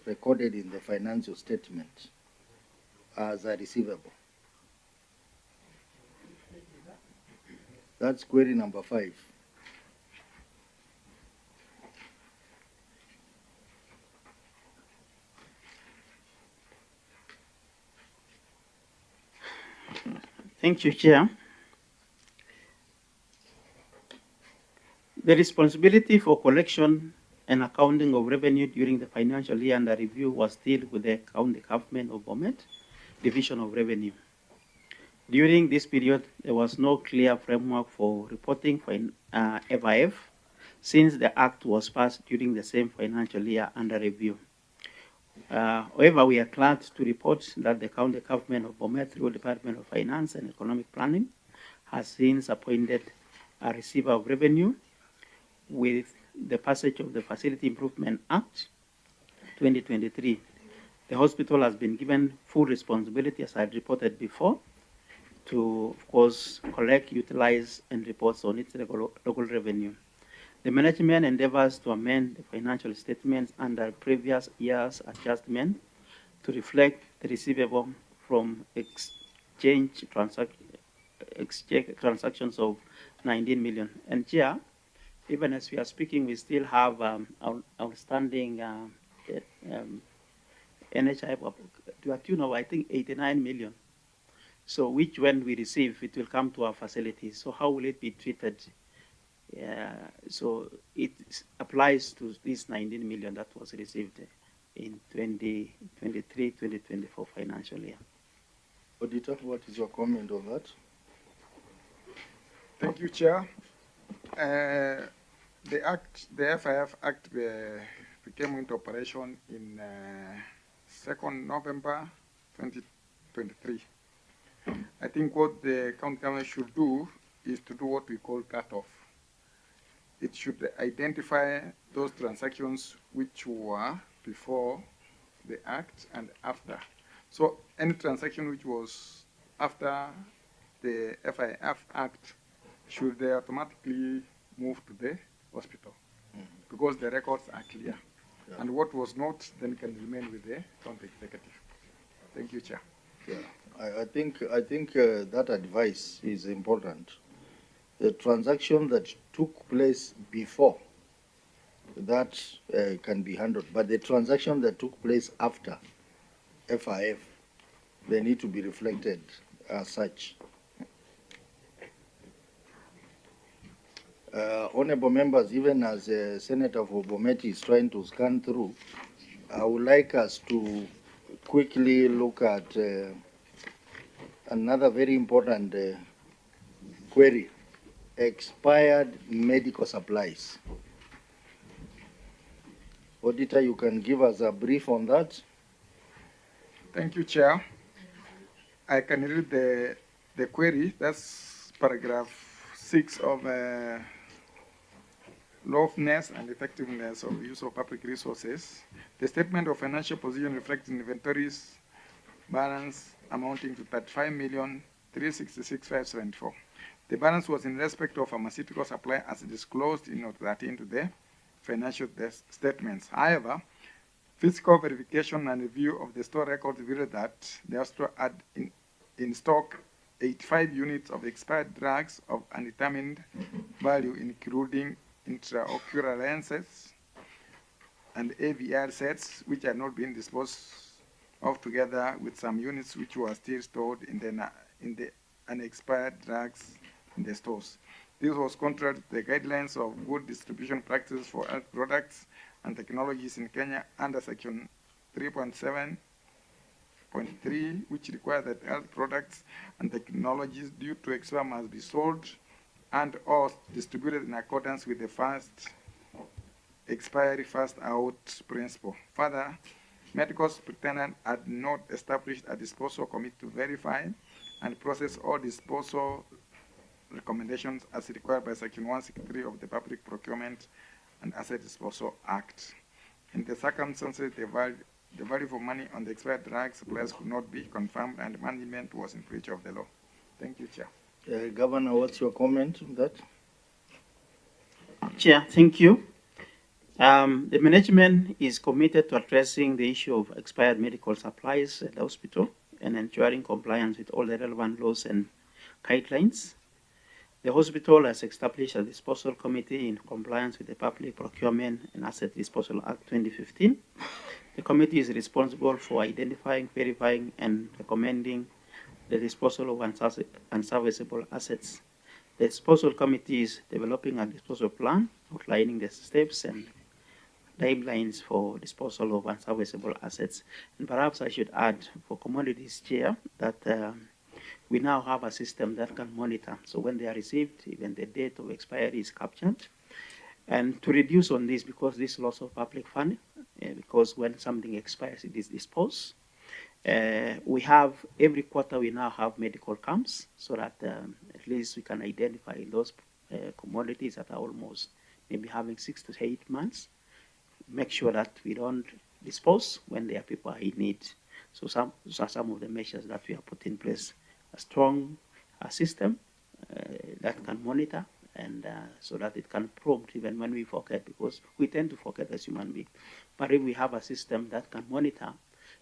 recorded in the financial statement as a receivable. That's query number 5. Thank you, Chair. The responsibility for collection and accounting of revenue during the financial year under review was still with the county government of BOMET, Division of Revenue. During this period, there was no clear framework for reporting FIF, since the Act was passed during the same financial year under review. However, we are glad to report that the county government of BOMET, through Department of Finance and Economic Planning, has since appointed a receiver of revenue with the passage of the Facility Improvement Act 2023. The hospital has been given full responsibility, as I reported before, to, of course, collect, utilize, and report on its local revenue. The management endeavors to amend the financial statements under previous year's adjustment to reflect the receivable from exchange transactions of 19 million. And here, even as we are speaking, we still have outstanding NHI to a tune of, I think, 89 million. So which, when we receive, it will come to our facilities. So how will it be treated? So it applies to this 19 million that was received in 2023-2024 financial year. Auditor, what is your comment on that? Thank you, Chair. The FIF Act became into operation in 2nd November 2023. I think what the county government should do is to do what we call cut-off. It should identify those transactions which were before the Act and after. So any transaction which was after the FIF Act should they automatically move to the hospital because the records are clear. Yeah. And what was not then can remain with the county executive. Thank you, Chair. Yeah. I think that advice is important. The transaction that took place before, that can be handled. But the transaction that took place after FIF, they need to be reflected as such. Honorable members, even as Senator for BOMET is trying to scan through, I would like us to quickly look at another very important query: expired medical supplies. Auditor, you can give us a brief on that. Thank you, Chair. I can read the query. That's paragraph 6 of lawfulness and effectiveness of use of public resources. The statement of financial position reflects inventories balance amounting to 35,366,574. The balance was in respect of pharmaceutical supply as disclosed in Note 13 to the financial statements. However, physical verification and review of the store records revealed that the hospital had in stock 85 units of expired drugs of undetermined value, including intraocular lenses and AVR sets, which had not been disposed of, together with some units which were still stored in the unexpired drugs in the stores. This was contrary to the guidelines of good distribution practices for health products and technologies in Kenya under Section 3.7.3, which requires that health products and technologies due to expire must be sold and or distributed in accordance with the first expiry, first out principle. Further, medical superintendent had not established a disposal committee to verify and process all disposal recommendations as required by Section 163 of the Public Procurement and Asset Disposal Act. In the circumstances, the the value for money on the expired drug supplies could not be confirmed and management was in breach of the law. Thank you, Chair. Governor, what's your comment on that? Chair, thank you. The management is committed to addressing the issue of expired medical supplies at the hospital and ensuring compliance with all the relevant laws and guidelines. The hospital has established a disposal committee in compliance with the Public Procurement and Asset Disposal Act 2015. The committee is responsible for identifying, verifying, and recommending the disposal of unserviceable assets. The disposal committee is developing a disposal plan outlining the steps and timelines for disposal of unserviceable assets. And perhaps I should add for commodities, Chair, that we now have a system that can monitor. So when they are received, even the date of expiry is captured. And to reduce on this, because this loss of public funding, because when something expires, it is disposed. We have, every quarter we now have medical camps so that at least we can identify those commodities that are almost maybe having 6 to 8 months. Make sure that we don't dispose when there are people in need. So those are some of the measures that we have put in place. A strong system that can monitor and so that it can prompt even when we forget, because we tend to forget as human beings. But if we have a system that can monitor,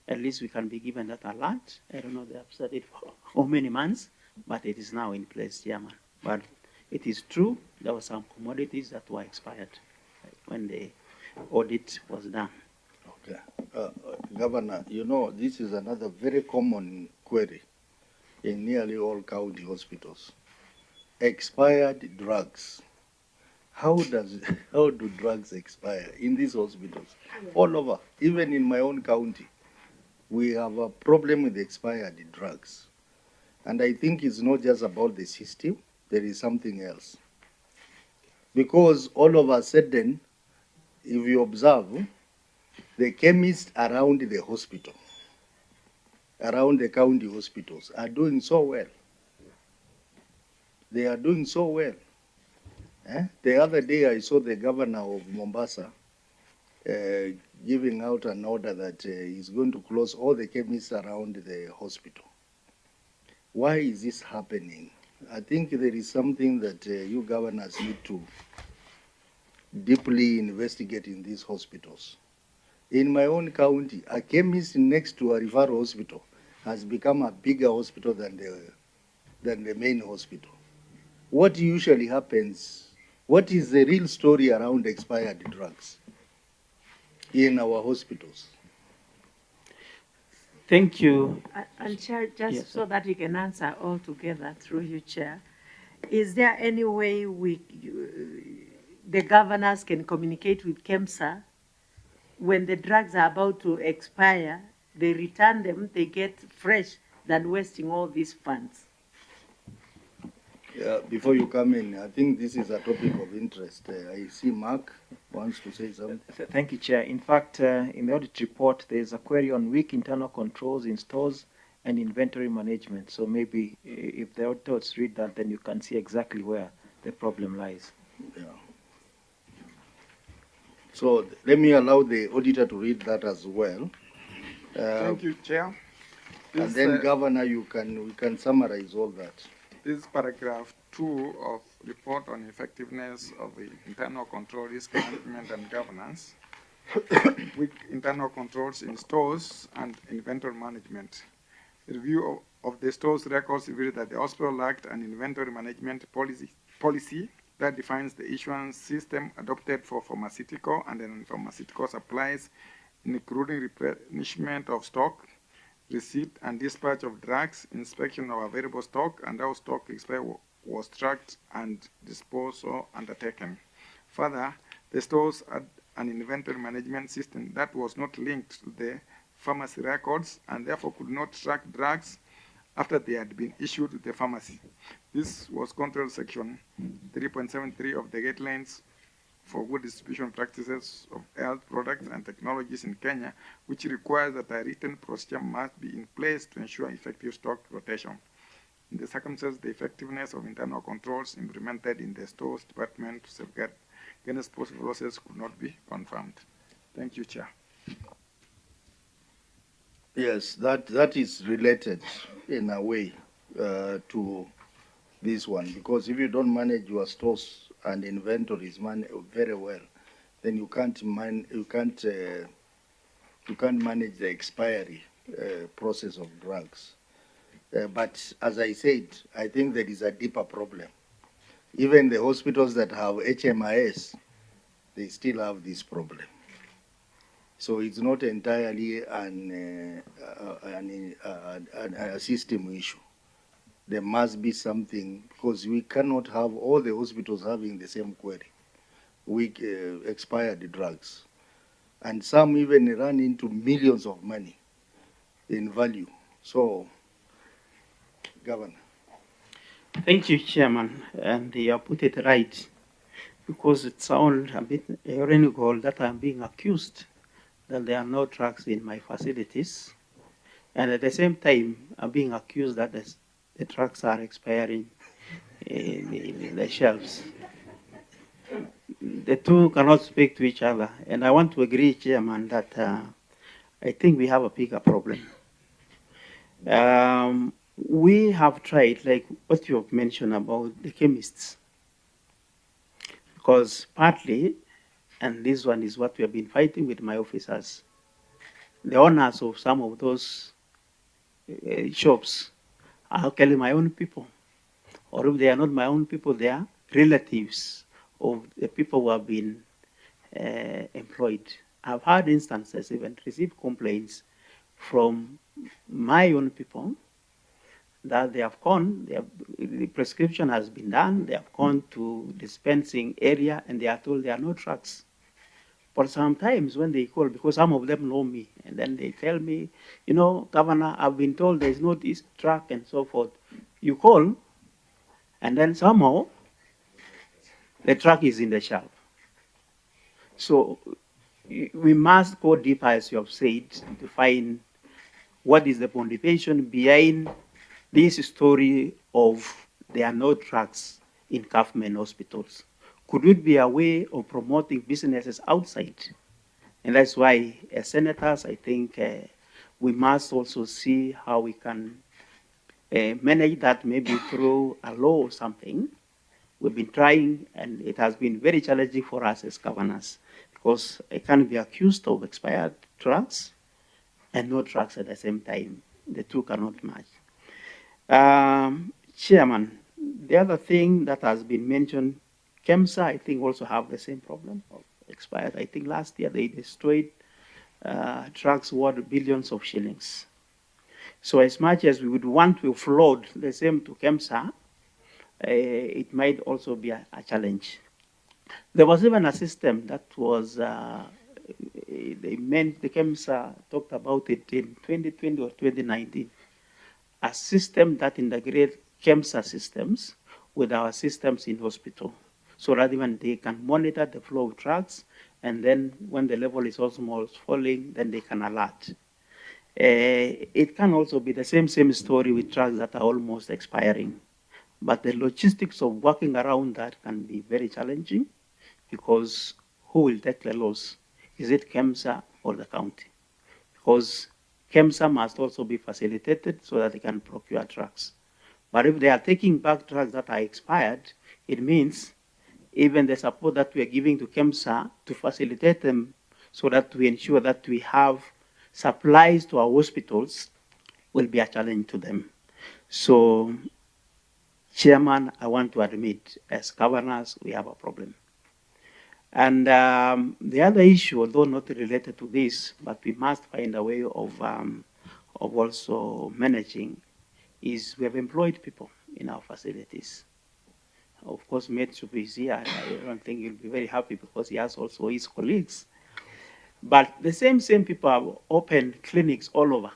at least we can be given that alert. I don't know, they have said it for how many months, but it is now in place, Chairman. But it is true, there were some commodities that were expired when the audit was done. Okay. Governor, you know, this is another very common query in nearly all county hospitals. Expired drugs. How do drugs expire in these hospitals? All over, even in my own county, we have a problem with expired drugs. And I think it's not just about the system, there is something else. Because all of a sudden, if you observe, the chemists around the hospital, around the county hospitals, are doing so well. They are doing so well. The other day I saw the governor of Mombasa giving out an order that he's going to close all the chemists around the hospital. Why is this happening? I think there is something that you governors need to deeply investigate in these hospitals. In my own county, a chemist next to a referral hospital has become a bigger hospital than the main hospital. What usually happens? What is the real story around expired drugs in our hospitals? Thank you. And Chair, just Yes, so that we can answer all together through you, Chair, is there any way the governors can communicate with KEMSA when the drugs are about to expire, they return them, they get fresh, than wasting all these funds? Yeah, before you come in, I think this is a topic of interest. I see Mark wants to say something. Thank you, Chair. In fact, in the audit report, there's a query on weak internal controls in stores and inventory management. So maybe if the auditors read that, then you can see exactly where the problem lies. Yeah. So let me allow the auditor to read that as well. Thank you, Chair. And then, Governor, we can summarize all that. This is paragraph 2 of report on effectiveness of the internal control, risk management and governance. Weak internal controls in stores and inventory management. Review of the store's records revealed that the hospital lacked an inventory management policy that defines the issuance system adopted for pharmaceutical and non-pharmaceutical supplies, including replenishment of stock, receipt and dispatch of drugs, inspection of available stock, and how stock expiry was tracked and disposal undertaken. Further, the stores had an inventory management system that was not linked to the pharmacy records and therefore could not track drugs after they had been issued to the pharmacy. This was contrary to section 3.73 of the guidelines for good distribution practices of health products and technologies in Kenya, which requires that a written procedure must be in place to ensure effective stock rotation. In the circumstances, the effectiveness of internal controls implemented in the stores department to safeguard against possible losses could not be confirmed. Thank you, Chair. Yes, that is related in a way to this one, because if you don't manage your stores and inventories very well, then you can't manage the expiry process of drugs. But as I said, I think there is a deeper problem. Even the hospitals that have HMIS, they still have this problem. So it's not entirely a system issue. There must be something, because we cannot have all the hospitals having the same query, expired drugs. And some even run into millions of money in value. So, Governor. Thank you, Chairman, and you have put it right, because it sounds a bit ironical that I'm being accused that there are no drugs in my facilities, and at the same time, I'm being accused that the drugs are expiring in the shelves. The two cannot speak to each other, and I want to agree, Chairman, that I think we have a bigger problem. We have tried, like what you have mentioned about the chemists, because partly, and this one is what we have been fighting with my officers, the owners of some of those shops are actually my own people. Or if they are not my own people, they are relatives of the people who have been employed. I've had instances, even received complaints from my own people that they have gone, the prescription has been done, they have gone to dispensing area and they are told there are no drugs. But sometimes when they call, because some of them know me, and then they tell me, you know, Governor, I've been told there's no this drug and so forth. You call, and then somehow the drug is in the shelf. So we must go deeper, as you have said, to find what is the motivation behind this story of there are no drugs in government hospitals. Could it be a way of promoting businesses outside? And that's why, as senators, I think we must also see how we can manage that, maybe through a law or something. We've been trying, and it has been very challenging for us as governors, because I can't be accused of expired drugs and no drugs at the same time. The two cannot match. Chairman, the other thing that has been mentioned, KEMSA, I think, also have the same problem of expired. I think last year they destroyed drugs worth billions of shillings. So as much as we would want to float the same to KEMSA, it might also be a challenge. There was even a system that was, the KEMSA talked about it in 2020 or 2019, a system that integrates KEMSA systems with our systems in hospital, so that even they can monitor the flow of drugs, and then when the level is almost falling, then they can alert. It can also be the same story with drugs that are almost expiring. But the logistics of working around that can be very challenging, because who will take the loss? Is it KEMSA or the county? Because KEMSA must also be facilitated so that they can procure drugs. But if they are taking back drugs that are expired, it means even the support that we are giving to KEMSA to facilitate them so that we ensure that we have supplies to our hospitals will be a challenge to them. So, Chairman, I want to admit, as governors, we have a problem. And the other issue, although not related to this, but we must find a way of also managing, is we have employed people in our facilities. Of course, Mate should be here. I don't think he'll be very happy because he has also his colleagues. But the same people have opened clinics all over.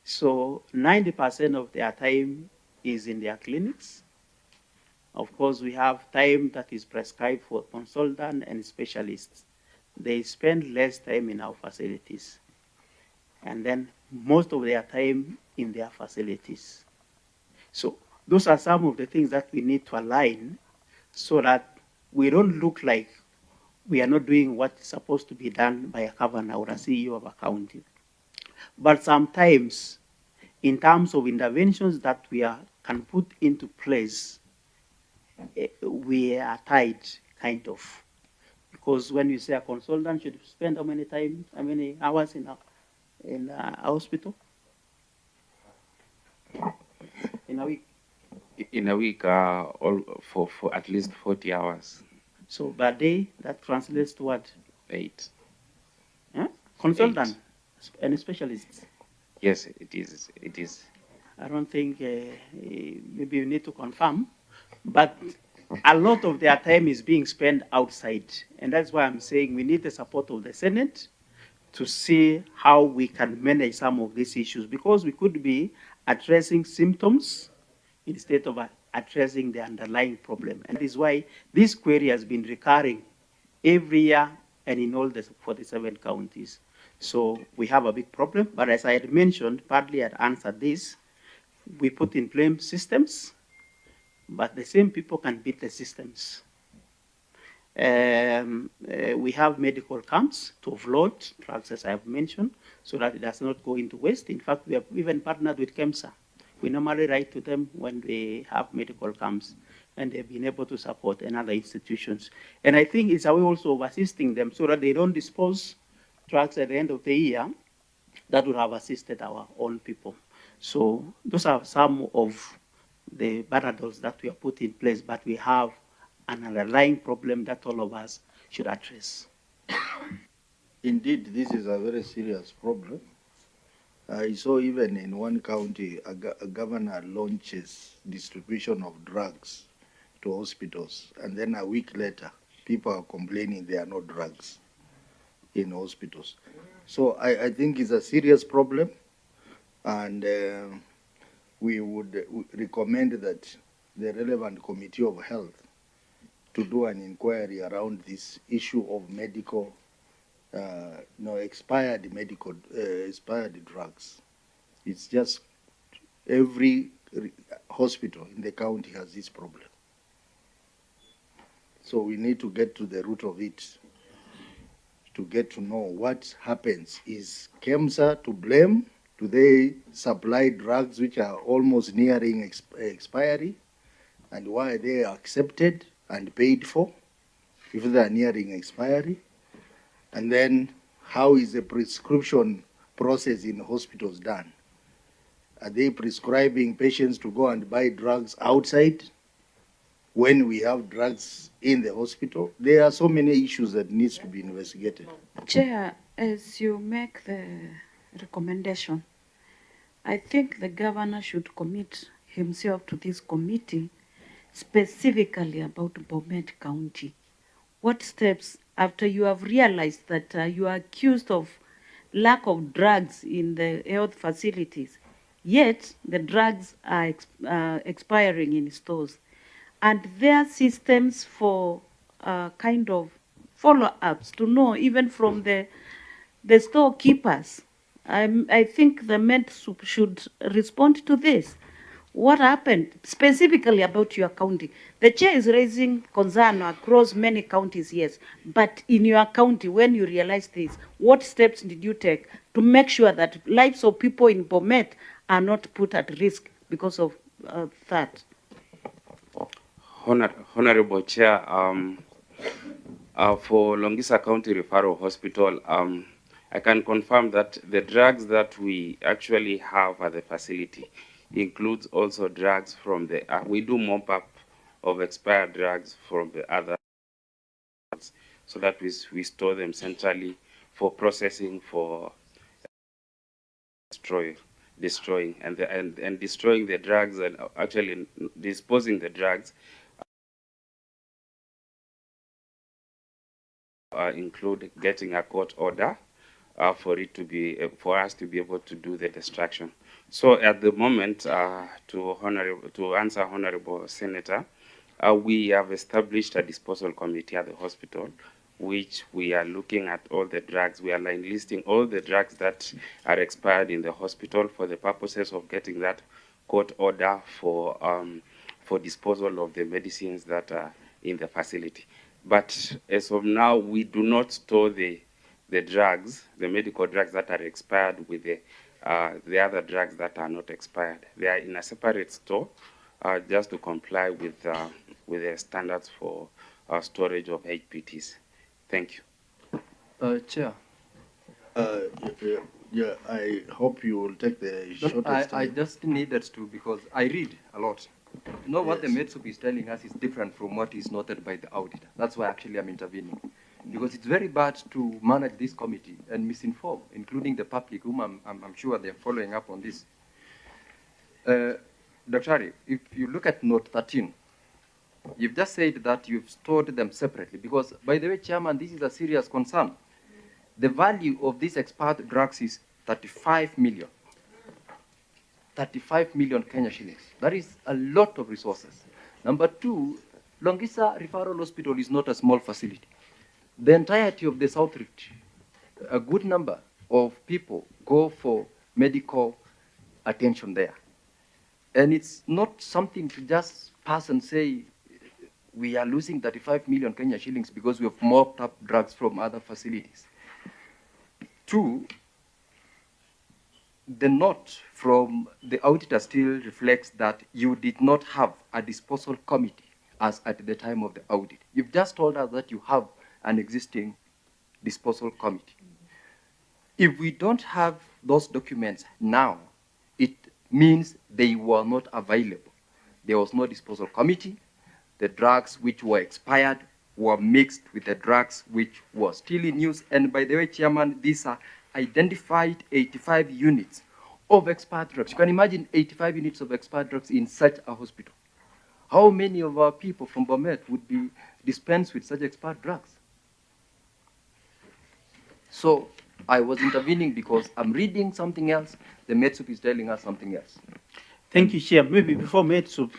So 90% of their time is in their clinics. Of course, we have time that is prescribed for consultants and specialists. They spend less time in our facilities. And then most of their time in their facilities. So those are some of the things that we need to align so that we don't look like we are not doing what's supposed to be done by a governor or a CEO of a county. But sometimes, in terms of interventions that can put into place, we are tied, kind of. Because when you say a consultant should spend how many hours in a hospital? In a week? In a week, for at least 40 hours. So per day, that translates to what? 8. Huh? Consultant and specialists. Yes, it is. It is. I don't think maybe you need to confirm, but a lot of their time is being spent outside, and that's why I'm saying we need the support of the Senate to see how we can manage some of these issues, because we could be addressing symptoms instead of addressing the underlying problem. And that is why this query has been recurring every year and in all the 47 counties. So we have a big problem, but as I had mentioned, partly I'd answered this. We put in place systems, but the same people can beat the systems. We have medical camps to offload drugs, as I have mentioned, so that it does not go into waste. In fact, we have even partnered with KEMSA. We normally write to them when they have medical camps, and they've been able to support and other institutions. And I think it's a way also of assisting them so that they don't dispose drugs at the end of the year that would have assisted our own people. So those are some of the barriers that we have put in place, but we have an underlying problem that all of us should address. Indeed, this is a very serious problem. I saw even in one county, a governor launches distribution of drugs to hospitals, and then a week later, people are complaining there are no drugs in hospitals. So I think it's a serious problem, and we would recommend that the relevant Committee of Health to do an inquiry around this issue of medical, expired drugs. It's just every hospital in the county has this problem. So we need to get to the root of it, to get to know what happens. Is KEMSA to blame? Do they supply drugs which are almost nearing expiry? And why are they accepted and paid for if they are nearing expiry? And then how is the prescription process in hospitals done? Are they prescribing patients to go and buy drugs outside when we have drugs in the hospital? There are so many issues that needs to be investigated. Chair, as you make the recommendation, I think the governor should commit himself to this committee specifically about BOMET County. What steps, after you have realized that you are accused of lack of drugs in the health facilities, yet the drugs are expiring in stores, and there are systems for kind of follow-ups to know, even from the storekeepers. I think the Met should respond to this. What happened specifically about your county? The chair is raising concern across many counties, yes, but in your county, when you realized this, what steps did you take to make sure that lives of people in BOMET are not put at risk because of that? Honorable Chair, for Longisa County Referral Hospital, I can confirm that the drugs that we actually have at the facility includes also drugs from the, we do mop-up of expired drugs from the other, so that we store them centrally for processing, for destroying and destroying the drugs, and actually disposing the drugs include getting a court order for it to be for us to be able to do the destruction. So at the moment, to answer Honorable Senator, we have established a disposal committee at the hospital, which we are looking at all the drugs. We are listing all the drugs that are expired in the hospital for the purposes of getting that court order for disposal of the medicines that are in the facility. But as of now, we do not store the the drugs, the medical drugs that are expired with the other drugs that are not expired. They are in a separate store, just to comply with the standards for storage of HPTs. Thank you. Chair. Yeah, I hope you will take the shortest I time. just needed to, because I read a lot. You know what the Yes. MedSoup is telling us is different from what is noted by the auditor. That's why actually I'm intervening. Because it's very bad to manage this committee and misinform, including the public, whom I'm sure they're following up on this. Dr. Ari, if you look at note 13, you've just said that you've stored them separately, because, by the way, Chairman, this is a serious concern. The value of these expired drugs is 35 million. 35 million Kenya shillings. That is a lot of resources. Number two, Longisa Referral Hospital is not a small facility. The entirety of the South Rift, a good number of people go for medical attention there. And it's not something to just pass and say, we are losing 35 million Kenya shillings because we have mopped up drugs from other facilities. Two, the note from the auditor still reflects that you did not have a disposal committee as at the time of the audit. You've just told us that you have an existing disposal committee. If we don't have those documents now, it means they were not available. There was no disposal committee. The drugs which were expired were mixed with the drugs which were still in use. And by the way, Chairman, these are identified 85 units of expired drugs. You can imagine 85 units of expired drugs in such a hospital. How many of our people from BOMET would be dispensed with such expired drugs? So I was intervening because I'm reading something else, the MedSoup is telling us something else. Thank you, Chair. Maybe before MedSoup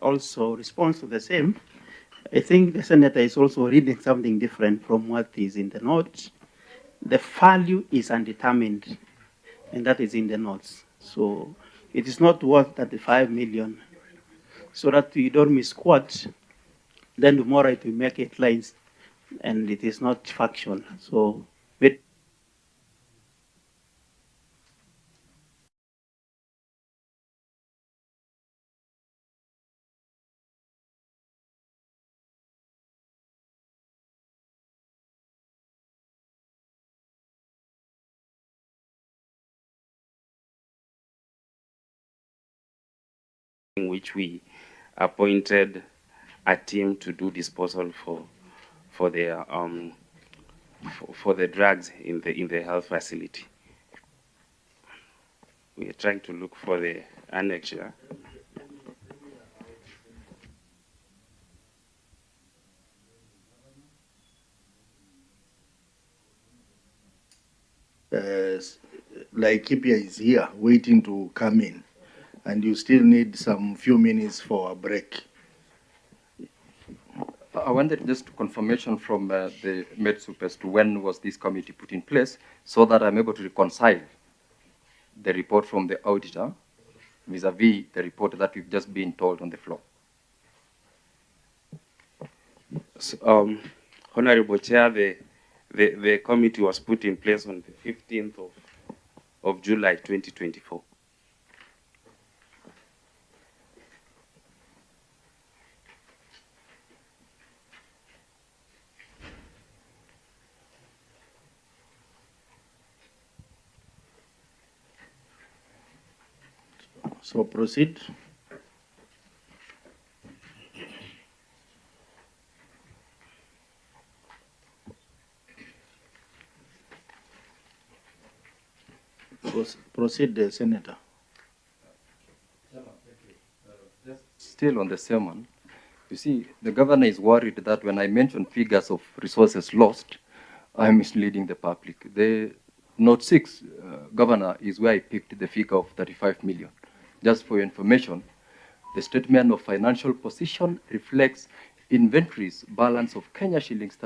also responds to the same, I think the Senator is also reading something different from what is in the notes. The value is undetermined, and that is in the notes. So it is not worth 35 million. So that we don't misquote, then tomorrow it will make headlines, and it is not factual. So in which we appointed a team to do disposal for the drugs in the health facility. We are trying to look for the annexure. Laikipia is here waiting to come in, and you still need some few minutes for a break. I wanted just confirmation from the MedSoup as to when was this committee put in place, so that I'm able to reconcile the report from the auditor vis-a-vis the report that we've just been told on the floor. So, Honorable Chair, the committee was put in place on the 15th of July 2024. So proceed. Proceed, Senator. Still on the sermon, you see, the governor is worried that when I mention figures of resources lost, I'm misleading the public. The note 6, governor, is where I picked the figure of 35 million. Just for your information, the statement of financial position reflects inventories balance of Kenya shillings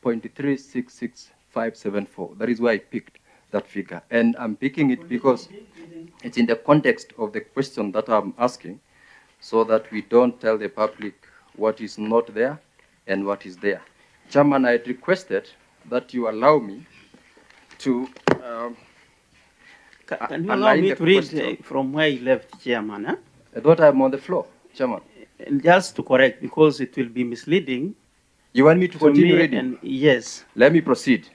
35.366574. That is why I picked that figure. And I'm picking it because it's in the context of the question that I'm asking, so that we don't tell the public what is not there and what is there. Chairman, I had requested that you allow me to Can you allow me to read from where you left, Chairman? Huh? I thought I'm on the floor, Chairman. And just to correct, because it will be misleading. You want me to continue reading? And yes. Let me proceed.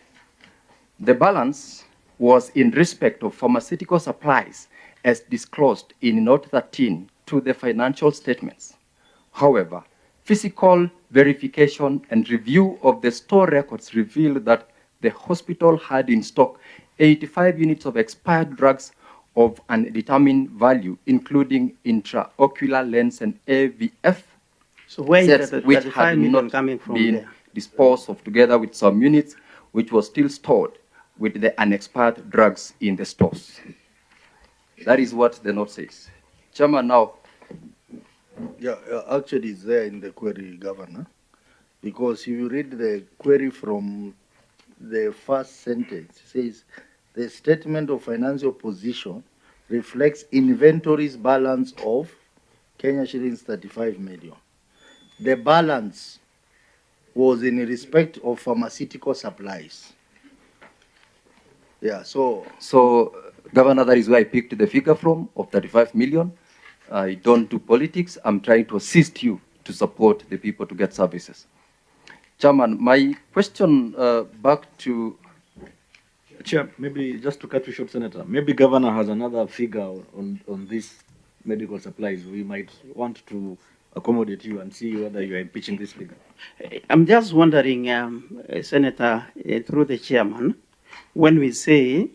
The balance was in respect of pharmaceutical supplies as disclosed in Note 13 to the financial statements. However, physical verification and review of the store records revealed that the hospital had in stock 85 units of expired drugs of undetermined value, including intraocular lens and AVF. So where sets is the which 35 had million not coming from been there? disposed of together with some units which were still stored with the unexpired drugs in the stores. That is what the note says. Chairman, now. Yeah, actually it's there in the query, Governor, because if you read the query from the first sentence, it says, the statement of financial position reflects inventories balance of Kenya shillings 35 million. The balance was in respect of pharmaceutical supplies. Yeah, so. So, Governor, that is where I picked the figure from of 35 million. I don't do politics. I'm trying to assist you to support the people to get services. Chairman, my question back to... Chair, maybe just to cut you short, Senator, maybe Governor has another figure on these medical supplies. We might want to accommodate you and see whether you are impeaching this figure. I'm just wondering, Senator, through the chairman, when we say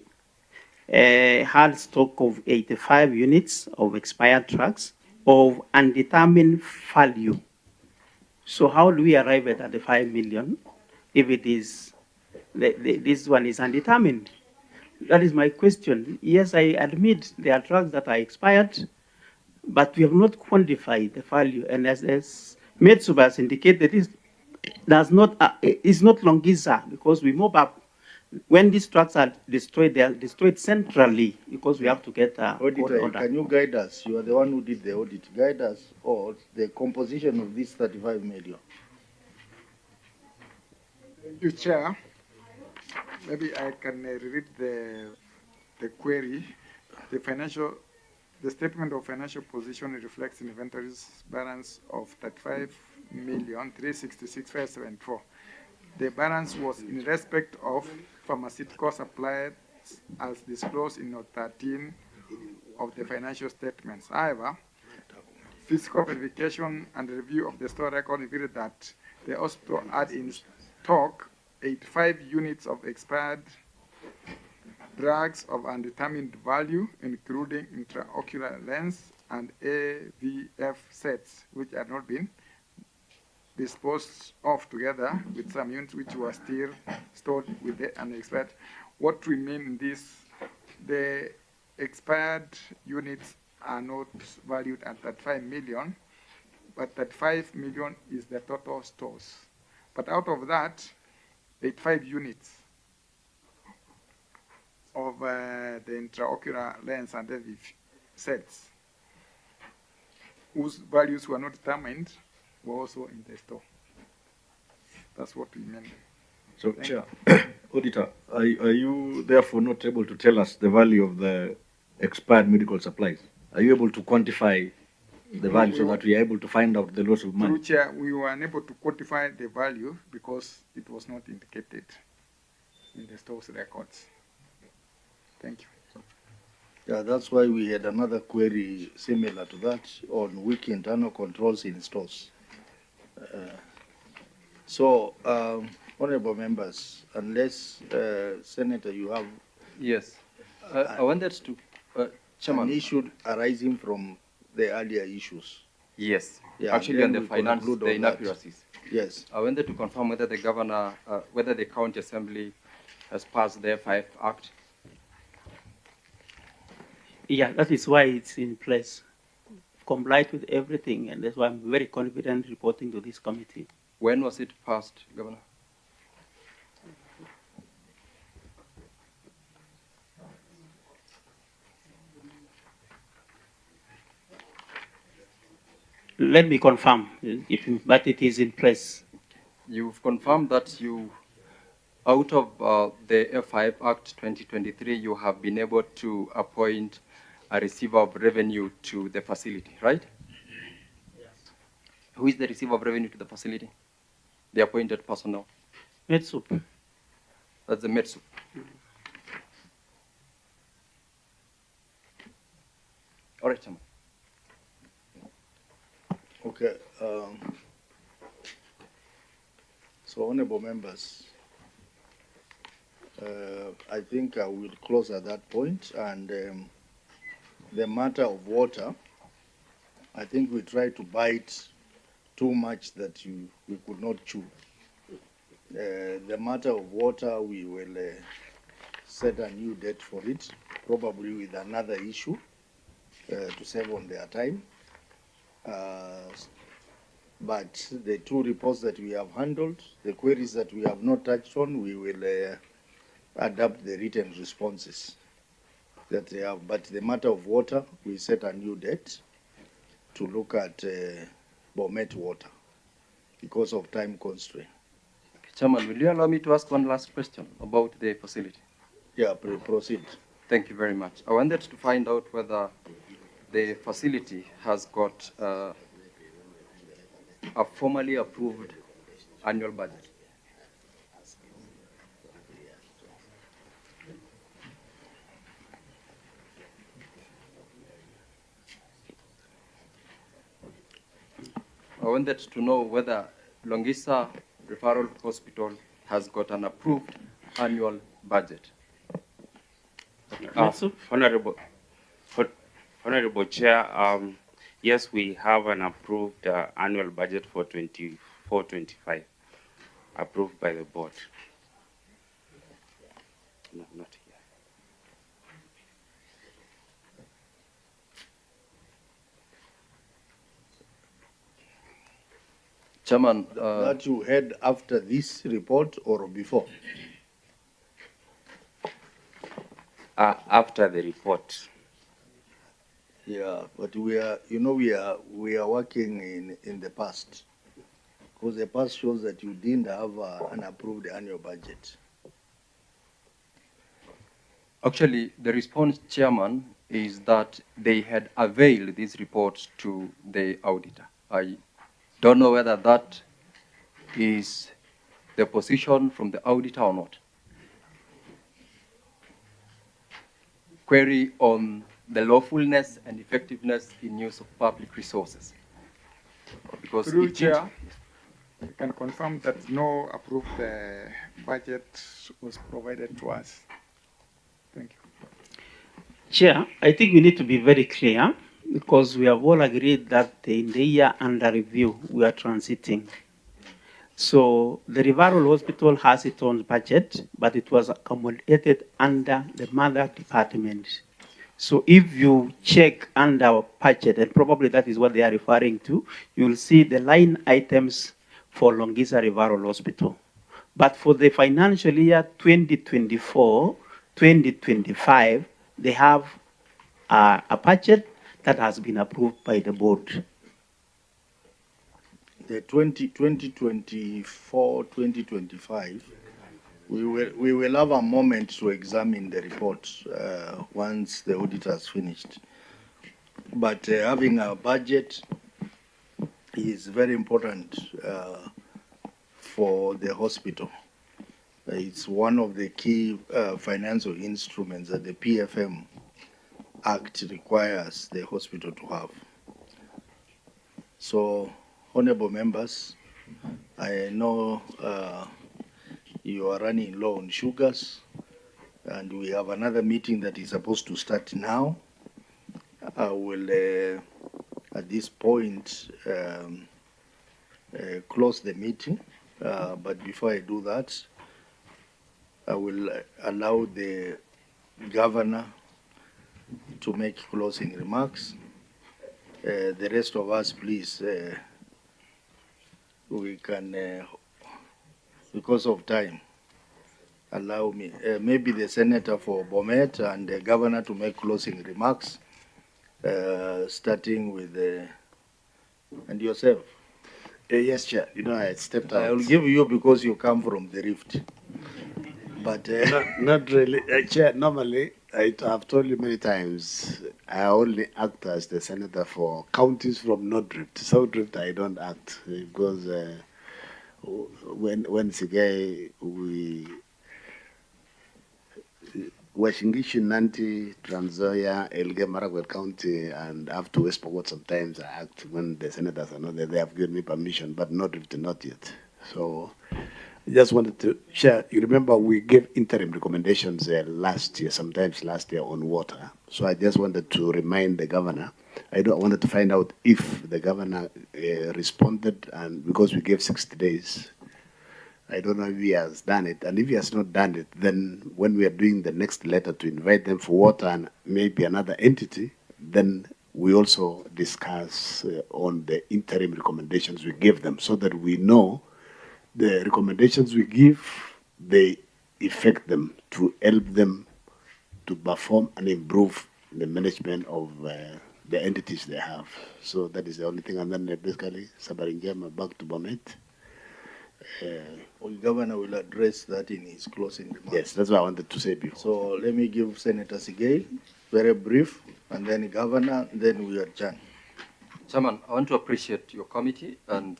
had stock of 85 units of expired drugs of undetermined value. So how do we arrive at the 5 million if it is, this one is undetermined? That is my question. Yes, I admit there are drugs that are expired, but we have not quantified the value. And as Metsuba has indicated, it does not, it's not Longisa, because we move up. When these drugs are destroyed, they are destroyed centrally because we have to get a Auditor, order. can you guide us? You are the one who did the audit. Guide us or the composition of this 35 million. Thank you, Chair. Maybe I can read the query. The statement of financial position reflects inventories balance of 35,366,574. The balance was in respect of pharmaceutical supplies as disclosed in Note 13 of the financial statements. However, physical verification and review of the store record revealed that the hospital had in stock 85 units of expired drugs of undetermined value, including intraocular lens and AVF sets, which had not been disposed of together with some units which were still stored with the unexpired. What we mean in this, the expired units are not valued at 35 million, but 35 million is the total stores. But out of that, 85 units of the intraocular lens and AVF sets, whose values were not determined, were also in the store. That's what we mean. So, Chair, Auditor, are you therefore not able to tell us the value of the expired medical supplies? Are you able to quantify the value so that we are able to find out the loss of money? Through Chair, we were unable to quantify the value because it was not indicated in the store's records. Thank you. Yeah, that's why we had another query similar to that on weak internal controls in stores. Honorable members, unless Senator, you have yes, I wanted to, Chairman, an issue arising from the earlier issues. Yes, Yeah, actually on the we finance, conclude the on that. inaccuracies. Yes. I wanted to confirm whether the governor, whether the county assembly has passed their 5 Act. Yeah, that is why it's in place. Complied with everything, and that's why I'm very confident reporting to this committee. When was it passed, Governor? Let me confirm, but it is in place. you've confirmed that you, out of the F5 Act 2023, you have been able to appoint a receiver of revenue to the facility, right? Yes. Who is the receiver of revenue to the facility? The appointed personnel. Metsup. That's the Metsup. All right, Chairman. Okay. So, honorable members, I think I will close at that point. And the matter of water, I think we tried to bite too much that we could not chew. The matter of water, we will set a new date for it, probably with another issue to save on their time. But the two reports that we have handled, the queries that we have not touched on, we will adapt the written responses that they have. But the matter of water, we set a new date to look at BOMET water because of time constraint. Chairman, will you allow me to ask one last question about the facility? Yeah, proceed. Thank you very much. I wanted to find out whether the facility has got a formally approved annual budget. I wanted to know whether Longisa Referral Hospital has got an approved annual budget. Honorable Chair, yes, we have an approved annual budget for 24-25, approved by the board. No, not here. Chairman, that you had after this report or before? After the report. Yeah, but we are, we are working in the past, because the past shows that you didn't have an approved annual budget. Actually, the response, Chairman, is that they had availed these reports to the auditor. I don't know whether that is the position from the auditor or not. Query on the lawfulness and effectiveness in use of public resources. Because Through Chair, I can confirm that no approved budget was provided to us. Thank you. Chair, I think we need to be very clear, because we have all agreed that in the year under review, we are transiting. So the referral hospital has its own budget, but it was accommodated under the mother department. So if you check under our budget, and probably that is what they are referring to, you'll see the line items for Longisa Referral Hospital. But for the financial year 2024-2025, they have a budget that has been approved by the board. The 2024-2025, we will have a moment to examine the report once the audit has finished. But having a budget is very important for the hospital. It's one of the key financial instruments that the PFM Act requires the hospital to have. So, honorable members, I know you are running low on sugars, and we have another meeting that is supposed to start now. I will, at this point, close the meeting, but before I do that, I will allow the governor to make closing remarks. The rest of us, please, we can, because of time, allow me, maybe the senator for BOMET and the governor to make closing remarks, starting with and yourself. Yes, Chair. You know, I stepped out. I will give you because you come from the Rift. But not really. Chair, normally, I've told you many times, I only act as the senator for counties from North Drift. South Drift, I don't act because when Sige, we Washingishu, Nanti, Trans Nzoia, Elgeyo Marakwet County, and up to West Pokot, sometimes I act when the senators are not there. They have given me permission, but not yet. So I just wanted to share. You remember we gave interim recommendations last year, sometimes last year on water. So I just wanted to remind the governor. Wanted to find out if the governor responded, and because we gave 60 days. I don't know if he has done it. And if he has not done it, then when we are doing the next letter to invite them for water and maybe another entity, then we also discuss on the interim recommendations we give them so that we know the recommendations we give, they affect them to help them to perform and improve the management of the entities they have. So that is the only thing. And then basically, Sabarinjama back to BOMET. The governor will address that in his closing remarks. Yes, that's what I wanted to say before. So let me give Senator Sigei very brief, and then governor, then we adjourn. Chairman, I want to appreciate your committee and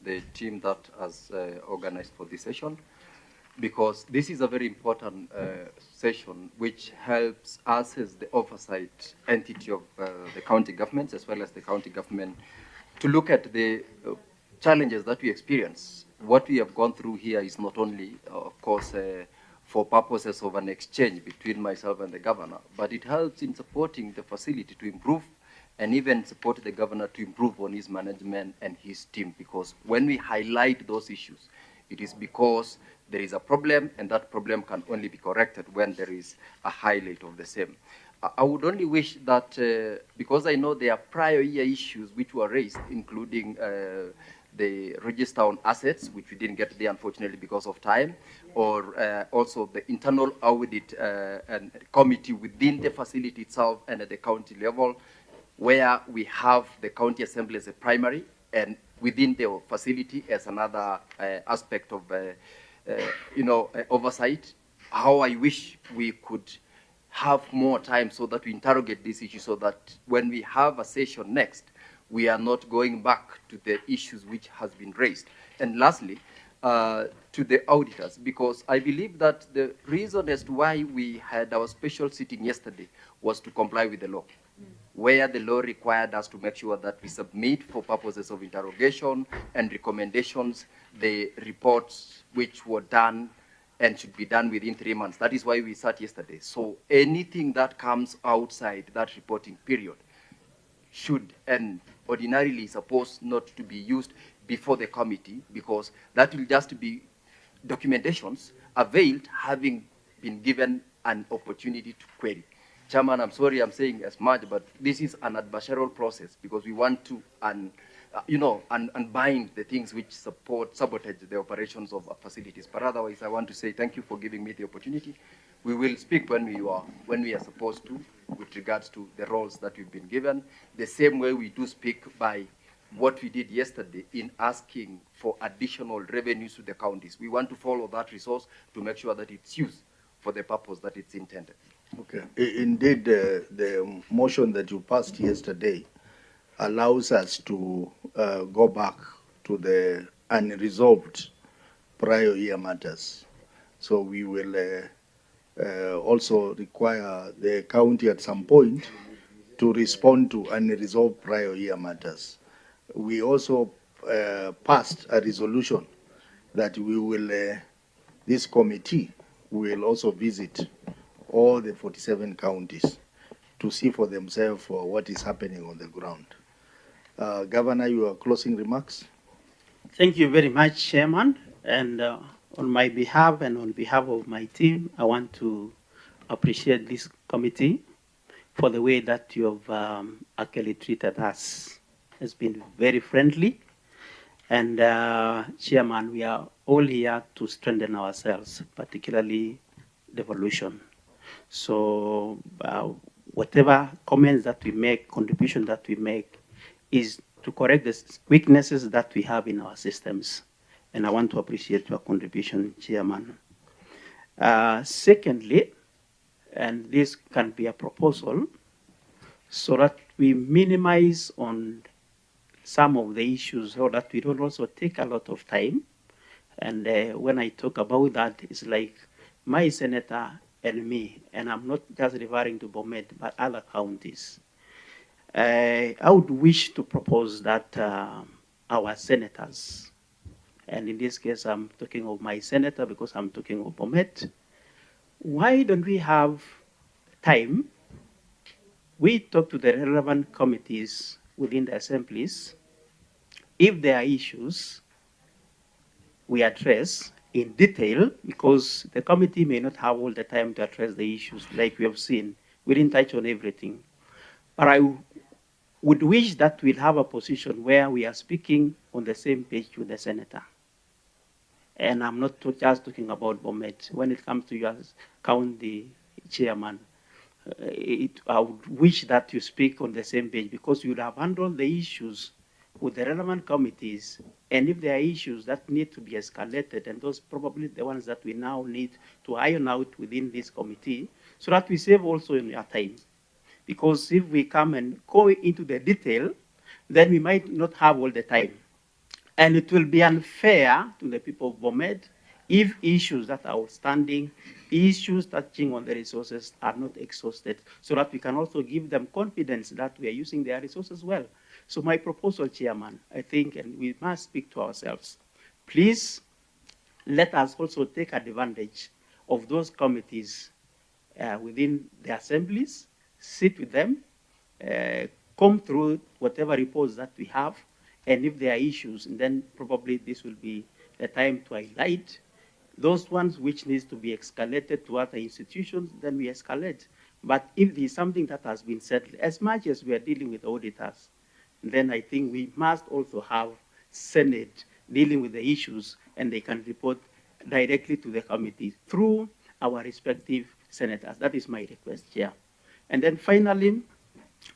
the team that has organized for this session, because this is a very important session which helps us as the oversight entity of the county governments as well as the county government to look at the challenges that we experience. What we have gone through here is not only, of course, for purposes of an exchange between myself and the governor, but it helps in supporting the facility to improve and even support the governor to improve on his management and his team. Because when we highlight those issues, it is because there is a problem, and that problem can only be corrected when there is a highlight of the same. I would only wish that, because I know there are prior year issues which were raised, including the register on assets, which we didn't get there, unfortunately, because of time, or also the internal audit and committee within the facility itself and at the county level, where we have the county assembly as a primary and within the facility as another aspect of, oversight. How I wish we could have more time so that we interrogate this issue, so that when we have a session next, we are not going back to the issues which has been raised. And lastly, to the auditors, because I believe that the reason as to why we had our special sitting yesterday was to comply with the law, where the law required us to make sure that we submit for purposes of interrogation and recommendations the reports which were done and should be done within 3 months. That is why we sat yesterday. So anything that comes outside that reporting period should and ordinarily supposed not to be used before the committee, because that will just be documentations availed having been given an opportunity to query. Chairman, I'm sorry I'm saying as much, but this is an adversarial process because we want to unbind the things which sabotage the operations of facilities. But otherwise, I want to say thank you for giving me the opportunity. We will speak when we are supposed to, with regards to the roles that we've been given, the same way we do speak by what we did yesterday in asking for additional revenues to the counties. We want to follow that resource to make sure that it's used for the purpose that it's intended. Okay. Indeed, the motion that you passed yesterday allows us to go back to the unresolved prior year matters. So we will also require the county at some point to respond to unresolved prior year matters. We also passed a resolution that we will, this committee will also visit all the 47 counties to see for themselves what is happening on the ground. Governor, your closing remarks? Thank you very much, Chairman. And on my behalf and on behalf of my team, I want to appreciate this committee for the way that you have actually treated us. It's been very friendly. And Chairman, we are all here to strengthen ourselves, particularly devolution. So whatever comments that we make, contribution that we make, is to correct the weaknesses that we have in our systems. And I want to appreciate your contribution, Chairman. Secondly, and this can be a proposal, so that we minimize on some of the issues so that we don't also take a lot of time. And when I talk about that, it's like my senator and me, and I'm not just referring to BOMET, but other counties. I would wish to propose that our senators, and in this case, I'm talking of my senator because I'm talking of BOMET, why don't we have time? We talk to the relevant committees within the assemblies. If there are issues, we address in detail, because the committee may not have all the time to address the issues like we have seen. We didn't touch on everything. But I would wish that we'll have a position where we are speaking on the same page with the senator. And I'm not just talking about BOMET. When it comes to you as county chairman, I would wish that you speak on the same page, because you'll have handled the issues with the relevant committees. And if there are issues that need to be escalated, and those probably the ones that we now need to iron out within this committee, so that we save also in your time. Because if we come and go into the detail, then we might not have all the time. And it will be unfair to the people of BOMET if issues that are outstanding, issues touching on the resources are not exhausted, so that we can also give them confidence that we are using their resources well. So my proposal, Chairman, I think, and we must speak to ourselves, please let us also take advantage of those committees within the assemblies, sit with them, comb through whatever reports that we have, and if there are issues, then probably this will be the time to highlight those ones which needs to be escalated to other institutions, then we escalate. But if there's something that has been settled, as much as we are dealing with auditors, then I think we must also have Senate dealing with the issues, and they can report directly to the committee through our respective senators. That is my request, Chair. And then finally,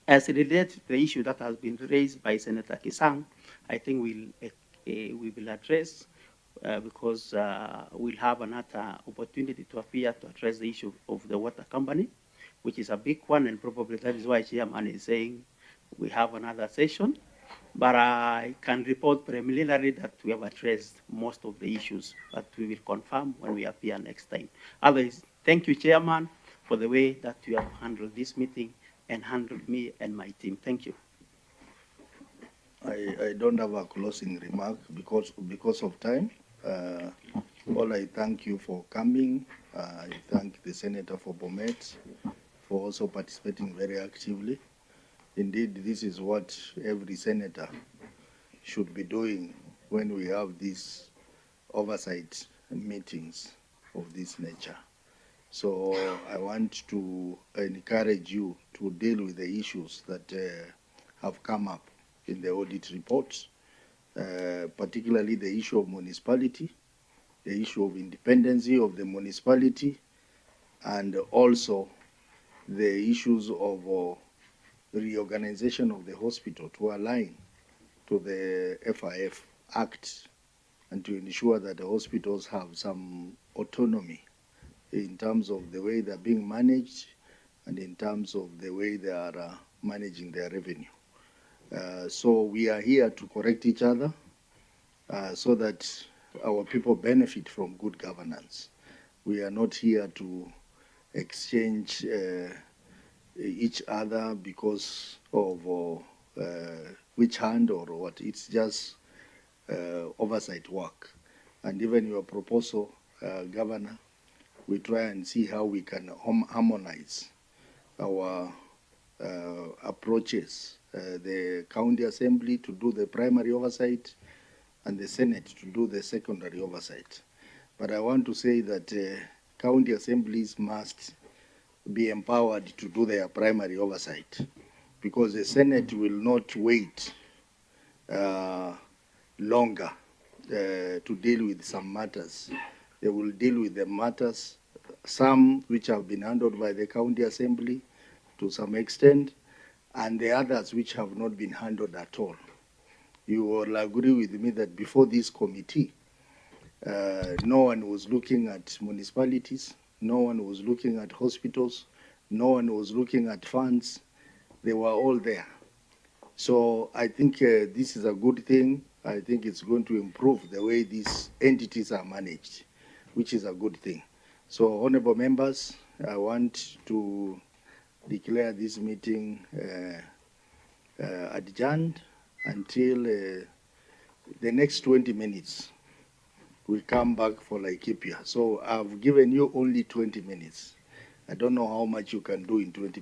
as it relates to the issue that has been raised by Senator Kisang, I think we will address because we'll have another opportunity to appear to address the issue of the water company, which is a big one, and probably that is why Chairman is saying we have another session. But I can report preliminarily that we have addressed most of the issues, but we will confirm when we appear next time. Otherwise, thank you, Chairman, for the way that you have handled this meeting and handled me and my team. Thank you. I don't have a closing remark because of time. All I thank you for coming. I thank the Senator for BOMET for also participating very actively. Indeed, this is what every senator should be doing when we have these oversight meetings of this nature. So I want to encourage you to deal with the issues that have come up in the audit reports, particularly the issue of municipality, the issue of independency of the municipality, and also the issues of reorganization of the hospital to align to the FIF Act and to ensure that the hospitals have some autonomy in terms of the way they're being managed and in terms of the way they are managing their revenue. So we are here to correct each other so that our people benefit from good governance. We are not here to exchange each other because of which hand or what. It's just oversight work. And even your proposal, Governor, we try and see how we can harmonize our approaches. The county assembly to do the primary oversight and the Senate to do the secondary oversight. But I want to say that county assemblies must be empowered to do their primary oversight, because the Senate will not wait longer to deal with some matters. They will deal with the matters, some which have been handled by the county assembly to some extent, and the others which have not been handled at all. you will agree with me that before this committee, no one was looking at municipalities, no one was looking at hospitals, no one was looking at funds. They were all there. So I think this is a good thing. I think it's going to improve the way these entities are managed, which is a good thing. So, honorable members, I want to declare this meeting adjourned until the next 20 minutes. We come back for Laikipia. So I've given you only 20 minutes. I don't know how much you can do in 20 minutes.